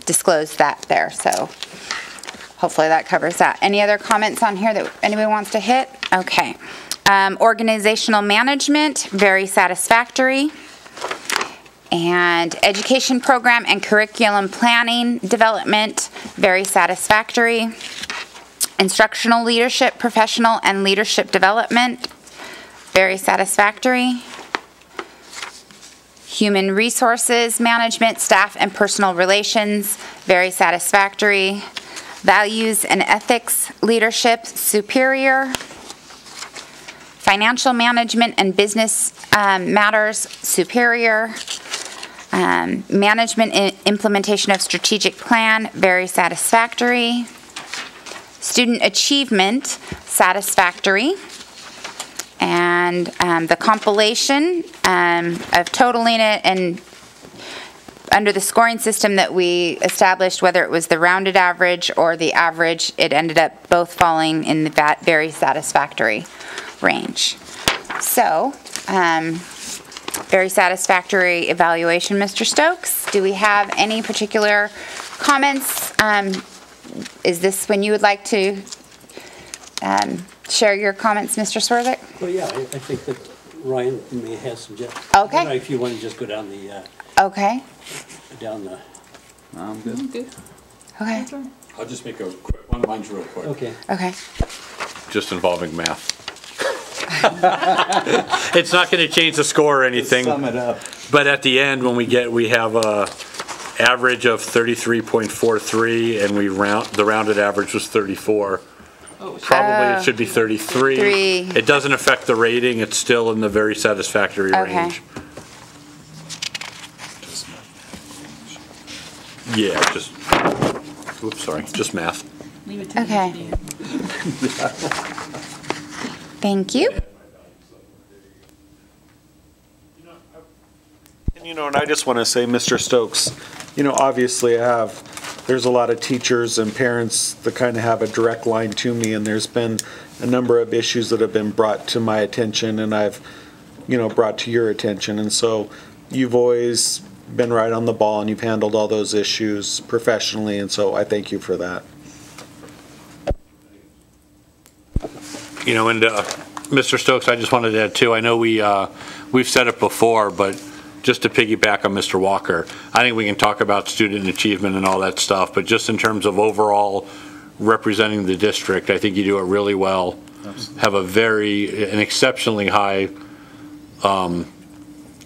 disclosed that there. So hopefully that covers that. Any other comments on here that anybody wants to hit? Okay. Organizational management, very satisfactory. And education program and curriculum planning development, very satisfactory. Instructional leadership, professional and leadership development, very satisfactory. Human resources management, staff and personal relations, very satisfactory. Values and ethics leadership, superior. Financial management and business matters, superior. Management and implementation of strategic plan, very satisfactory. Student achievement, satisfactory. And the compilation of totaling it and under the scoring system that we established, whether it was the rounded average or the average, it ended up both falling in the very satisfactory range. So, very satisfactory evaluation, Mr. Stokes. Do we have any particular comments? Is this when you would like to share your comments, Mr. Swerzik? Well, yeah, I think that Ryan may have some. Okay. I don't know if you want to just go down the. Okay. Down the. I'm good. Okay. I'll just make a quick one. Mine's real quick. Okay. Okay. Just involving math. It's not going to change the score or anything. Sum it up. But at the end, when we have a average of 33.43, and the rounded average was 34. Probably it should be 33. It doesn't affect the rating. It's still in the very satisfactory range. Yeah, just, oops, sorry, just math. Okay. Thank you. And I just want to say, Mr. Stokes, obviously there's a lot of teachers and parents that kind of have a direct line to me, and there's been a number of issues that have been brought to my attention and I've, brought to your attention. And so you've always been right on the ball and you've handled all those issues professionally, and so I thank you for that. And Mr. Stokes, I just wanted to add too, I know we've said it before, but just to piggyback on Mr. Walker, I think we can talk about student achievement and all that stuff, but just in terms of overall representing the district, I think you do it really well. Absolutely. Have an exceptionally high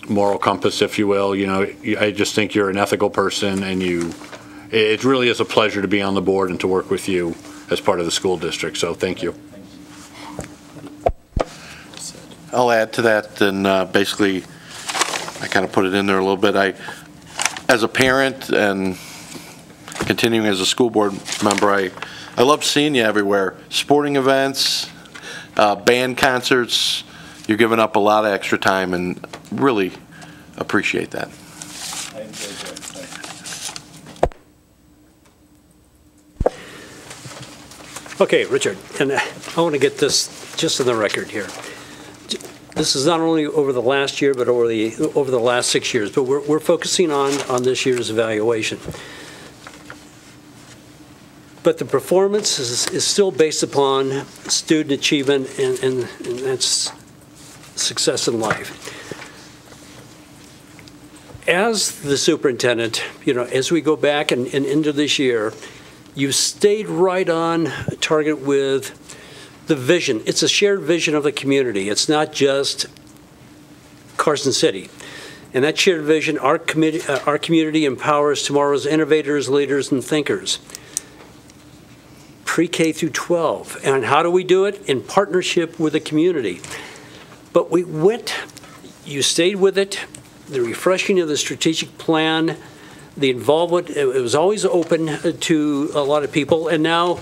moral compass, if you will. I just think you're an ethical person, and it really is a pleasure to be on the board and to work with you as part of the school district, so thank you. I'll add to that, and basically I kind of put it in there a little bit. As a parent and continuing as a school board member, I love seeing you everywhere. Sporting events, band concerts. You're giving up a lot of extra time, and really appreciate that. I enjoyed that. Okay, Richard, and I want to get this just on the record here. This is not only over the last year, but over the last 6 years, but we're focusing on this year's evaluation. But the performance is still based upon student achievement and that's success in life. As the superintendent, as we go back and into this year, you stayed right on target with the vision. It's a shared vision of the community. It's not just Carson City. And that shared vision, our community empowers tomorrow's innovators, leaders, and thinkers. Pre-K through 12. And how do we do it? In partnership with the community. But you stayed with it, the refreshing of the strategic plan, the involvement, it was always open to a lot of people, and now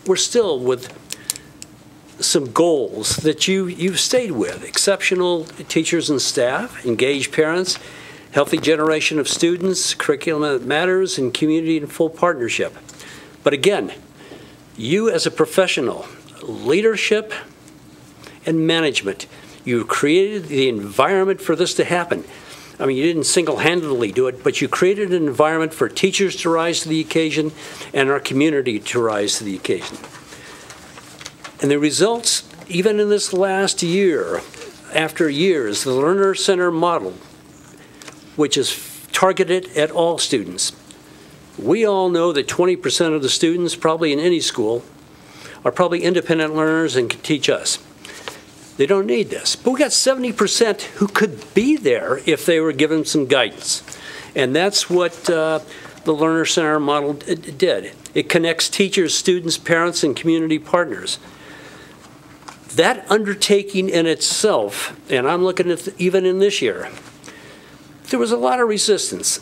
we're still with some goals that you've stayed with. Exceptional teachers and staff, engaged parents, healthy generation of students, curriculum that matters, and community in full partnership. But again, you as a professional, leadership and management, you created the environment for this to happen. I mean, you didn't single-handedly do it, but you created an environment for teachers to rise to the occasion and our community to rise to the occasion. And the results, even in this last year, after years, the Learner Center model, which is targeted at all students. We all know that 20% of the students, probably in any school, are probably independent learners and can teach us. They don't need this. But we got 70% who could be there if they were given some guidance. And that's what the Learner Center model did. It connects teachers, students, parents, and community partners. That undertaking in itself, and I'm looking at even in this year, there was a lot of resistance.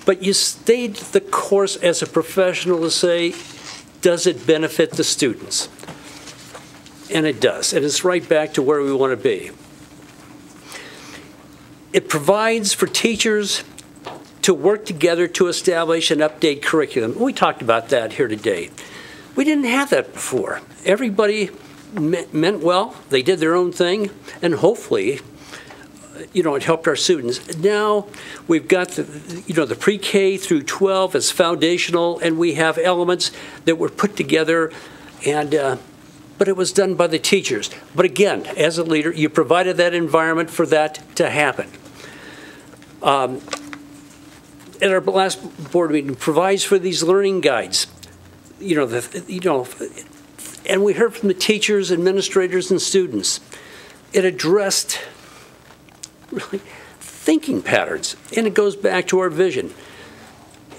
But you stayed the course as a professional to say, does it benefit the students? And it does. And it's right back to where we want to be. It provides for teachers to work together to establish and update curriculum. We talked about that here today. We didn't have that before. Everybody meant well. They did their own thing. And hopefully, it helped our students. Now we've got the pre-K through 12 as foundational, and we have elements that were put together, and but it was done by the teachers. But again, as a leader, you provided that environment for that to happen. At our last board meeting, provides for these learning guides. And we heard from the teachers, administrators, and students. It addressed really thinking patterns, and it goes back to our vision.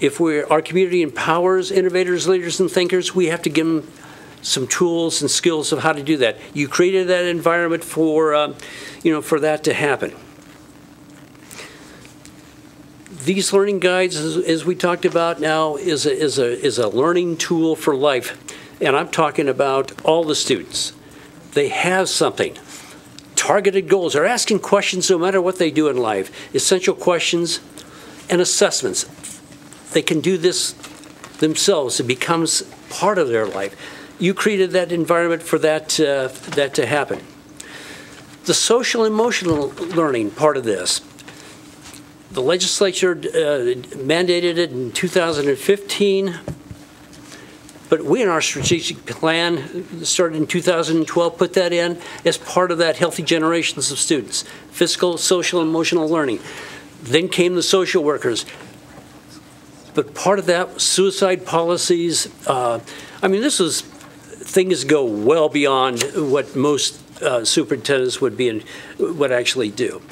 If our community empowers innovators, leaders, and thinkers, we have to give them some tools and skills of how to do that. You created that environment for that to happen. These learning guides, as we talked about now, is a learning tool for life. And I'm talking about all the students. They have something. Targeted goals. They're asking questions no matter what they do in life. Essential questions and assessments. They can do this themselves. It becomes part of their life. You created that environment for that to happen. The social emotional learning part of this. The legislature mandated it in 2015, but we in our strategic plan started in 2012, put that in as part of that healthy generations of students, physical, social, emotional learning. Then came the social workers. But part of that, suicide policies, I mean, things go well beyond what most superintendents would actually do.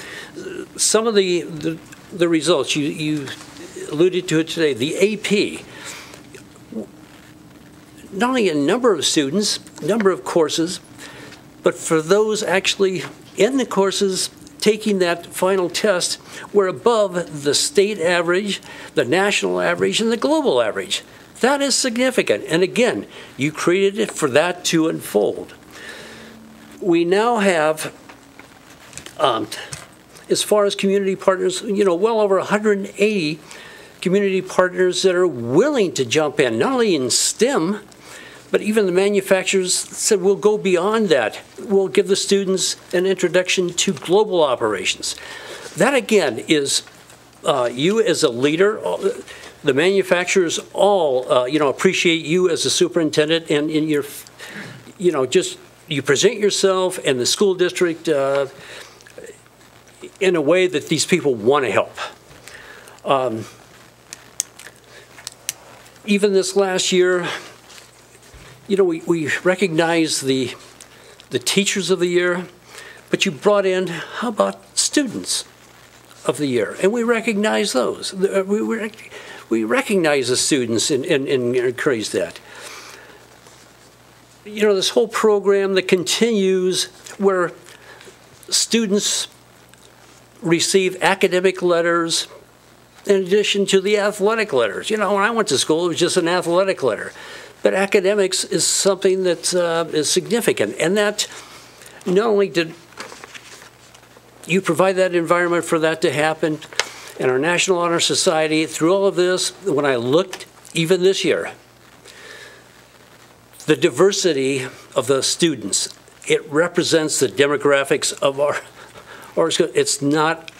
Some of the results, you alluded to it today, the AP, not only a number of students, number of courses, but for those actually in the courses taking that final test, we're above the state average, the national average, and the global average. That is significant. And again, you created it for that to unfold. We now have, as far as community partners, well over 180 community partners that are willing to jump in, not only in STEM, but even the manufacturers said we'll go beyond that. We'll give the students an introduction to global operations. That again is you as a leader. The manufacturers all appreciate you as a superintendent, and in your, you present yourself and the school district in a way that these people want to help. Even this last year, we recognize the teachers of the year, but you brought in, how about students of the year? And we recognize those. We recognize the students and encourage that. This whole program that continues where students receive academic letters in addition to the athletic letters. When I went to school, it was just an athletic letter. But academics is something that is significant. And that not only did you provide that environment for that to happen, and our National Honor Society, through all of this, when I looked, even this year, the diversity of the students, it represents the demographics of our school. It's not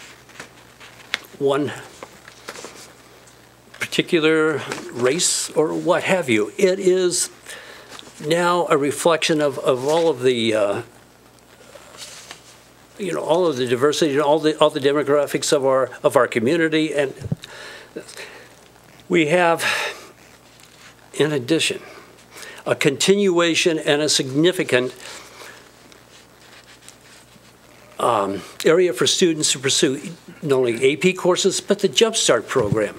one particular race or what have you. It is now a reflection of all of the all of the diversity and all the demographics of our community. And we have, in addition, a continuation and a significant area for students to pursue not only AP courses but the Jump Start program.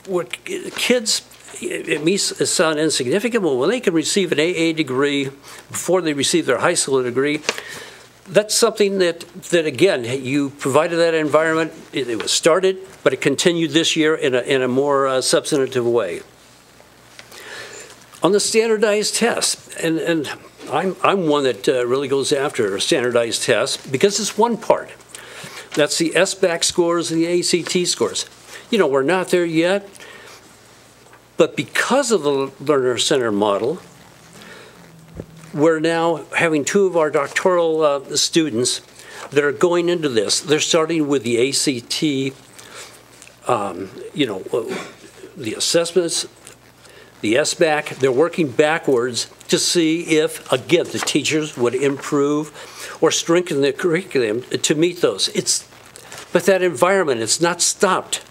What kids, it may sound insignificant, but when they can receive an AA degree before they receive their high school degree, that's something that again, you provided that environment. It was started, but it continued this year in a more substantive way. On the standardized tests, and I'm one that really goes after standardized tests because it's one part. That's the SBAC scores and the ACT scores. We're not there yet, but because of the Learner Center model, we're now having 2 of our doctoral students that are going into this. They're starting with the ACT, the assessments, the SBAC. They're working backwards to see if, again, the teachers would improve or strengthen the curriculum to meet those. But that environment, it's not stopped.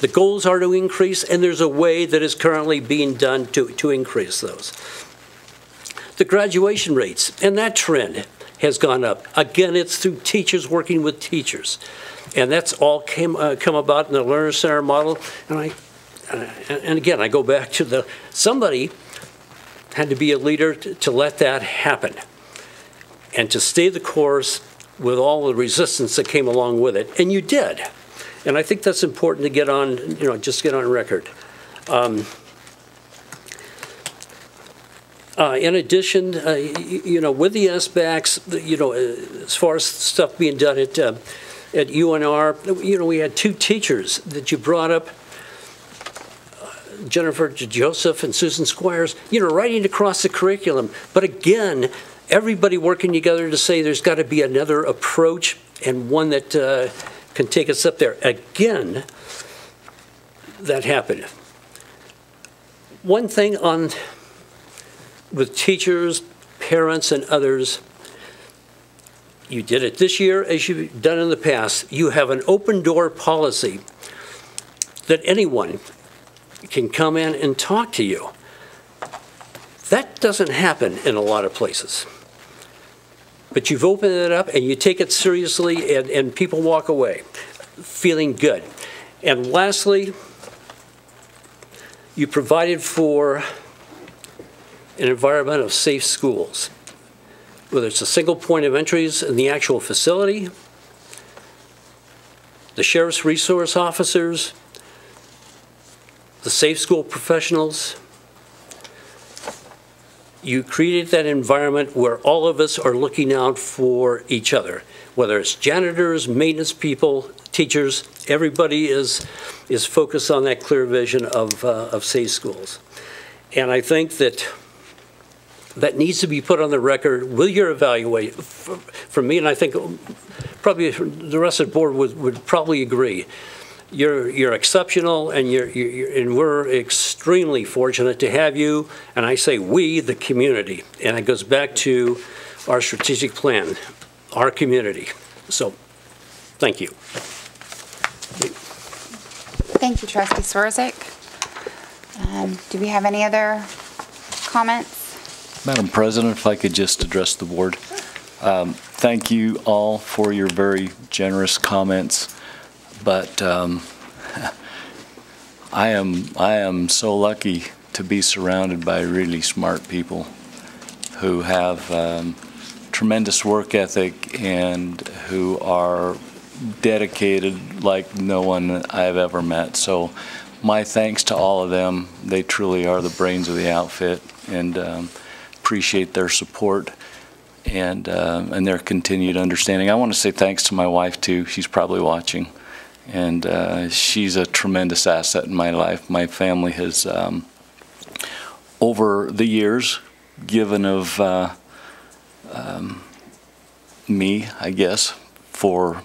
The goals are to increase, and there's a way that is currently being done to increase those. The graduation rates, and that trend has gone up. Again, it's through teachers working with teachers. And that's all come about in the Learner Center model. And again, I go back to somebody had to be a leader to let that happen and to stay the course with all the resistance that came along with it. And you did. And I think that's important to get on, just get on record. In addition, with the SBACs, as far as stuff being done at UNR, we had 2 teachers that you brought up, Jennifer Joseph and Susan Squires, writing across the curriculum. But again, everybody working together to say there's got to be another approach and one that can take us up there. Again, that happened. One thing with teachers, parents, and others, you did it this year as you've done in the past. You have an open door policy that anyone can come in and talk to you. That doesn't happen in a lot of places. But you've opened it up and you take it seriously, and people walk away feeling good. And lastly, you provided for an environment of safe schools, whether it's a single point of entries in the actual facility, the sheriff's resource officers, the safe school professionals. You created that environment where all of us are looking out for each other, whether it's janitors, maintenance people, teachers. Everybody is focused on that clear vision of safe schools. And I think that needs to be put on the record with your evaluation. For me, and I think probably the rest of the board would probably agree. You're exceptional, and and we're extremely fortunate to have you. And I say we, the community, and it goes back to our strategic plan, our community. So, thank you. Thank you, Trustee Swerzik. Do we have any other comments? Madam President, if I could just address the board. Thank you all for your very generous comments. But I am so lucky to be surrounded by really smart people who have tremendous work ethic and who are dedicated like no one I've ever met. So my thanks to all of them. They truly are the brains of the outfit, and appreciate their support and their continued understanding. I want to say thanks to my wife too. She's probably watching. And she's a tremendous asset in my life. My family has, over the years, given of me, I guess, for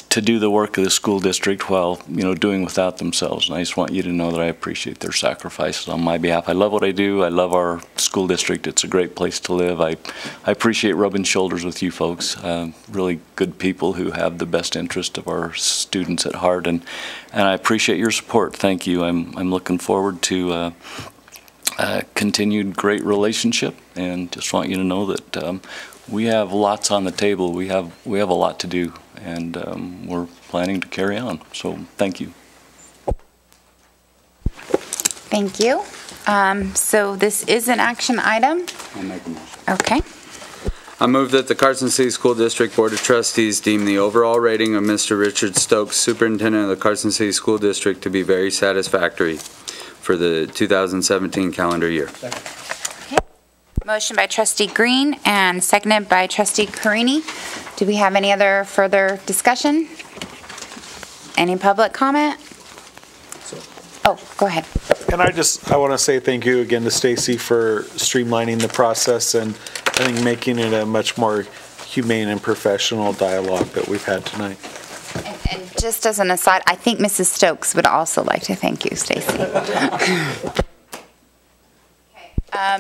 to do the work of the school district while, doing without themselves. And I just want you to know that I appreciate their sacrifices on my behalf. I love what I do. I love our school district. It's a great place to live. I appreciate rubbing shoulders with you folks, really good people who have the best interest of our students at heart. And I appreciate your support. Thank you. I'm looking forward to a continued great relationship, and just want you to know that we have lots on the table. We have a lot to do, and we're planning to carry on. So thank you. Thank you. So this is an action item. I'll make a motion. Okay. I move that the Carson City School District Board of Trustees deem the overall rating of Mr. Richard Stokes, Superintendent of the Carson City School District, to be very satisfactory for the 2017 calendar year. Okay. Motion by Trustee Green and seconded by Trustee Carini. Do we have any other further discussion? Any public comment? Oh, go ahead. And I want to say thank you again to Stacy for streamlining the process, and I think making it a much more humane and professional dialogue that we've had tonight. And just as an aside, I think Mrs. Stokes would also like to thank you, Stacy.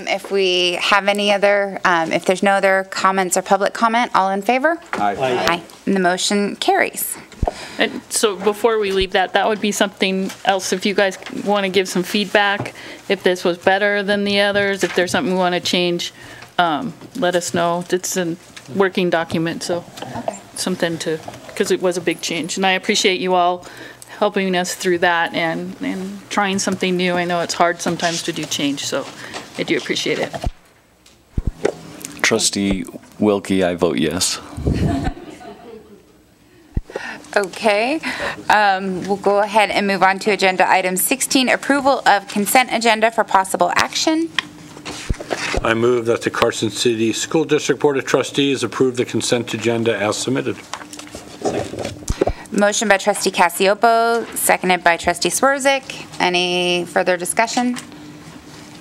If we have any other, if there's no other comments or public comment, all in favor? Aye. Aye. And the motion carries. And so before we leave that would be something else if you guys want to give some feedback, if this was better than the others, if there's something we want to change, let us know. It's a working document, so something to, because it was a big change. And I appreciate you all helping us through that and trying something new. I know it's hard sometimes to do change, so I do appreciate it. Trustee Wilkie, I vote yes. Okay, we'll go ahead and move on to agenda item 16, approval of consent agenda for possible action. I move that the Carson City School District Board of Trustees approve the consent agenda as submitted. Motion by trustee Cassiopo, seconded by trustee Swerzik. Any further discussion?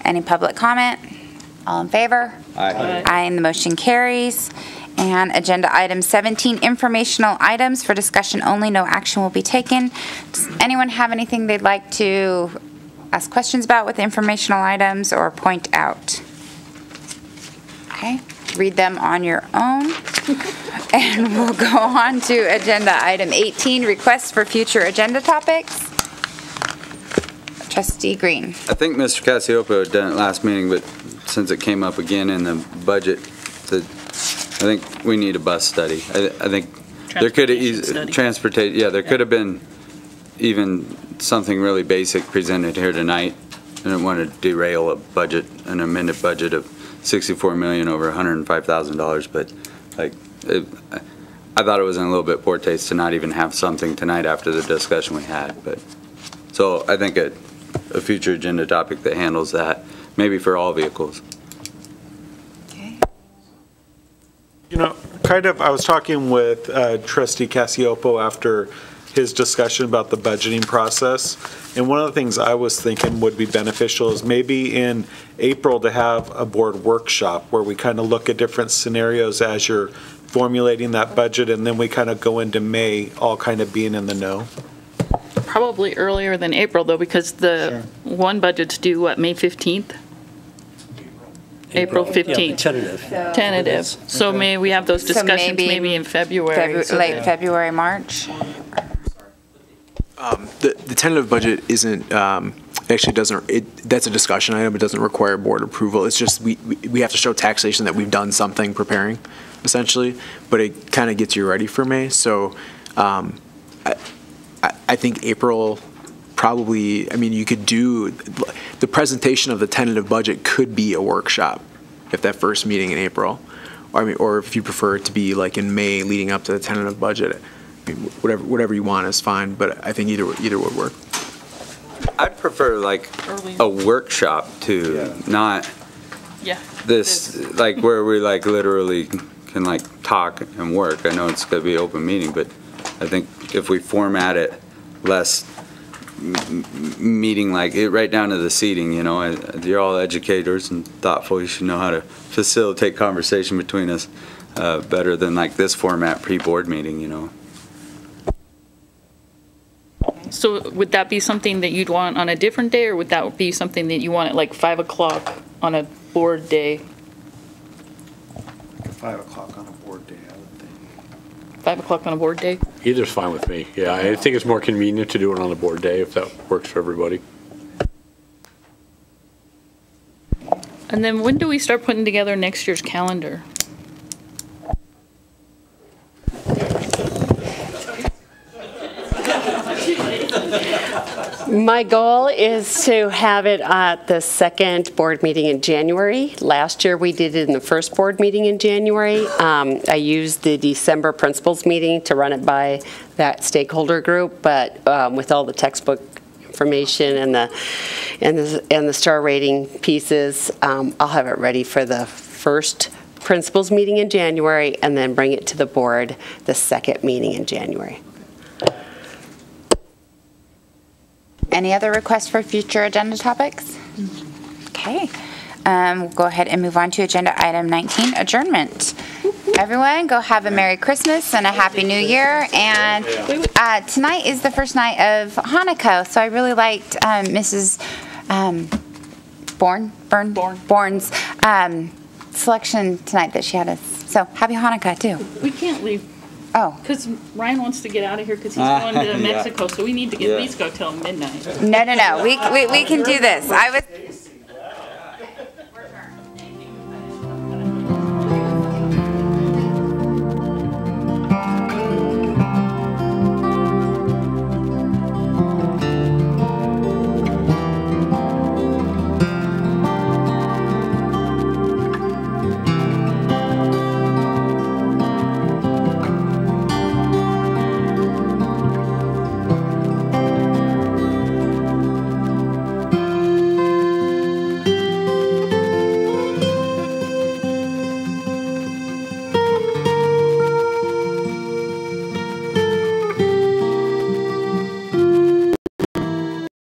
Any public comment? All in favor? Aye. Aye, and the motion carries. And agenda item 17, informational items for discussion only, no action will be taken. Does anyone have anything they'd like to ask questions about with informational items or point out? Okay, read them on your own. And we'll go on to agenda item 18, requests for future agenda topics. Trustee Green. I think Mr. Cassiopo had done it last meeting, but since it came up again in the budget, I think we need a bus study. I think there could have there could have been even something really basic presented here tonight. I didn't want to derail a budget, an amended budget of $64 million over $105,000, but I thought it was in a little bit poor taste to not even have something tonight after the discussion we had. But so I think a future agenda topic that handles that, maybe for all vehicles. You know, I was talking with Trustee Cassiopo after his discussion about the budgeting process, and one of the things I was thinking would be beneficial is maybe in April to have a board workshop where we kind of look at different scenarios as you're formulating that budget, and then we kind of go into May all kind of being in the know. Probably earlier than April, though, because the one budget's due, what, May 15th? April 15th. Tentative. So may we have those discussions maybe in February. Late February, March? The tentative budget isn't, actually doesn't, that's a discussion item. It doesn't require board approval. It's just we have to show taxation that we've done something preparing, essentially, but it kind of gets you ready for May. So I think April probably, I mean, you could do, the presentation of the tentative budget could be a workshop if that first meeting in April, or if you prefer it to be like in May leading up to the tentative budget. I mean, whatever you want is fine, but I think either would work. I'd prefer like a workshop to not this like where we like literally can like talk and work. I know it's going to be an open meeting, but I think if we format it less meeting like it right down to the seating, you know, you're all educators and thoughtful. You should know how to facilitate conversation between us better than like this format pre-board meeting, you know. So would that be something that you'd want on a different day, or would that be something that you want at like 5 o'clock on a board day? 5 o'clock on a board day, I would think. 5 o'clock on a board day? Either's fine with me. Yeah, I think it's more convenient to do it on a board day if that works for everybody. And then when do we start putting together next year's calendar? My goal is to have it at the second board meeting in January. Last year we did it in the first board meeting in January. I used the December principals meeting to run it by that stakeholder group, but with all the textbook information and the star rating pieces, I'll have it ready for the first principals meeting in January and then bring it to the board the second meeting in January. Any other requests for future agenda topics? Okay. We'll go ahead and move on to agenda item 19, adjournment. Everyone, go have a Merry Christmas and a Happy New Year. And tonight is the first night of Hanukkah, so I really liked Mrs. Bourne's selection tonight that she had us. So happy Hanukkah, too. We can't leave. Oh. Because Ryan wants to get out of here because he's going to Mexico, so we need to at least go till midnight. No. We can do this.